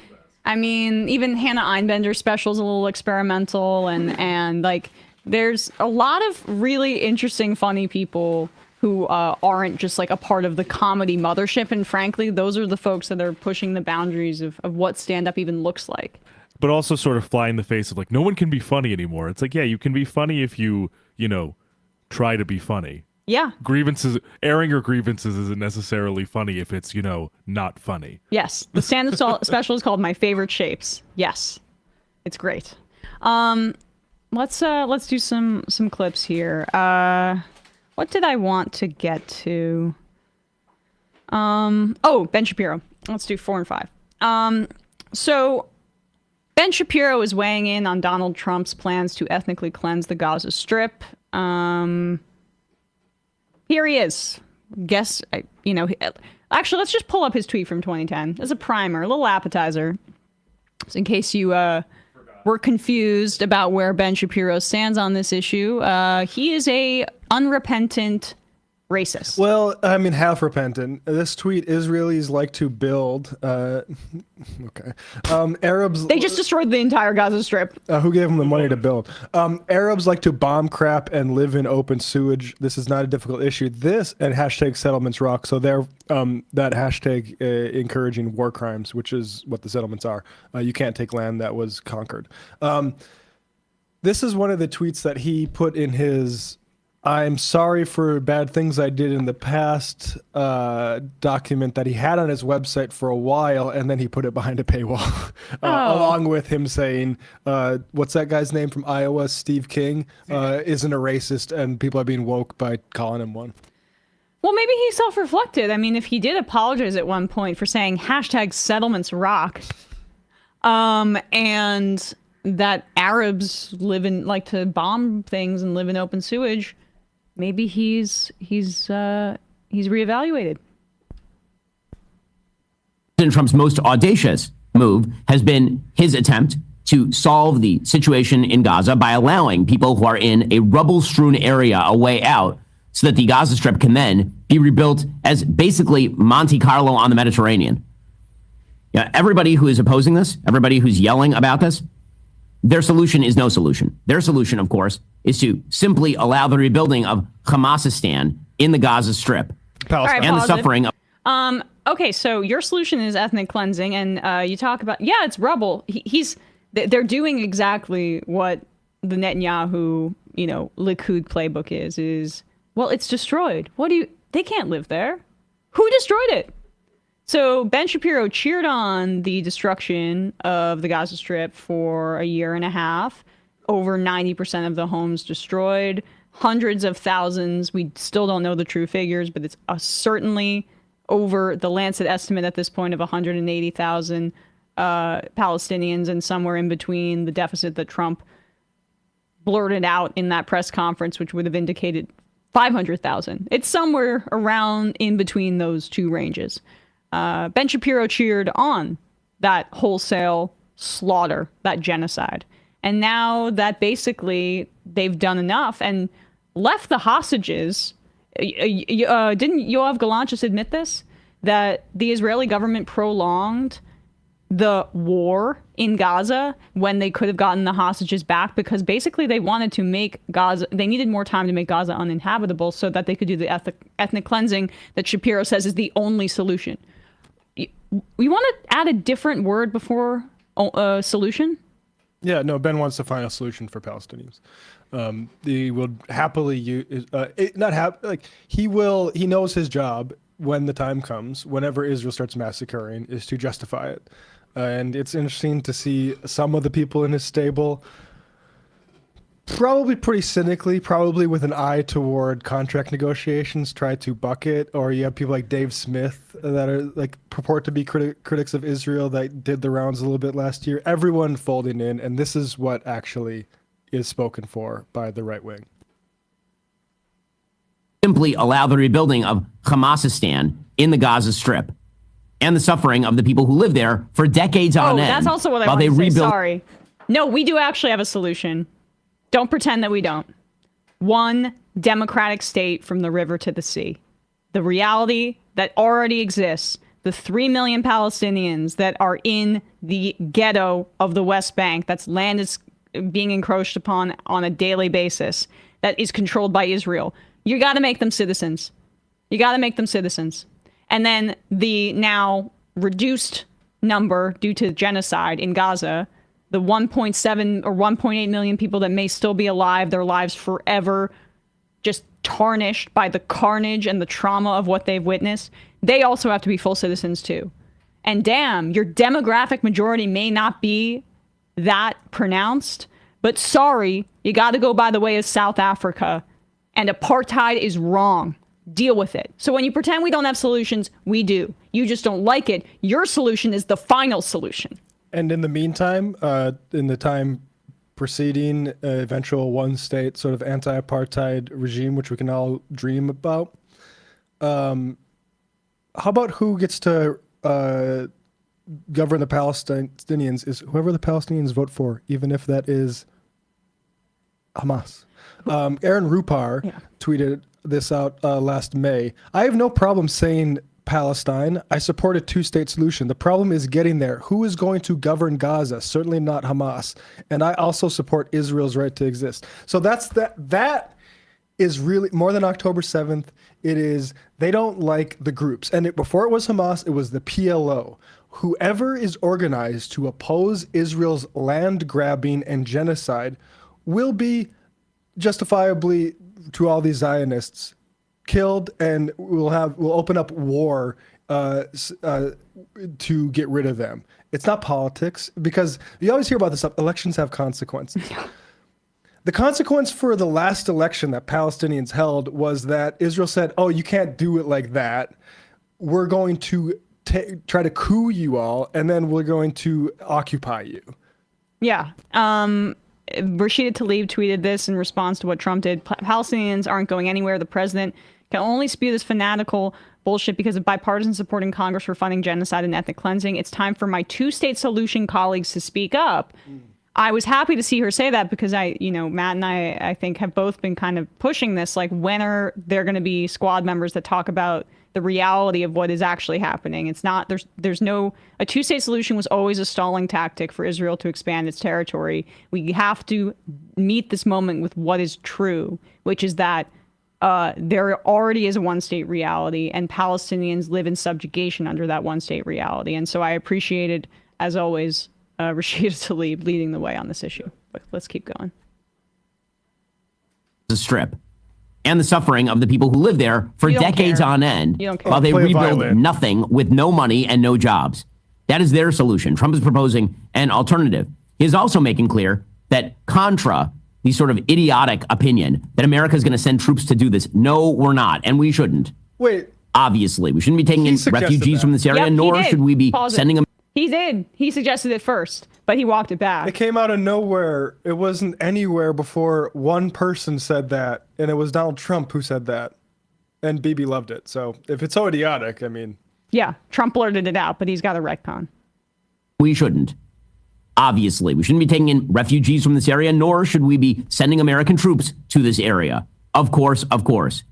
[SPEAKER 1] I mean, even Hannah Einbender's special is a little experimental, and like, there's a lot of really interesting, funny people who aren't just like a part of the comedy mothership. And frankly, those are the folks that are pushing the boundaries of what stand-up even looks like.
[SPEAKER 11] But also sort of fly in the face of like, no one can be funny anymore. It's like, yeah, you can be funny if you try to be funny.
[SPEAKER 1] Yeah.
[SPEAKER 11] Airing your grievances isn't necessarily funny if it's, not funny.
[SPEAKER 1] Yes. The stand-up special is called My Favorite Shapes. Yes. It's great. Let's do some clips here. What did I want to get to? Ben Shapiro. Let's do 4 and 5. So Ben Shapiro is weighing in on Donald Trump's plans to ethnically cleanse the Gaza Strip. Here he is. Actually, let's just pull up his tweet from 2010 as a primer, a little appetizer, so in case you were confused about where Ben Shapiro stands on this issue. He is a unrepentant racist.
[SPEAKER 3] Well, I mean, half repentant. This tweet: Israelis like to build. Arabs.
[SPEAKER 1] They just destroyed the entire Gaza Strip.
[SPEAKER 3] Who gave them the money to build? Arabs like to bomb crap and live in open sewage. This is not a difficult issue. This and hashtag settlements rock. So they're that hashtag encouraging war crimes, which is what the settlements are. You can't take land that was conquered. This is one of the tweets that he put in his "I'm sorry for bad things I did in the past" document that he had on his website for a while, and then he put it behind a paywall, along with him saying, what's that guy's name from Iowa, Steve King, isn't a racist, and people are being woke by calling him one.
[SPEAKER 1] Well, maybe he self-reflected. I mean, if he did apologize at one point for saying hashtag settlements rock, and that Arabs like to bomb things and live in open sewage, maybe he's reevaluated.
[SPEAKER 17] President Trump's most audacious move has been his attempt to solve the situation in Gaza by allowing people who are in a rubble-strewn area a way out so that the Gaza Strip can then be rebuilt as basically Monte Carlo on the Mediterranean. Everybody who is opposing this, everybody who's yelling about this, their solution is no solution. Their solution, of course, is to simply allow the rebuilding of Hamasistan in the Gaza Strip and the suffering of...
[SPEAKER 1] Okay, so your solution is ethnic cleansing, and you talk about, it's rubble. They're doing exactly what the Netanyahu, Likud playbook is, well, it's destroyed. They can't live there. Who destroyed it? So Ben Shapiro cheered on the destruction of the Gaza Strip for a year and a half. Over 90% of the homes destroyed. Hundreds of thousands. We still don't know the true figures, but it's certainly over the Lancet estimate at this point of 180,000 Palestinians, and somewhere in between the deficit that Trump blurted out in that press conference, which would have indicated 500,000. It's somewhere around in between those two ranges. Ben Shapiro cheered on that wholesale slaughter, that genocide. And now that basically they've done enough and left the hostages. Didn't Yoav Gallant just admit this? That the Israeli government prolonged the war in Gaza when they could have gotten the hostages back, because basically they wanted to make Gaza, they needed more time to make Gaza uninhabitable so that they could do the ethnic cleansing that Shapiro says is the only solution. We want to add a different word before solution?
[SPEAKER 3] Yeah, no, Ben wants to find a solution for Palestinians. He will happily use, he knows his job when the time comes, whenever Israel starts massacring, is to justify it. And it's interesting to see some of the people in his stable, probably pretty cynically, probably with an eye toward contract negotiations, try to buck it. Or you have people like Dave Smith that are purport to be critics of Israel that did the rounds a little bit last year. Everyone folding in, and this is what actually is spoken for by the right wing.
[SPEAKER 17] Simply allow the rebuilding of Hamasistan in the Gaza Strip and the suffering of the people who live there for decades on end.
[SPEAKER 1] That's also what I want to say. Sorry. No, we do actually have a solution. Don't pretend that we don't. One democratic state from the river to the sea. The reality that already exists, the 3 million Palestinians that are in the ghetto of the West Bank, that's land is being encroached upon on a daily basis, that is controlled by Israel. You got to make them citizens. You got to make them citizens. And then the now reduced number due to genocide in Gaza, the 1.7 or 1.8 million people that may still be alive, their lives forever just tarnished by the carnage and the trauma of what they've witnessed, they also have to be full citizens too. And damn, your demographic majority may not be that pronounced, but sorry, you got to go by the way of South Africa, and apartheid is wrong. Deal with it. So when you pretend we don't have solutions, we do. You just don't like it. Your solution is the final solution.
[SPEAKER 3] And in the meantime, in the time preceding eventual one-state sort of anti-apartheid regime, which we can all dream about, how about who gets to govern the Palestinians is whoever the Palestinians vote for, even if that is Hamas. Aaron Rupar tweeted this out last May. I have no problem saying Palestine. I support a two-state solution. The problem is getting there. Who is going to govern Gaza? Certainly not Hamas. And I also support Israel's right to exist. So that is really more than October 7th. It is, they don't like the groups. And before it was Hamas, it was the PLO. Whoever is organized to oppose Israel's land grabbing and genocide will be justifiably, to all these Zionists, killed, and we'll open up war to get rid of them. It's not politics, because you always hear about this stuff. Elections have consequences. The consequence for the last election that Palestinians held was that Israel said, oh, you can't do it like that. We're going to try to coup you all, and then we're going to occupy you.
[SPEAKER 1] Yeah. Rashida Tlaib tweeted this in response to what Trump did. Palestinians aren't going anywhere. The president can only spew this fanatical bullshit because of bipartisan support in Congress for funding genocide and ethnic cleansing. It's time for my two-state solution colleagues to speak up. I was happy to see her say that because Matt and I think have both been kind of pushing this, like, when are there going to be squad members that talk about the reality of what is actually happening? It's not, a two-state solution was always a stalling tactic for Israel to expand its territory. We have to meet this moment with what is true, which is that there already is a one-state reality, and Palestinians live in subjugation under that one-state reality. And so I appreciated, as always, Rashida Tlaib leading the way on this issue. But let's keep going.
[SPEAKER 17] The Strip and the suffering of the people who live there for decades on end while they rebuild nothing with no money and no jobs. That is their solution. Trump is proposing an alternative. He is also making clear that contra the sort of idiotic opinion that America is going to send troops to do this. No, we're not. And we shouldn't.
[SPEAKER 3] Wait.
[SPEAKER 17] Obviously, we shouldn't be taking in refugees from this area, nor should we be sending them.
[SPEAKER 1] He did. He suggested it first, but he walked it back.
[SPEAKER 3] It came out of nowhere. It wasn't anywhere before one person said that, and it was Donald Trump who said that. And Bibi loved it. So if it's so idiotic, I mean.
[SPEAKER 1] Yeah, Trump blurted it out, but he's got a retcon.
[SPEAKER 17] We shouldn't. Obviously, we shouldn't be taking in refugees from this area, nor should we be sending American troops to this area. Of course, of course.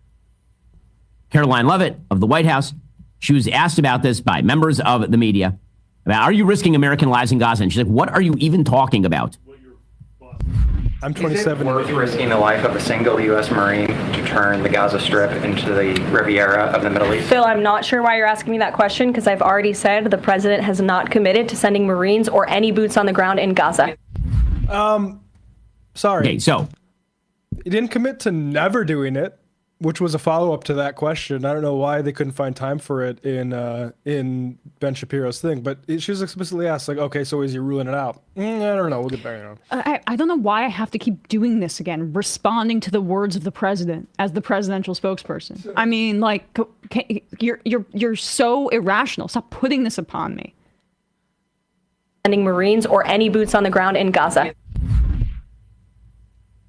[SPEAKER 17] Caroline Leavitt of the White House, she was asked about this by members of the media. About, are you risking American lives in Gaza? And she's like, what are you even talking about?
[SPEAKER 3] I'm 27.
[SPEAKER 10] Is it worth risking the life of a single U.S. Marine to turn the Gaza Strip into the Riviera of the Middle East?
[SPEAKER 18] Phil, I'm not sure why you're asking me that question, because I've already said the president has not committed to sending Marines or any boots on the ground in Gaza.
[SPEAKER 3] Sorry.
[SPEAKER 17] Okay, so.
[SPEAKER 3] He didn't commit to never doing it, which was a follow-up to that question. I don't know why they couldn't find time for it in Ben Shapiro's thing, but she was explicitly asked, like, okay, so is he ruling it out? I don't know. We'll get back on.
[SPEAKER 1] I don't know why I have to keep doing this again, responding to the words of the president as the presidential spokesperson. I mean, like, you're so irrational. Stop putting this upon me.
[SPEAKER 18] Sending Marines or any boots on the ground in Gaza.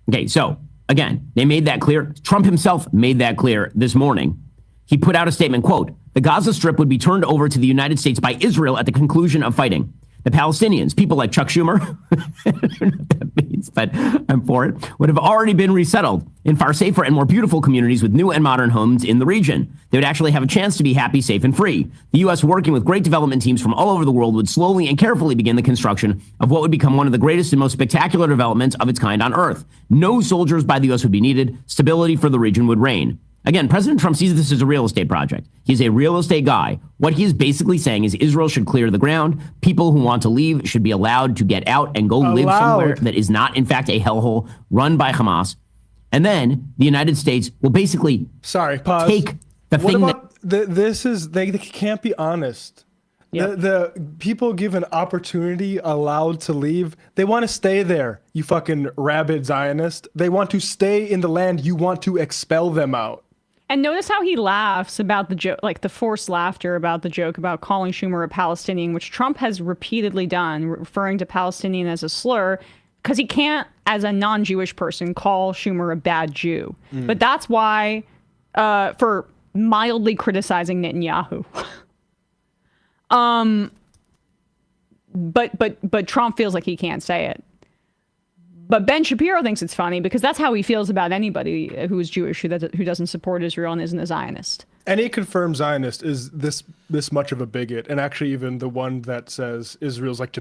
[SPEAKER 17] Okay, so. Again, they made that clear. Trump himself made that clear this morning. He put out a statement, quote, the Gaza Strip would be turned over to the United States by Israel at the conclusion of fighting. The Palestinians, people like Chuck Schumer, I don't know what that means, but I'm for it, would have already been resettled in far safer and more beautiful communities with new and modern homes in the region. They would actually have a chance to be happy, safe, and free. The U.S., working with great development teams from all over the world, would slowly and carefully begin the construction of what would become one of the greatest and most spectacular developments of its kind on Earth. No soldiers by the U.S. would be needed. Stability for the region would reign. Again, President Trump sees this as a real estate project. He's a real estate guy. What he is basically saying is Israel should clear the ground. People who want to leave should be allowed to get out and go live somewhere that is not, in fact, a hellhole run by Hamas. And then the United States will basically take the thing that...
[SPEAKER 3] They can't be honest. Yep. The people given opportunity, allowed to leave, they want to stay there, you fucking rabid Zionist. They want to stay in the land. You want to expel them out.
[SPEAKER 1] And notice how he laughs about the joke, like the forced laughter about the joke about calling Schumer a Palestinian, which Trump has repeatedly done, referring to Palestinian as a slur, because he can't, as a non-Jewish person, call Schumer a bad Jew. But that's why, for mildly criticizing Netanyahu. But Trump feels like he can't say it. But Ben Shapiro thinks it's funny because that's how he feels about anybody who is Jewish who doesn't support Israel and isn't a Zionist.
[SPEAKER 3] Any confirmed Zionist is this much of a bigot, and actually even the one that says Israelis like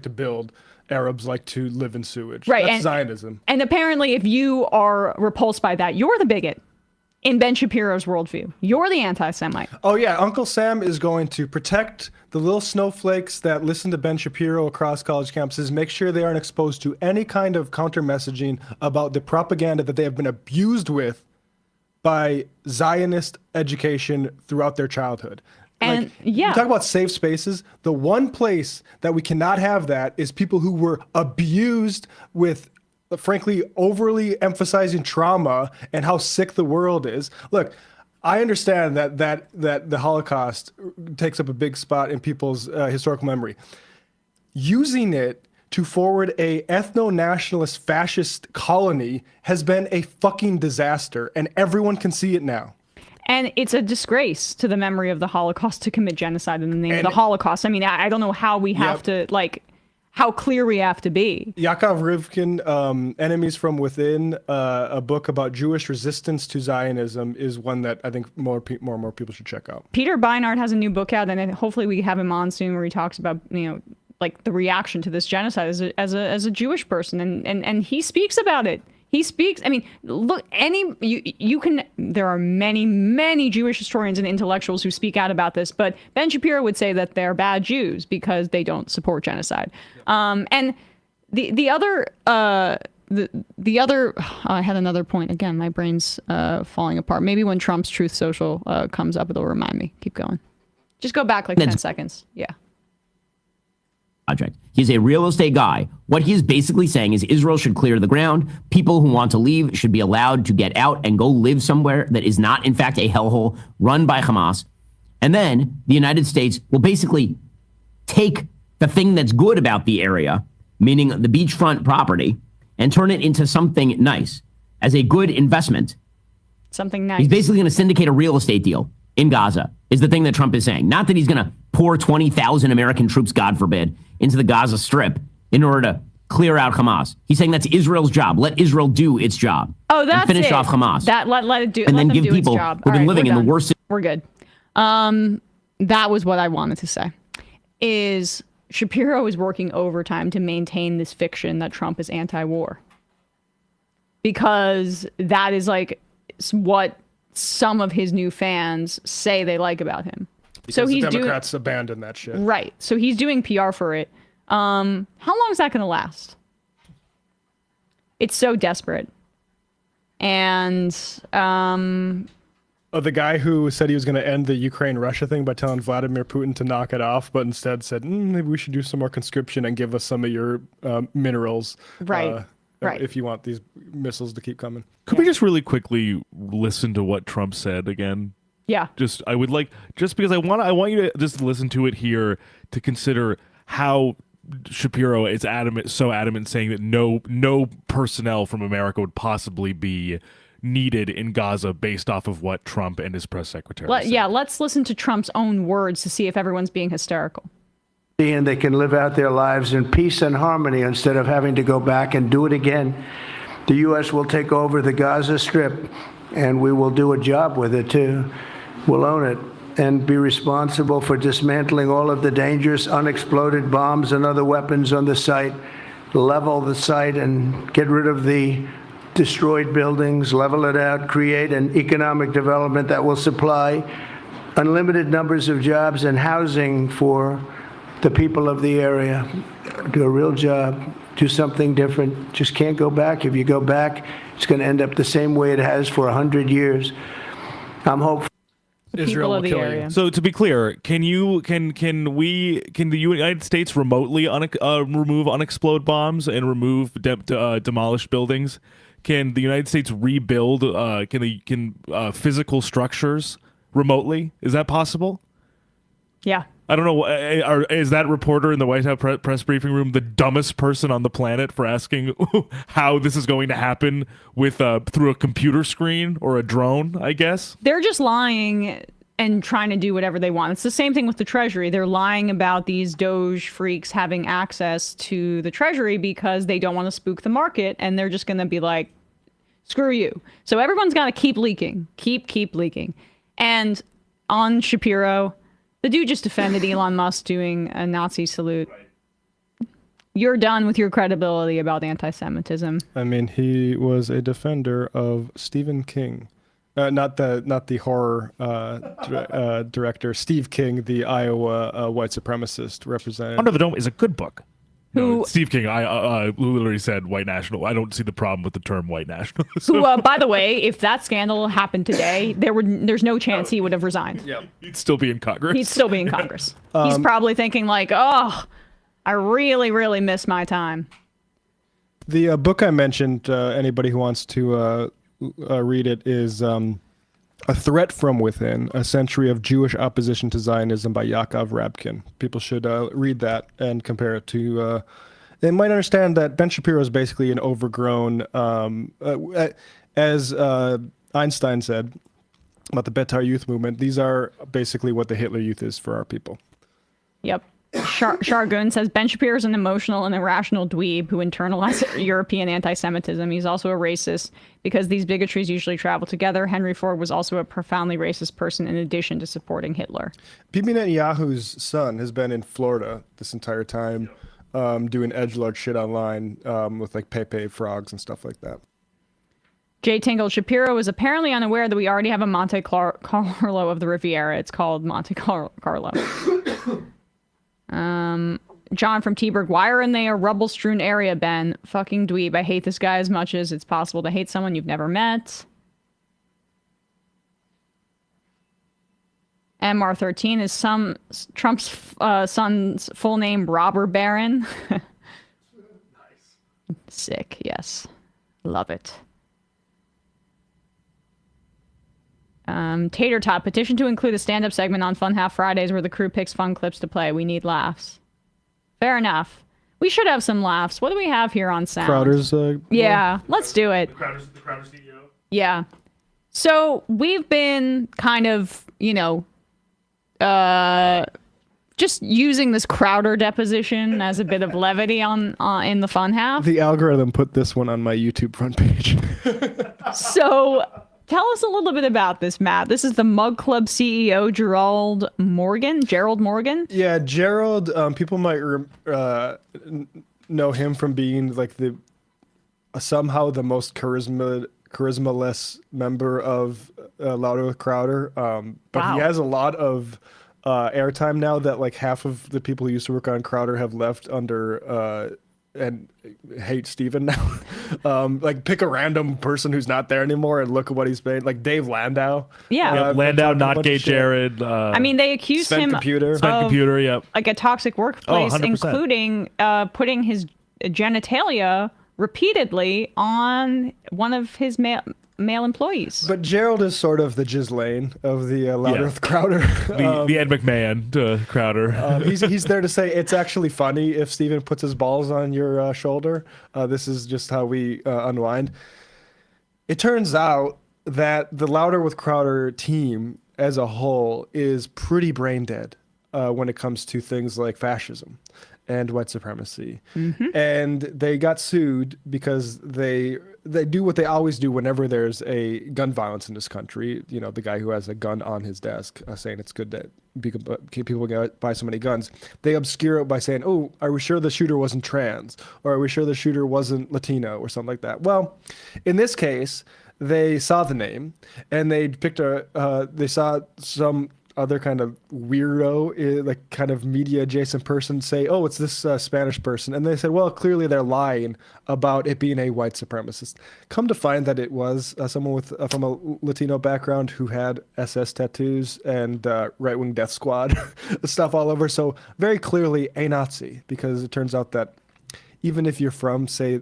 [SPEAKER 3] to build, Arabs like to live in sewage.
[SPEAKER 1] Right,
[SPEAKER 3] That's Zionism.
[SPEAKER 1] And apparently, if you are repulsed by that, you're the bigot. In Ben Shapiro's worldview, you're the anti-Semite.
[SPEAKER 3] Oh yeah, Uncle Sam is going to protect the little snowflakes that listen to Ben Shapiro across college campuses, make sure they aren't exposed to any kind of counter messaging about the propaganda that they have been abused with by Zionist education throughout their childhood.
[SPEAKER 1] And
[SPEAKER 3] you talk about safe spaces. The one place that we cannot have that is people who were abused with, frankly, overly emphasizing trauma and how sick the world is. Look, I understand that the Holocaust takes up a big spot in people's historical memory. Using it to forward a ethno-nationalist fascist colony has been a fucking disaster, and everyone can see it now.
[SPEAKER 1] And it's a disgrace to the memory of the Holocaust to commit genocide in the name of the Holocaust. I mean, I don't know how we have to, how clear we have to be.
[SPEAKER 3] Yaakov Rivkin, Enemies from Within, a book about Jewish resistance to Zionism, is one that I think more and more people should check out.
[SPEAKER 1] Peter Beinart has a new book out, and hopefully we have him on soon, where he talks about, the reaction to this genocide as a Jewish person, and he speaks about it. He speaks. I mean, look, you can. There are many Jewish historians and intellectuals who speak out about this, but Ben Shapiro would say that they're bad Jews because they don't support genocide. And the other. I had another point. Again, my brain's falling apart. Maybe when Trump's Truth Social comes up, it'll remind me. Keep going. Just go back 10 seconds. Yeah.
[SPEAKER 17] Project. He's a real estate guy. What he is basically saying is Israel should clear the ground. People who want to leave should be allowed to get out and go live somewhere that is not, in fact, a hellhole run by Hamas. And then the United States will basically take the thing that's good about the area, meaning the beachfront property, and turn it into something nice as a good investment.
[SPEAKER 1] Something nice.
[SPEAKER 17] He's basically going to syndicate a real estate deal in Gaza, is the thing that Trump is saying. Not that he's going to pour 20,000 American troops, God forbid, into the Gaza Strip in order to clear out Hamas. He's saying that's Israel's job. Let Israel do its job.
[SPEAKER 1] Oh, that's
[SPEAKER 17] and finish off Hamas.
[SPEAKER 1] Let it do.
[SPEAKER 17] And
[SPEAKER 1] let
[SPEAKER 17] then
[SPEAKER 1] them
[SPEAKER 17] give
[SPEAKER 1] do
[SPEAKER 17] people
[SPEAKER 1] its job.
[SPEAKER 17] who've been living in the worst.
[SPEAKER 1] We're good. That was what I wanted to say. Is Shapiro is working overtime to maintain this fiction that Trump is anti-war, because that is what some of his new fans say they like about him.
[SPEAKER 3] Because
[SPEAKER 1] so he's
[SPEAKER 3] the Democrats abandoned that shit.
[SPEAKER 1] Right. So he's doing PR for it. How long is that going to last? It's so desperate. And
[SPEAKER 3] the guy who said he was going to end the Ukraine-Russia thing by telling Vladimir Putin to knock it off, but instead said, maybe we should do some more conscription and give us some of your minerals.
[SPEAKER 1] Right. Right.
[SPEAKER 3] If you want these missiles to keep coming.
[SPEAKER 11] Could we just really quickly listen to what Trump said again?
[SPEAKER 1] Yeah.
[SPEAKER 11] I would like, just because I want you to just listen to it here to consider how Shapiro is so adamant saying that no personnel from America would possibly be needed in Gaza based off of what Trump and his press secretary said.
[SPEAKER 1] Yeah, let's listen to Trump's own words to see if everyone's being hysterical.
[SPEAKER 19] and they can live out their lives in peace and harmony instead of having to go back and do it again. The U.S. will take over the Gaza Strip, and we will do a job with it, too. We'll own it and be responsible for dismantling all of the dangerous unexploded bombs and other weapons on the site, level the site and get rid of the destroyed buildings, level it out, create an economic development that will supply unlimited numbers of jobs and housing for the people of the area. Do a real job, do something different. Just can't go back. If you go back, it's going to end up the same way it has for 100 years. I'm hopeful.
[SPEAKER 1] People of the area.
[SPEAKER 11] So to be clear, can the United States remotely remove unexploded bombs and remove demolished buildings? Can the United States rebuild physical structures remotely? Is that possible?
[SPEAKER 1] Yeah.
[SPEAKER 11] I don't know. Is that reporter in the White House press briefing room the dumbest person on the planet for asking how this is going to happen with through a computer screen or a drone, I guess?
[SPEAKER 1] They're just lying and trying to do whatever they want. It's the same thing with the Treasury. They're lying about these Doge freaks having access to the Treasury because they don't want to spook the market, and they're just going to be like, screw you. So everyone's got to keep leaking. Keep leaking. And on Shapiro, the dude just defended Elon Musk doing a Nazi salute. You're done with your credibility about anti-Semitism.
[SPEAKER 3] I mean, he was a defender of Stephen King, not the horror director. Steve King, the Iowa white supremacist representative.
[SPEAKER 11] Under the Dome is a good book.
[SPEAKER 1] Who
[SPEAKER 11] Steve King, who literally said white national. I don't see the problem with the term white nationalist.
[SPEAKER 1] Who, by the way, if that scandal happened today, there's no chance he would have resigned.
[SPEAKER 11] Yeah, he'd still be in Congress.
[SPEAKER 1] He'd still be in Congress. He's probably thinking like, oh, I really, really miss my time.
[SPEAKER 3] The book I mentioned, anybody who wants to read it, is A Threat from Within, A Century of Jewish Opposition to Zionism by Yaakov Rabkin. People should read that and compare it to... they might understand that Ben Shapiro is basically an overgrown... as Einstein said about the Betar Youth movement, these are basically what the Hitler Youth is for our people.
[SPEAKER 1] Yep. Shargun says, Ben Shapiro is an emotional and irrational dweeb who internalized European anti-Semitism. He's also a racist because these bigotries usually travel together. Henry Ford was also a profoundly racist person in addition to supporting Hitler.
[SPEAKER 3] Bibi Netanyahu's son has been in Florida this entire time doing edgelord shit online with like Pepe frogs and stuff like that.
[SPEAKER 1] Jay Tingle, Shapiro is apparently unaware that we already have a Monte Carlo of the Riviera. It's called Monte Carlo. John from Teberg, why are they a rubble-strewn area, Ben? Fucking dweeb. I hate this guy as much as it's possible to hate someone you've never met. MR13 is Trump's son's full name, Robber Baron. Nice. Sick, yes. Love it. Tater Tot, petition to include a stand-up segment on Fun Half Fridays where the crew picks fun clips to play. We need laughs. Fair enough. We should have some laughs. What do we have here on sound?
[SPEAKER 3] Crowder's
[SPEAKER 1] yeah, let's do it.
[SPEAKER 11] The Crowder CEO?
[SPEAKER 1] Yeah. So we've been kind of, just using this Crowder deposition as a bit of levity on in the Fun Half.
[SPEAKER 3] The algorithm put this one on my YouTube front page.
[SPEAKER 1] So tell us a little bit about this, Matt. This is the Mug Club CEO, Gerald Morgan.
[SPEAKER 3] Yeah, Gerald. People might know him from being like somehow the most charisma-less member of Louder with Crowder. But he has a lot of airtime now that like half of the people who used to work on Crowder have left under and hate Steven now. Like pick a random person who's not there anymore and look at what he's made. Like Dave Landau.
[SPEAKER 1] Yeah.
[SPEAKER 11] Landau, not gay Jared.
[SPEAKER 1] I mean, they accused
[SPEAKER 3] Sven
[SPEAKER 1] him
[SPEAKER 3] Computer.
[SPEAKER 11] Computer, yep.
[SPEAKER 1] Like a toxic workplace,
[SPEAKER 11] 100%.
[SPEAKER 1] including putting his genitalia repeatedly on one of his male employees.
[SPEAKER 3] But Gerald is sort of the Ghislaine of the Louder with Crowder.
[SPEAKER 11] The Ed McMahon to Crowder.
[SPEAKER 3] He's there to say it's actually funny if Steven puts his balls on your shoulder. This is just how we unwind. It turns out that the Louder with Crowder team as a whole is pretty brain dead. when it comes to things like fascism and white supremacy. And they got sued because they do what they always do whenever there's a gun violence in this country. You know, the guy who has a gun on his desk saying it's good that people buy so many guns. They obscure it by saying, oh, are we sure the shooter wasn't trans? Or are we sure the shooter wasn't Latino or something like that? Well, in this case, they saw the name and they picked they saw some other kind of weirdo, like kind of media adjacent person say, oh, it's this Spanish person. And they said, well, clearly they're lying about it being a white supremacist. Come to find that it was someone with from a Latino background who had SS tattoos and right-wing death squad stuff all over. So very clearly a Nazi, because it turns out that even if you're from, say,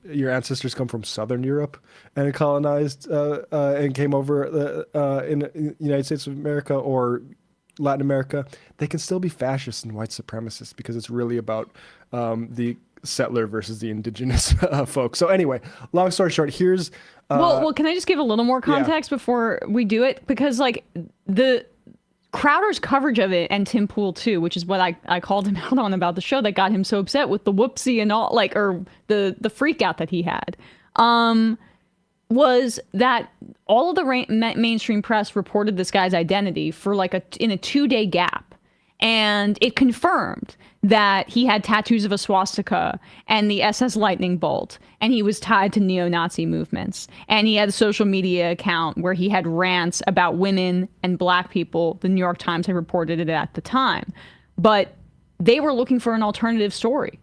[SPEAKER 3] your ancestors come from Southern Europe and colonized and came over in the United States of America or Latin America, they can still be fascists and white supremacists because it's really about the settler versus the indigenous folks. So anyway, long story short, here's...
[SPEAKER 1] well, can I just give a little more context before we do it? Because like the Crowder's coverage of it, and Tim Pool too, which is what I called him out on about the show that got him so upset with the whoopsie and all, like, or the freak out that he had, was that all of the mainstream press reported this guy's identity for like in a 2-day gap. And it confirmed that he had tattoos of a swastika and the SS lightning bolt, and he was tied to neo-Nazi movements. And he had a social media account where he had rants about women and black people. The New York Times had reported it at the time. But they were looking for an alternative story.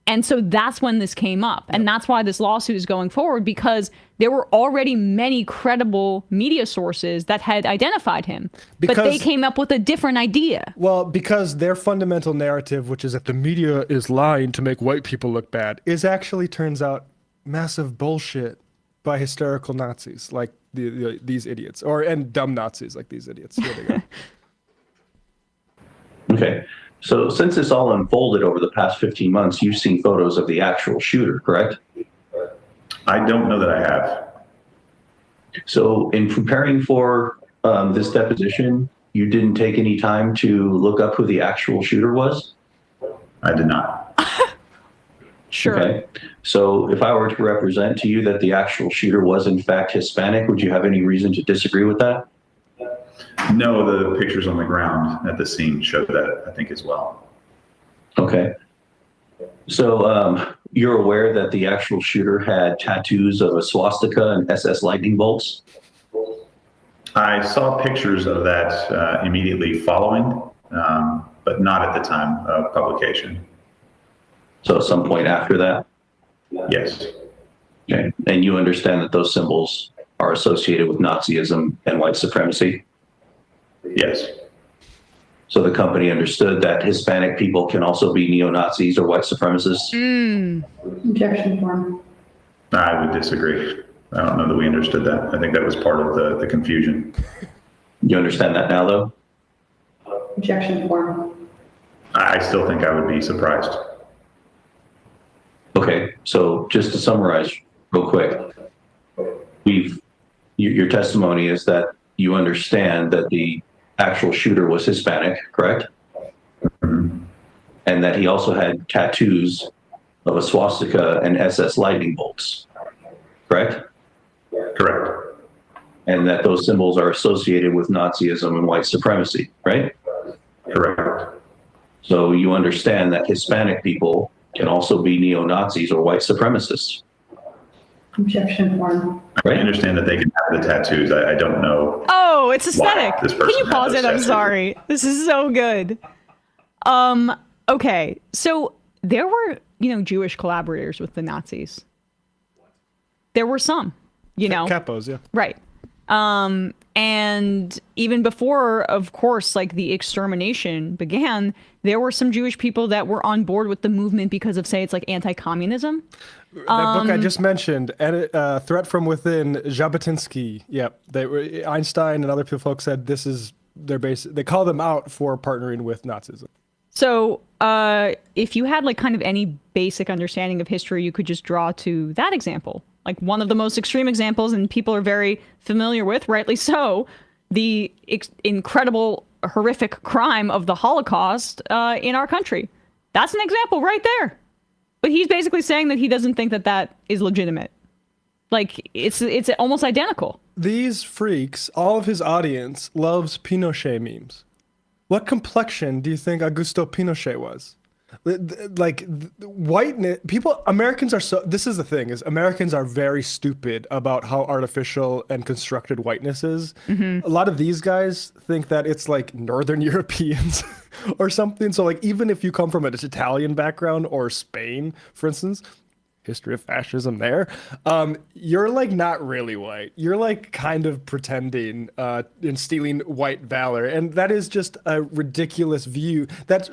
[SPEAKER 1] And so that's when this came up. And that's why this lawsuit is going forward, because there were already many credible media sources that had identified him. But they came up with a different idea.
[SPEAKER 3] Well, because their fundamental narrative, which is that the media is lying to make white people look bad, is actually, turns out, massive bullshit by hysterical Nazis like these idiots, and dumb Nazis like these idiots. Here they go.
[SPEAKER 20] Okay. So since this all unfolded over the past 15 months, you've seen photos of the actual shooter, correct?
[SPEAKER 21] I don't know that I have.
[SPEAKER 20] So in preparing for this deposition, you didn't take any time to look up who the actual shooter was?
[SPEAKER 21] I did not.
[SPEAKER 1] Sure.
[SPEAKER 20] Okay. So if I were to represent to you that the actual shooter was in fact Hispanic, would you have any reason to disagree with that?
[SPEAKER 21] No, the pictures on the ground at the scene show that, I think, as well.
[SPEAKER 20] Okay. So you're aware that the actual shooter had tattoos of a swastika and SS lightning bolts?
[SPEAKER 21] I saw pictures of that immediately following, but not at the time of publication.
[SPEAKER 20] So at some point after that?
[SPEAKER 21] Yes.
[SPEAKER 20] Okay. And you understand that those symbols are associated with Nazism and white supremacy?
[SPEAKER 21] Yes.
[SPEAKER 20] So the company understood that Hispanic people can also be neo-Nazis or white supremacists?
[SPEAKER 22] Objection form.
[SPEAKER 21] I would disagree. I don't know that we understood that. I think that was part of the confusion.
[SPEAKER 20] You understand that now, though?
[SPEAKER 22] Objection form.
[SPEAKER 21] I still think I would be surprised.
[SPEAKER 20] Okay, so just to summarize real quick, your testimony is that you understand that the actual shooter was Hispanic, correct?
[SPEAKER 21] Mm-hmm.
[SPEAKER 20] And that he also had tattoos of a swastika and SS lightning bolts, correct?
[SPEAKER 21] Correct.
[SPEAKER 20] And that those symbols are associated with Nazism and white supremacy, right?
[SPEAKER 21] Correct.
[SPEAKER 20] So you understand that Hispanic people can also be neo-Nazis or white supremacists.
[SPEAKER 22] Objection form.
[SPEAKER 20] Right.
[SPEAKER 21] I understand that they can have the tattoos. I don't know.
[SPEAKER 1] Oh, it's aesthetic.
[SPEAKER 21] This
[SPEAKER 1] Can
[SPEAKER 21] person
[SPEAKER 1] you
[SPEAKER 21] had
[SPEAKER 1] pause
[SPEAKER 21] those
[SPEAKER 1] it? I'm
[SPEAKER 21] tattoos.
[SPEAKER 1] sorry. This is so good. Okay. So there were, Jewish collaborators with the Nazis. There were some,
[SPEAKER 3] Capos, yeah.
[SPEAKER 1] Right. And even before, of course, like the extermination began, there were some Jewish people that were on board with the movement because of, say, it's like anti-communism.
[SPEAKER 3] That book I just mentioned, Threat from Within, Jabotinsky. Yep, Einstein and other folks said this is their base. They call them out for partnering with Nazism.
[SPEAKER 1] So if you had like kind of any basic understanding of history, you could just draw to that example. Like one of the most extreme examples, and people are very familiar with, rightly so, the incredible horrific crime of the Holocaust in our country. That's an example right there. But he's basically saying that he doesn't think that that is legitimate. Like, it's almost identical.
[SPEAKER 3] These freaks, all of his audience loves Pinochet memes. What complexion do you think Augusto Pinochet was? Like, whiteness, Americans are so, this is the thing, is Americans are very stupid about how artificial and constructed whiteness is. A lot of these guys think that it's like Northern Europeans or something. So like, even if you come from an Italian background or Spain, for instance, history of fascism there, you're like not really white. You're like kind of pretending and stealing white valor. And that is just a ridiculous view. That's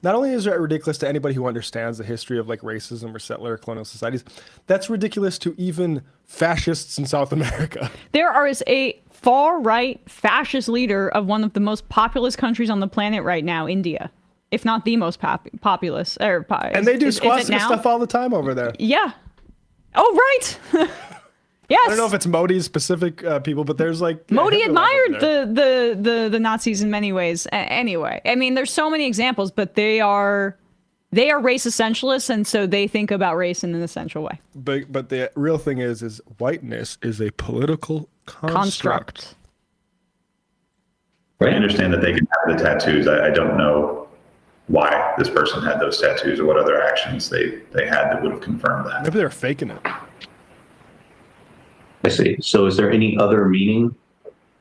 [SPEAKER 3] not only is it ridiculous to anybody who understands the history of like racism or settler colonial societies, that's ridiculous to even fascists in South America.
[SPEAKER 1] There is a far-right fascist leader of one of the most populous countries on the planet right now, India. If not the most populous.
[SPEAKER 3] And they do swastika stuff all the time over there.
[SPEAKER 1] Yeah. Oh, right. Yes.
[SPEAKER 3] I don't know if it's Modi's specific people, but there's like...
[SPEAKER 1] Modi admired the Nazis in many ways. Anyway, I mean, there's so many examples, but they are race essentialists, and so they think about race in an essential way.
[SPEAKER 3] But the real thing is whiteness is a political construct.
[SPEAKER 21] I understand that they can have the tattoos. I don't know why this person had those tattoos or what other actions they had that would have confirmed that.
[SPEAKER 3] Maybe they're faking it.
[SPEAKER 20] I see. So is there any other meaning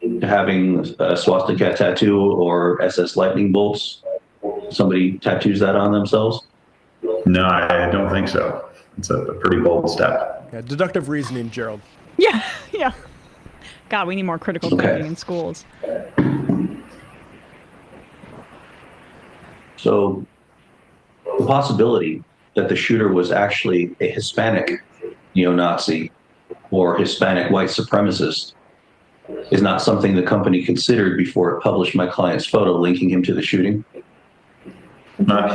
[SPEAKER 20] to having a swastika tattoo or SS lightning bolts? Somebody tattoos that on themselves?
[SPEAKER 21] No, I don't think so. It's a pretty bold step.
[SPEAKER 3] Yeah, deductive reasoning, Gerald.
[SPEAKER 1] Yeah. God, we need more critical thinking in schools.
[SPEAKER 20] So the possibility that the shooter was actually a Hispanic neo-Nazi or Hispanic white supremacist is not something the company considered before it published my client's photo linking him to the shooting.
[SPEAKER 21] I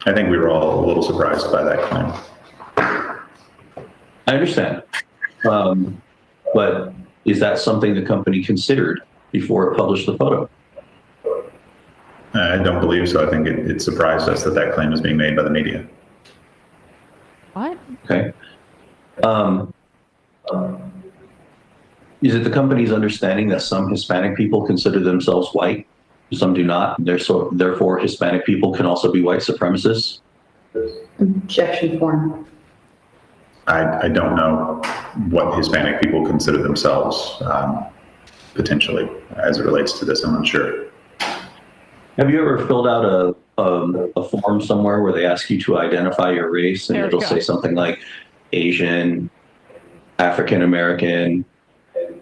[SPEAKER 21] think we were all a little surprised by that claim.
[SPEAKER 20] I understand. But is that something the company considered before it published the photo?
[SPEAKER 21] I don't believe so. I think it surprised us that claim is being made by the media.
[SPEAKER 1] What?
[SPEAKER 20] Okay. Is it the company's understanding that some Hispanic people consider themselves white, some do not? Therefore, Hispanic people can also be white supremacists?
[SPEAKER 22] Objection form.
[SPEAKER 21] I don't know what Hispanic people consider themselves potentially as it relates to this. I'm unsure.
[SPEAKER 20] Have you ever filled out a form somewhere where they ask you to identify your race, and it'll say something like Asian, African American,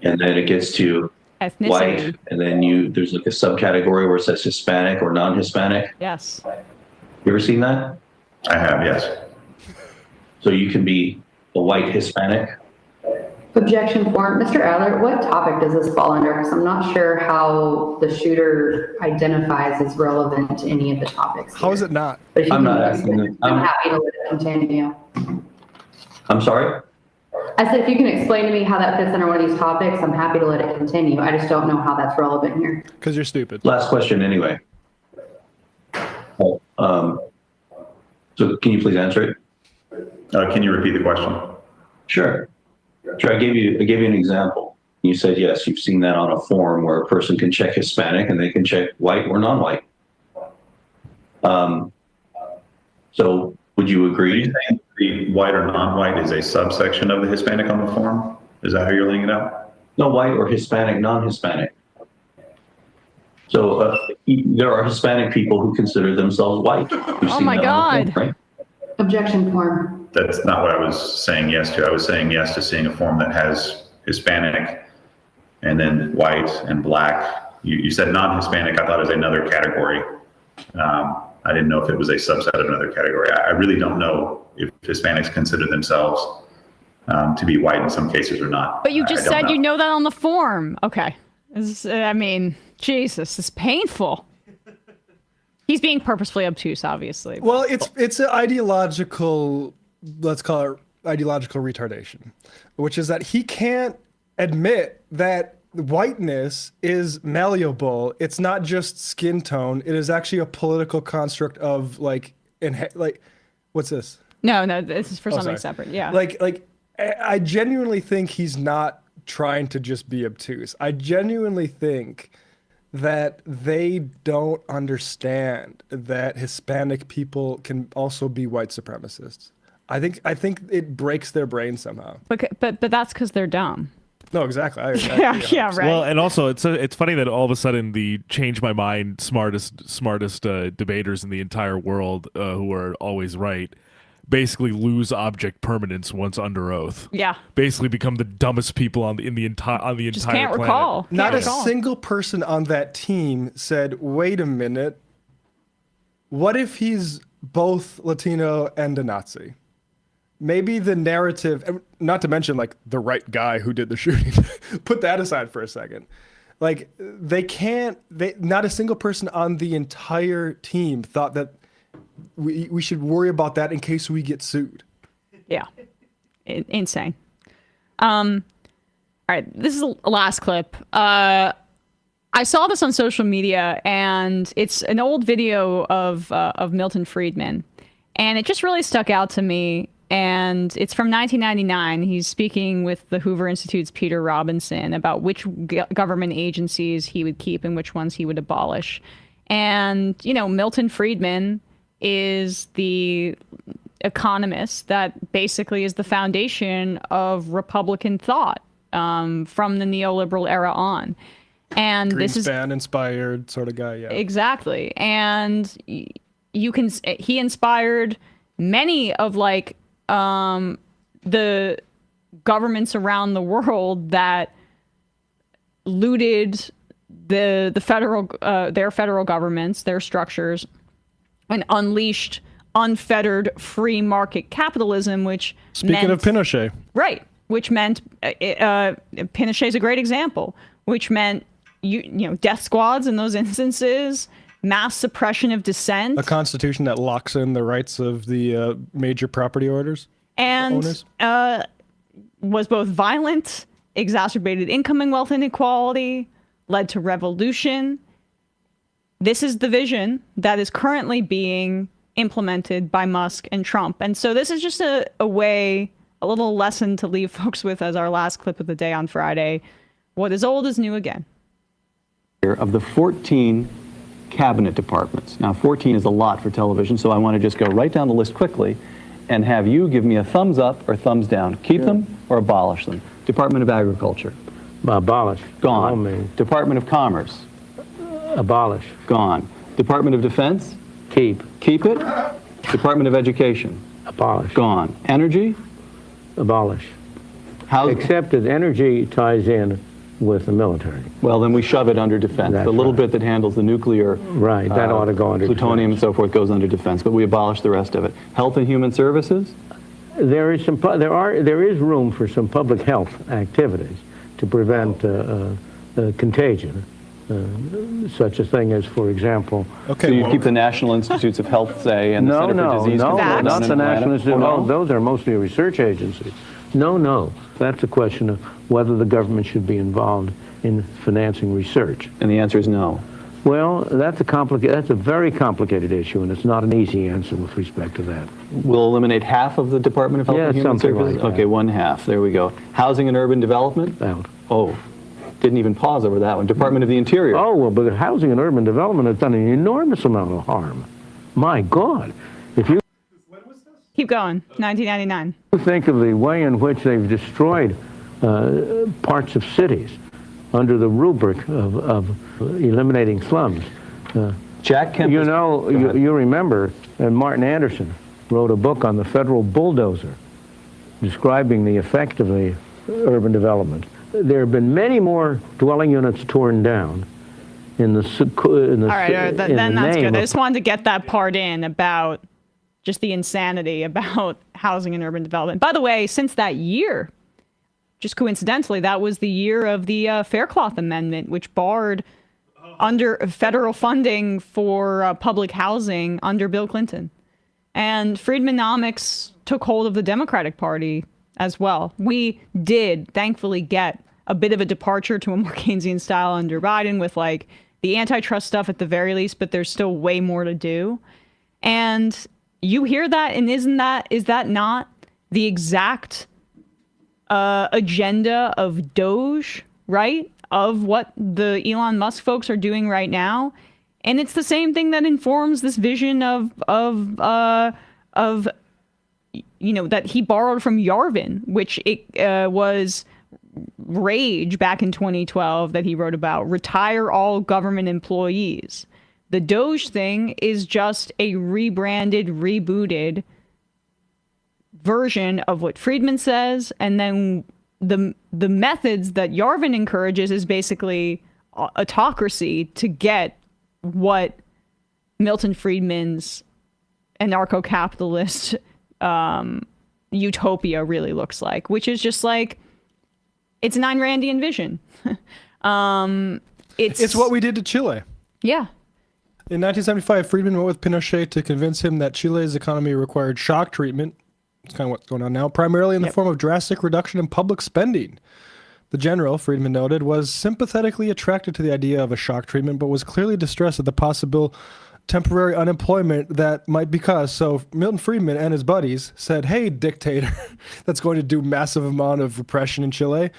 [SPEAKER 20] and then it gets to
[SPEAKER 1] ethnicity,
[SPEAKER 20] white, and then there's like a subcategory where it says Hispanic or non-Hispanic?
[SPEAKER 1] Yes.
[SPEAKER 20] You ever seen that?
[SPEAKER 21] I have, yes.
[SPEAKER 20] So you can be a white Hispanic?
[SPEAKER 22] Objection form. Mr. Adler, what topic does this fall under? Because I'm not sure how the shooter identifies as relevant to any of the topics.
[SPEAKER 3] How is it not?
[SPEAKER 20] I'm not asking.
[SPEAKER 22] I'm happy to let it continue.
[SPEAKER 20] I'm sorry?
[SPEAKER 22] I said, if you can explain to me how that fits under one of these topics, I'm happy to let it continue. I just don't know how that's relevant here.
[SPEAKER 3] Because you're stupid.
[SPEAKER 20] Last question anyway. So can you please answer it?
[SPEAKER 21] Can you repeat the question?
[SPEAKER 20] Sure. I gave you an example. You said, yes, you've seen that on a form where a person can check Hispanic and they can check white or non-white. So would you agree?
[SPEAKER 21] Are you saying the white or non-white is a subsection of the Hispanic on the form? Is that how you're laying it out?
[SPEAKER 20] No, white or Hispanic, non-Hispanic. So there are Hispanic people who consider themselves white.
[SPEAKER 1] Oh my God.
[SPEAKER 20] Form, right?
[SPEAKER 22] Objection form.
[SPEAKER 21] That's not what I was saying yes to. I was saying yes to seeing a form that has Hispanic and then white and black. You said non-Hispanic. I thought it was another category. I didn't know if it was a subset of another category. I really don't know if Hispanics consider themselves to be white in some cases or not.
[SPEAKER 1] But you just said you know that on the form. Okay. I mean, Jesus, it's painful. He's being purposefully obtuse, obviously.
[SPEAKER 3] Well, it's an ideological, let's call it ideological retardation, which is that he can't admit that whiteness is malleable. It's not just skin tone. It is actually a political construct of like what's this?
[SPEAKER 1] No, this is for something
[SPEAKER 3] sorry.
[SPEAKER 1] separate. Yeah.
[SPEAKER 3] I genuinely think he's not trying to just be obtuse. I genuinely think that they don't understand that Hispanic people can also be white supremacists. I think it breaks their brain somehow.
[SPEAKER 1] But that's because they're dumb.
[SPEAKER 3] No, exactly.
[SPEAKER 1] Yeah, right.
[SPEAKER 11] Well, and also it's funny that all of a sudden the change my mind smartest debaters in the entire world who are always right basically lose object permanence once under oath.
[SPEAKER 1] Yeah.
[SPEAKER 11] Basically become the dumbest people in the entire
[SPEAKER 1] Just
[SPEAKER 11] entire
[SPEAKER 1] can't
[SPEAKER 11] planet.
[SPEAKER 1] recall.
[SPEAKER 3] Not a single person on that team said, "Wait a minute. What if he's both Latino and a Nazi?" Maybe the narrative, not to mention like the right guy who did the shooting, put that aside for a second. Like not a single person on the entire team thought that we should worry about that in case we get sued.
[SPEAKER 1] Yeah. Insane. All right. This is the last clip. I saw this on social media, and it's an old video of Milton Friedman, and it just really stuck out to me. And it's from 1999. He's speaking with the Hoover Institute's Peter Robinson about which government agencies he would keep and which ones he would abolish. And, Milton Friedman is the economist that basically is the foundation of Republican thought from the neoliberal era on. And this is
[SPEAKER 3] Greenspan-inspired sort of guy, yeah.
[SPEAKER 1] Exactly. And he inspired many of the governments around the world that looted their federal governments, their structures, and unleashed unfettered free market capitalism, which
[SPEAKER 3] Speaking of Pinochet.
[SPEAKER 1] Right. Which meant Pinochet's a great example, which meant death squads in those instances, mass suppression of dissent.
[SPEAKER 3] A constitution that locks in the rights of the major property owners.
[SPEAKER 1] Was both violent, exacerbated income and wealth inequality, led to revolution. This is the vision that is currently being implemented by Musk and Trump. And so this is just a little lesson to leave folks with as our last clip of the day on Friday. What is old is new again.
[SPEAKER 4] Of the 14 cabinet departments. Now, 14 is a lot for television, so I want to just go right down the list quickly and have you give me a thumbs up or thumbs down. Keep them or abolish them. Department of Agriculture.
[SPEAKER 5] Abolish.
[SPEAKER 4] Gone. Department of Commerce.
[SPEAKER 5] Abolish.
[SPEAKER 4] Gone. Department of Defense.
[SPEAKER 5] Keep.
[SPEAKER 4] Keep it. Department of Education.
[SPEAKER 5] Abolish.
[SPEAKER 4] Gone. Energy.
[SPEAKER 5] Abolish.
[SPEAKER 4] Housing.
[SPEAKER 5] Except that energy ties in with the military.
[SPEAKER 4] Well, then we shove it under defense. The little bit that handles the nuclear,
[SPEAKER 5] right, that ought to go under
[SPEAKER 4] plutonium and so forth goes under defense, but we abolish the rest of it. Health and Human Services?
[SPEAKER 5] There is room for some public health activities to prevent contagion. Such a thing as, for example...
[SPEAKER 4] Okay, so you keep the National Institutes of Health, say, and the Center for Disease Control
[SPEAKER 5] not the National Institute.
[SPEAKER 4] No?
[SPEAKER 5] Those are mostly research agencies. No. That's a question of whether the government should be involved in financing research.
[SPEAKER 4] And the answer is no.
[SPEAKER 5] Well, that's a very complicated issue, and it's not an easy answer with respect to that.
[SPEAKER 4] We'll eliminate half of the Department of Health and Human Services?
[SPEAKER 5] Like
[SPEAKER 4] okay, one half. There we go. Housing and Urban Development?
[SPEAKER 5] Out.
[SPEAKER 4] Oh, didn't even pause over that one. Department of the Interior?
[SPEAKER 5] Oh, well, but housing and urban development has done an enormous amount of harm. My God. If you
[SPEAKER 1] Keep going. 1999.
[SPEAKER 5] think of the way in which they've destroyed parts of cities under the rubric of eliminating slums.
[SPEAKER 4] Jack Kemp.
[SPEAKER 5] You remember, and Martin Anderson wrote a book on the federal bulldozer describing the effect of the urban development. There have been many more dwelling units torn down in the
[SPEAKER 1] all right, then that's good. I just wanted to get that part in about just the insanity about housing and urban development. By the way, since that year, just coincidentally, that was the year of the Faircloth Amendment, which barred under federal funding for public housing under Bill Clinton. And Friedmanomics took hold of the Democratic Party as well. We did, thankfully, get a bit of a departure to a more Keynesian style under Biden with like the antitrust stuff at the very least, but there's still way more to do. And you hear that, and is that not the exact agenda of Doge, right? Of what the Elon Musk folks are doing right now. And it's the same thing that informs this vision of you know, that he borrowed from Yarvin, which it was Rage back in 2012 that he wrote about, retire all government employees. The Doge thing is just a rebranded, rebooted version of what Friedman says, and then the methods that Yarvin encourages is basically autocracy to get what Milton Friedman's anarcho-capitalist utopia really looks like, which is just like, it's an Ayn Randian vision.
[SPEAKER 3] It's what we did to Chile.
[SPEAKER 1] Yeah.
[SPEAKER 3] In 1975, Friedman went with Pinochet to convince him that Chile's economy required shock treatment. It's kind of what's going on now, primarily in the form of drastic reduction in public spending. The general, Friedman noted, was sympathetically attracted to the idea of a shock treatment, but was clearly distressed at the possible temporary unemployment that might be caused. So Milton Friedman and his buddies said, hey, dictator, that's going to do massive amount of repression in Chile,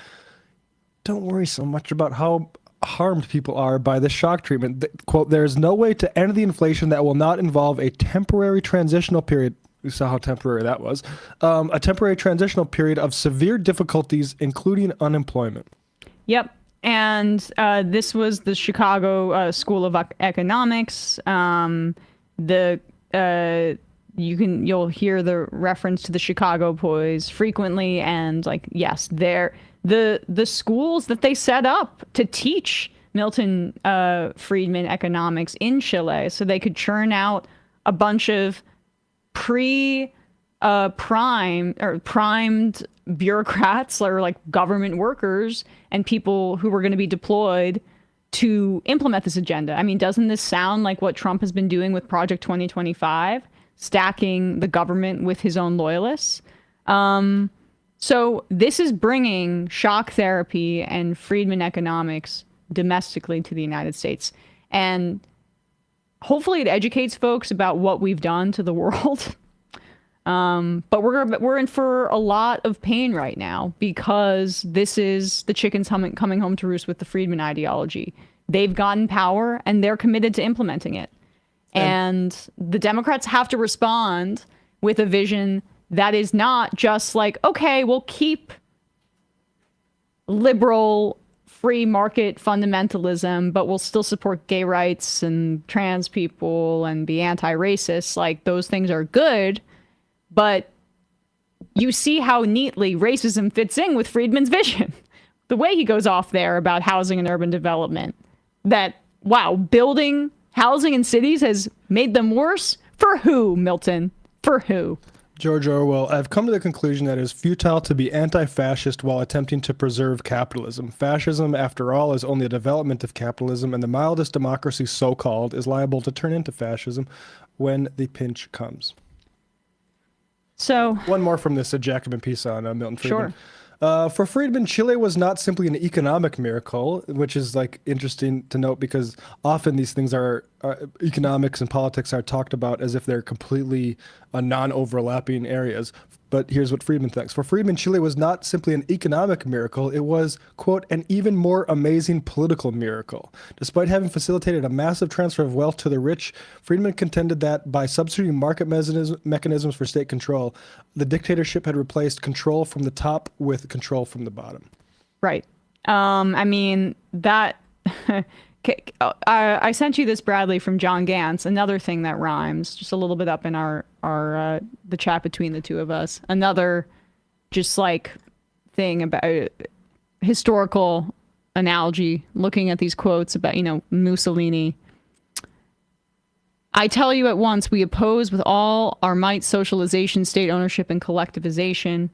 [SPEAKER 3] don't worry so much about how harmed people are by the shock treatment. Quote, there is no way to end the inflation that will not involve a temporary transitional period. We saw how temporary that was. A temporary transitional period of severe difficulties, including unemployment.
[SPEAKER 1] Yep. And this was the Chicago School of Economics. You'll hear the reference to the Chicago boys frequently, and like, yes, they're the schools that they set up to teach Milton Friedman economics in Chile, so they could churn out a bunch of primed bureaucrats or like government workers and people who were going to be deployed to implement this agenda. I mean, doesn't this sound like what Trump has been doing with Project 2025, stacking the government with his own loyalists? So this is bringing shock therapy and Friedman economics domestically to the United States. And hopefully it educates folks about what we've done to the world. But we're in for a lot of pain right now because this is the chickens coming home to roost with the Friedman ideology. They've gotten power and they're committed to implementing it. And the Democrats have to respond with a vision that is not just like, okay, we'll keep liberal free market fundamentalism, but we'll still support gay rights and trans people and be anti-racist. Like, those things are good. But you see how neatly racism fits in with Friedman's vision. The way he goes off there about housing and urban development. That, wow, building housing in cities has made them worse? For who, Milton? For who?
[SPEAKER 3] George Orwell, I've come to the conclusion that it is futile to be anti-fascist while attempting to preserve capitalism. Fascism, after all, is only a development of capitalism, and the mildest democracy, so-called, is liable to turn into fascism when the pinch comes.
[SPEAKER 1] So
[SPEAKER 3] one more from this Jacobin piece on Milton Friedman.
[SPEAKER 1] Sure.
[SPEAKER 3] For Friedman, Chile was not simply an economic miracle, which is like interesting to note because often these things are economics and politics are talked about as if they're completely non-overlapping areas. But here's what Friedman thinks. For Friedman, Chile was not simply an economic miracle. It was, quote, an even more amazing political miracle. Despite having facilitated a massive transfer of wealth to the rich, Friedman contended that by substituting market mechanisms for state control, the dictatorship had replaced control from the top with control from the bottom.
[SPEAKER 1] Right. I mean, that... I sent you this, Bradley, from John Gantz. Another thing that rhymes, just a little bit up in our the chat between the two of us. Another, just like thing about historical analogy, looking at these quotes about Mussolini. I tell you at once, we oppose with all our might socialization, state ownership, and collectivization.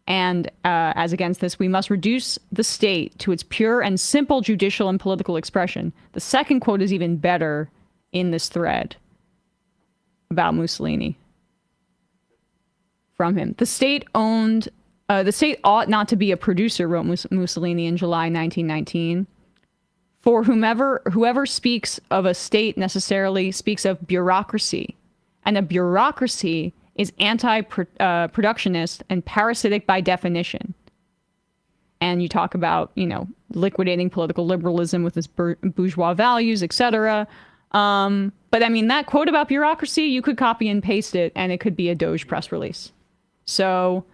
[SPEAKER 1] And as against this, we must reduce the state to its pure and simple judicial and political expression. The second quote is even better in this thread about Mussolini from him. The state owned The state ought not to be a producer, wrote Mussolini in July 1919. For whoever speaks of a state necessarily speaks of bureaucracy, and a bureaucracy is anti-productionist and parasitic by definition. And you talk about, liquidating political liberalism with its bourgeois values, etc. But I mean, that quote about bureaucracy, you could copy and paste it, and it could be a Doge press release. So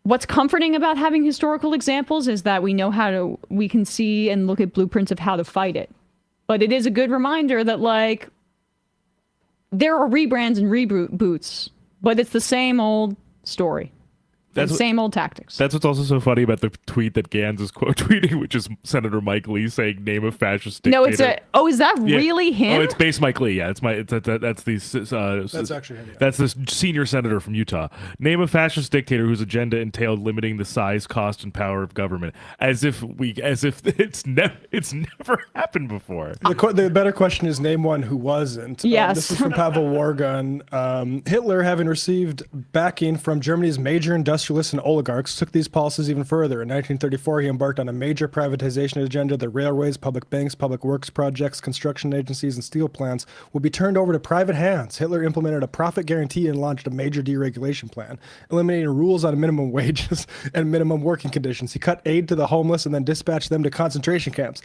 [SPEAKER 1] what's comforting about having historical examples is that we know we can see and look at blueprints of how to fight it. But it is a good reminder that, like, there are rebrands and reboots, but it's the same old story. The same old tactics.
[SPEAKER 11] That's what's also so funny about the tweet that Gans is quote tweeting, which is Senator Mike Lee saying, "Name a fascist dictator."
[SPEAKER 1] No, is that really him?
[SPEAKER 11] Oh, it's base Mike Lee. Yeah, that's
[SPEAKER 3] That's actually him. Yeah.
[SPEAKER 11] That's the senior senator from Utah. Name a fascist dictator whose agenda entailed limiting the size, cost, and power of government. As if it's never happened before.
[SPEAKER 3] The better question is, name one who wasn't.
[SPEAKER 1] Yes.
[SPEAKER 3] This is from Pavel Wargun. Hitler, having received backing from Germany's major industrialists and oligarchs, took these policies even further. In 1934, he embarked on a major privatization agenda. The railways, public banks, public works projects, construction agencies, and steel plants will be turned over to private hands. Hitler implemented a profit guarantee and launched a major deregulation plan, eliminating rules on minimum wages and minimum working conditions. He cut aid to the homeless and then dispatched them to concentration camps.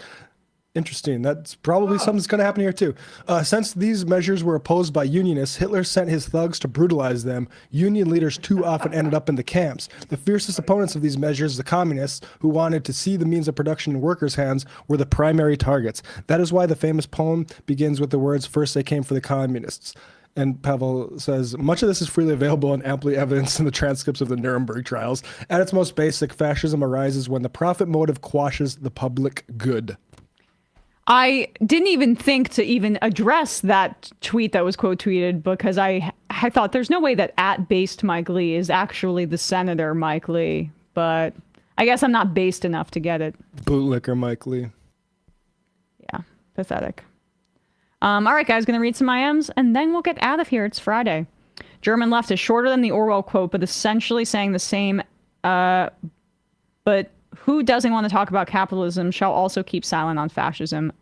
[SPEAKER 3] Interesting. That's probably something that's going to happen here too. Since these measures were opposed by unionists, Hitler sent his thugs to brutalize them. Union leaders too often ended up in the camps. The fiercest opponents of these measures, the communists, who wanted to see the means of production in workers' hands, were the primary targets. That is why the famous poem begins with the words, "First they came for the communists." And Pavel says, much of this is freely available and amply evidenced in the transcripts of the Nuremberg trials. At its most basic, fascism arises when the profit motive quashes the public good.
[SPEAKER 1] I didn't even think to even address that tweet that was quote tweeted because I thought there's no way that @based Mike Lee is actually the Senator Mike Lee, but I guess I'm not based enough to get it.
[SPEAKER 3] Bootlicker Mike Lee.
[SPEAKER 1] Yeah, pathetic. All right, guys, going to read some IMs and then we'll get out of here. It's Friday. German left is shorter than the Orwell quote, but essentially saying the same. But who doesn't want to talk about capitalism shall also keep silent on fascism.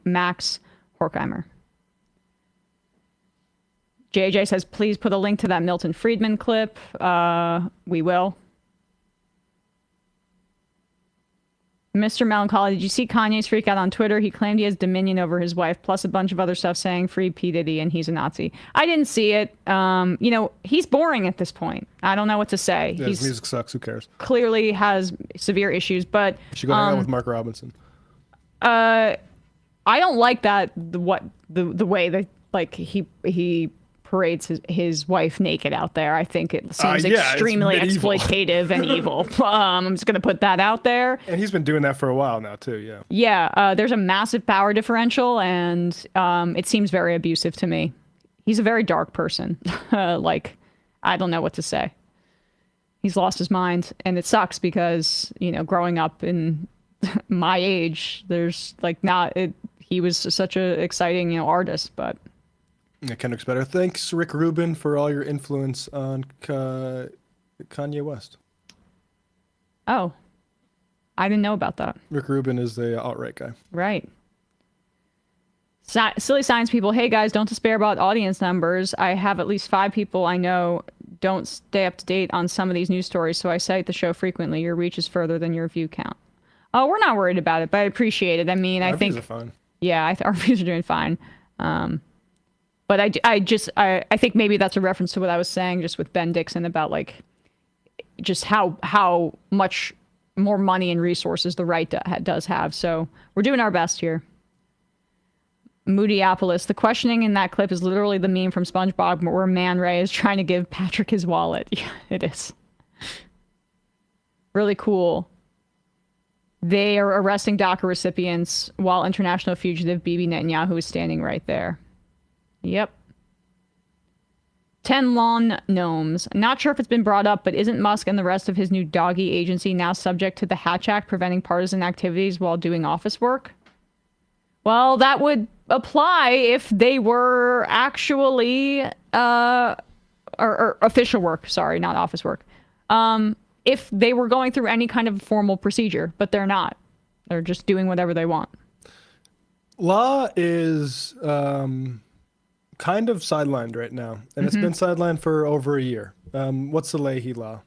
[SPEAKER 1] Max Horkheimer. JJ says, please put a link to that Milton Friedman clip. We will. Mr. Melancholy, did you see Kanye's freak out on Twitter? He claimed he has dominion over his wife, plus a bunch of other stuff saying free P. Diddy and he's a Nazi. I didn't see it. He's boring at this point. I don't know what to say.
[SPEAKER 3] Yeah, his music sucks. Who cares?
[SPEAKER 1] Clearly has severe issues, but
[SPEAKER 3] you should go hang out with Mark Robinson.
[SPEAKER 1] I don't like that. The way that like he parades his wife naked out there. I think it seems extremely exploitative and evil. I'm just gonna put that out there.
[SPEAKER 3] And he's been doing that for a while now too. Yeah.
[SPEAKER 1] Yeah. There's a massive power differential, and it seems very abusive to me. He's a very dark person. Like, I don't know what to say. He's lost his mind, and it sucks because growing up in my age, there's like he was such a exciting artist, but.
[SPEAKER 3] Yeah, Kendrick's better. Thanks, Rick Rubin, for all your influence on Kanye West.
[SPEAKER 1] Oh, I didn't know about that.
[SPEAKER 3] Rick Rubin is the alt-right guy.
[SPEAKER 1] Right. Silly science people, hey guys, don't despair about audience numbers. I have at least 5 people I know don't stay up to date on some of these news stories, so I cite the show frequently. Your reach is further than your view count. Oh, we're not worried about it, but I appreciate it. I mean, I think...
[SPEAKER 3] Our views are fine.
[SPEAKER 1] Yeah, our views are doing fine. But I think maybe that's a reference to what I was saying just with Ben Dixon about like just how much more money and resources the right does have. So we're doing our best here. Moodyopolis, the questioning in that clip is literally the meme from SpongeBob where Man Ray is trying to give Patrick his wallet. Yeah, it is. Really cool. They are arresting DACA recipients while international fugitive Bibi Netanyahu is standing right there. Yep. 10 lawn gnomes. Not sure if it's been brought up, but isn't Musk and the rest of his new doggy agency now subject to the Hatch Act preventing partisan activities while doing office work? Well, that would apply if they were actually, or official work, sorry, not office work. if they were going through any kind of formal procedure, but they're not. They're just doing whatever they want.
[SPEAKER 3] Law is kind of sidelined right now, and it's been sidelined for over a year. What's the Leahy law?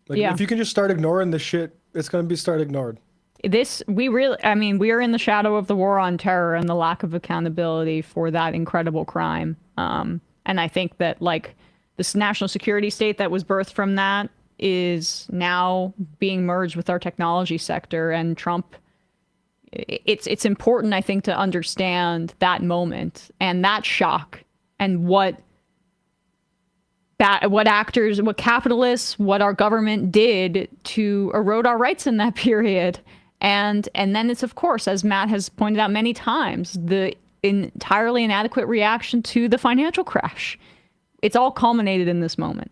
[SPEAKER 3] Like,
[SPEAKER 1] Yeah.
[SPEAKER 3] if you can just start ignoring this shit, it's going to be start ignored.
[SPEAKER 1] We are in the shadow of the war on terror and the lack of accountability for that incredible crime. And I think that like this national security state that was birthed from that is now being merged with our technology sector, and Trump. It's important, I think, to understand that moment and that shock and what actors, what capitalists, what our government did to erode our rights in that period. And then it's, of course, as Matt has pointed out many times, the entirely inadequate reaction to the financial crash. It's all culminated in this moment.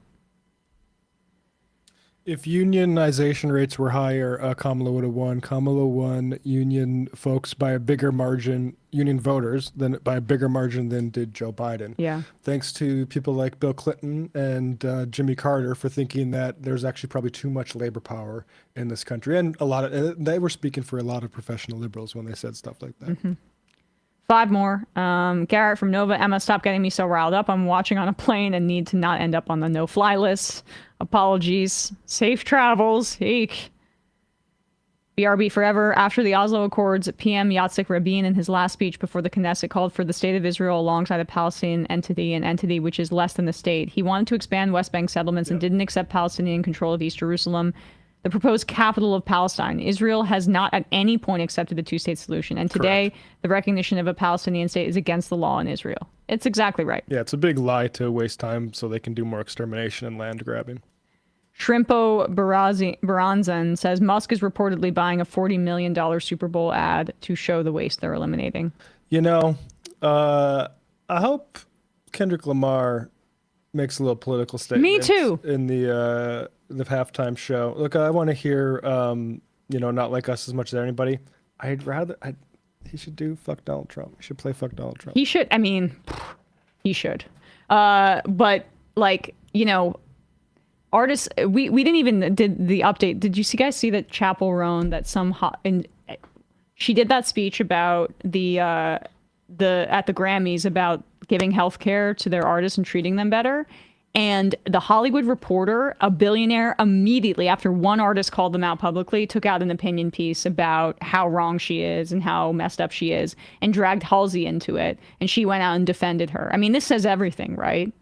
[SPEAKER 3] If unionization rates were higher, Kamala would have won. Kamala won union folks by a bigger margin, union voters, by a bigger margin than did Joe Biden.
[SPEAKER 1] Yeah.
[SPEAKER 3] Thanks to people like Bill Clinton and Jimmy Carter for thinking that there's actually probably too much labor power in this country. And they were speaking for a lot of professional liberals when they said stuff like that.
[SPEAKER 1] Mm-hmm. 5 more. Garrett from Nova. Emma, stop getting me so riled up. I'm watching on a plane and need to not end up on the no-fly list. Apologies. Safe travels. Eek. BRB forever. After the Oslo Accords, PM Yitzhak Rabin in his last speech before the Knesset called for the state of Israel alongside a Palestinian entity, an entity which is less than the state. He wanted to expand West Bank settlements and didn't accept Palestinian control of East Jerusalem, the proposed capital of Palestine. Israel has not at any point accepted the two-state solution. And today, the recognition of a Palestinian state is against the law in Israel. It's exactly right.
[SPEAKER 3] Yeah, it's a big lie to waste time so they can do more extermination and land grabbing.
[SPEAKER 1] Shrimpo Baranzan says Musk is reportedly buying a $40 million Super Bowl ad to show the waste they're eliminating.
[SPEAKER 3] You know, I hope Kendrick Lamar makes a little political statement.
[SPEAKER 1] Me too.
[SPEAKER 3] In the halftime show. Look, I want to hear, Not Like Us as much as anybody. He should do fuck Donald Trump. He should play fuck Donald Trump.
[SPEAKER 1] He should. He should. But artists, we didn't even did the update. Did you guys see that Chappell Roan, that she did that speech about at the Grammys about giving healthcare to their artists and treating them better. And the Hollywood Reporter, a billionaire, immediately after one artist called them out publicly, took out an opinion piece about how wrong she is and how messed up she is, and dragged Halsey into it. And she went out and defended her. I mean, this says everything, right?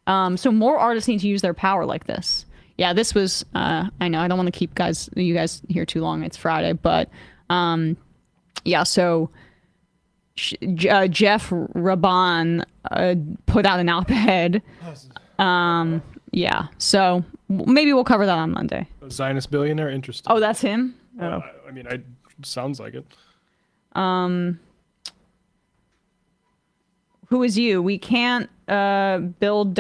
[SPEAKER 1] So more artists need to use their power like this. Yeah, this was, I know, I don't want to keep you guys here too long. It's Friday, but so Jeff Rabban put out an op-ed. So maybe we'll cover that on Monday.
[SPEAKER 3] A Zionist billionaire, interesting.
[SPEAKER 1] Oh, that's him? Oh.
[SPEAKER 3] Sounds like it.
[SPEAKER 1] Who is you? We can't build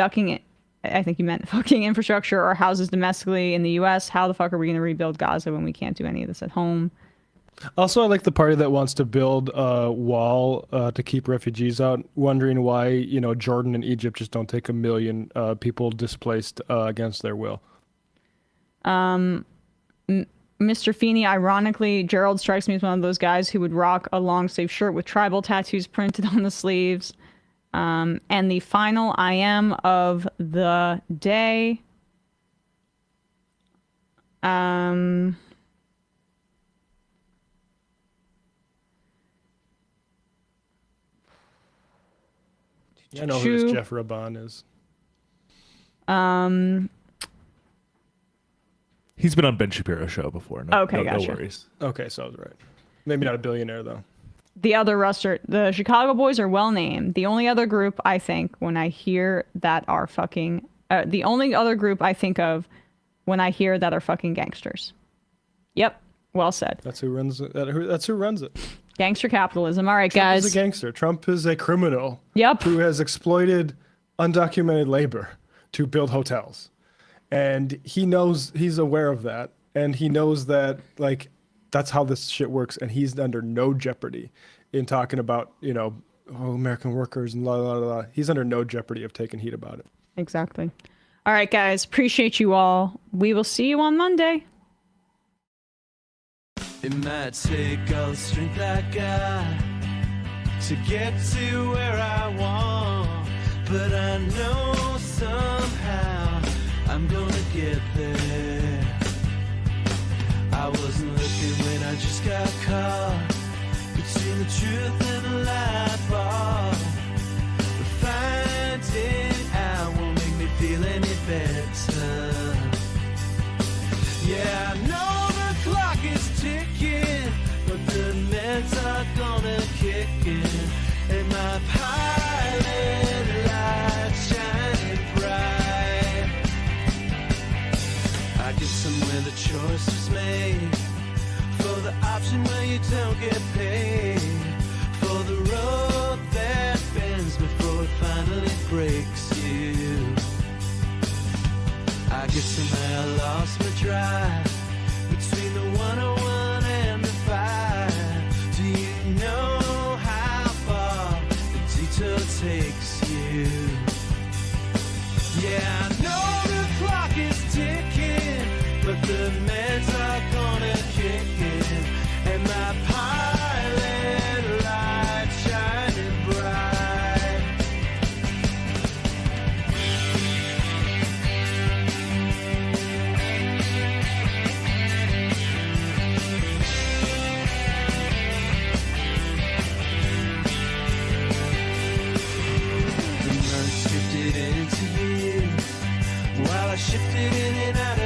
[SPEAKER 1] I think you meant fucking infrastructure or houses domestically in the U.S. How the fuck are we going to rebuild Gaza when we can't do any of this at home?
[SPEAKER 3] Also, I like the party that wants to build a wall to keep refugees out, wondering why, Jordan and Egypt just don't take 1 million people displaced against their will.
[SPEAKER 1] Mr. Feeney, ironically, Gerald strikes me as one of those guys who would rock a long sleeve shirt with tribal tattoos printed on the sleeves. And the final I am of the day.
[SPEAKER 3] I know who this Jeff Rabban is.
[SPEAKER 11] He's been on Ben Shapiro's show before. No
[SPEAKER 1] gotcha.
[SPEAKER 11] worries.
[SPEAKER 3] Okay, so I was right. Maybe not a billionaire, though.
[SPEAKER 1] The other the Chicago boys are well named. The only other group I think when I hear that are fucking, the only other group I think of when I hear that are fucking gangsters. Yep, well said.
[SPEAKER 3] That's who runs it. That's who runs it.
[SPEAKER 1] Gangster capitalism. All right,
[SPEAKER 3] Trump
[SPEAKER 1] guys.
[SPEAKER 3] Trump is a gangster. Trump is a criminal.
[SPEAKER 1] Yep.
[SPEAKER 3] Who has exploited undocumented labor to build hotels. And he's aware of that. And he knows that, that's how this shit works. And he's under no jeopardy in talking about, American workers and la, la, la, la. He's under no jeopardy of taking heat about it.
[SPEAKER 1] Exactly. All right, guys. Appreciate you all. We will see you on Monday.
[SPEAKER 2] It might take all the strength I got to get to where I want, but I know somehow I'm gonna get there. I wasn't looking when I just got caught between the truth and the light bar. But finding out won't make me feel any better. Yeah, I know the clock is ticking, but the meds are gonna kick in, and my pilot light's shining bright. I get somewhere the choice was made, for the option where you don't get paid, for the road that bends before it finally breaks you. I guess somehow I lost my drive between the 101 and the 5. Do you know how far the detour takes you? Yeah, I know the clock is ticking, but the meds are gonna kick in, and my pilot light's shining bright. The months drifted into years, while I shifted in and out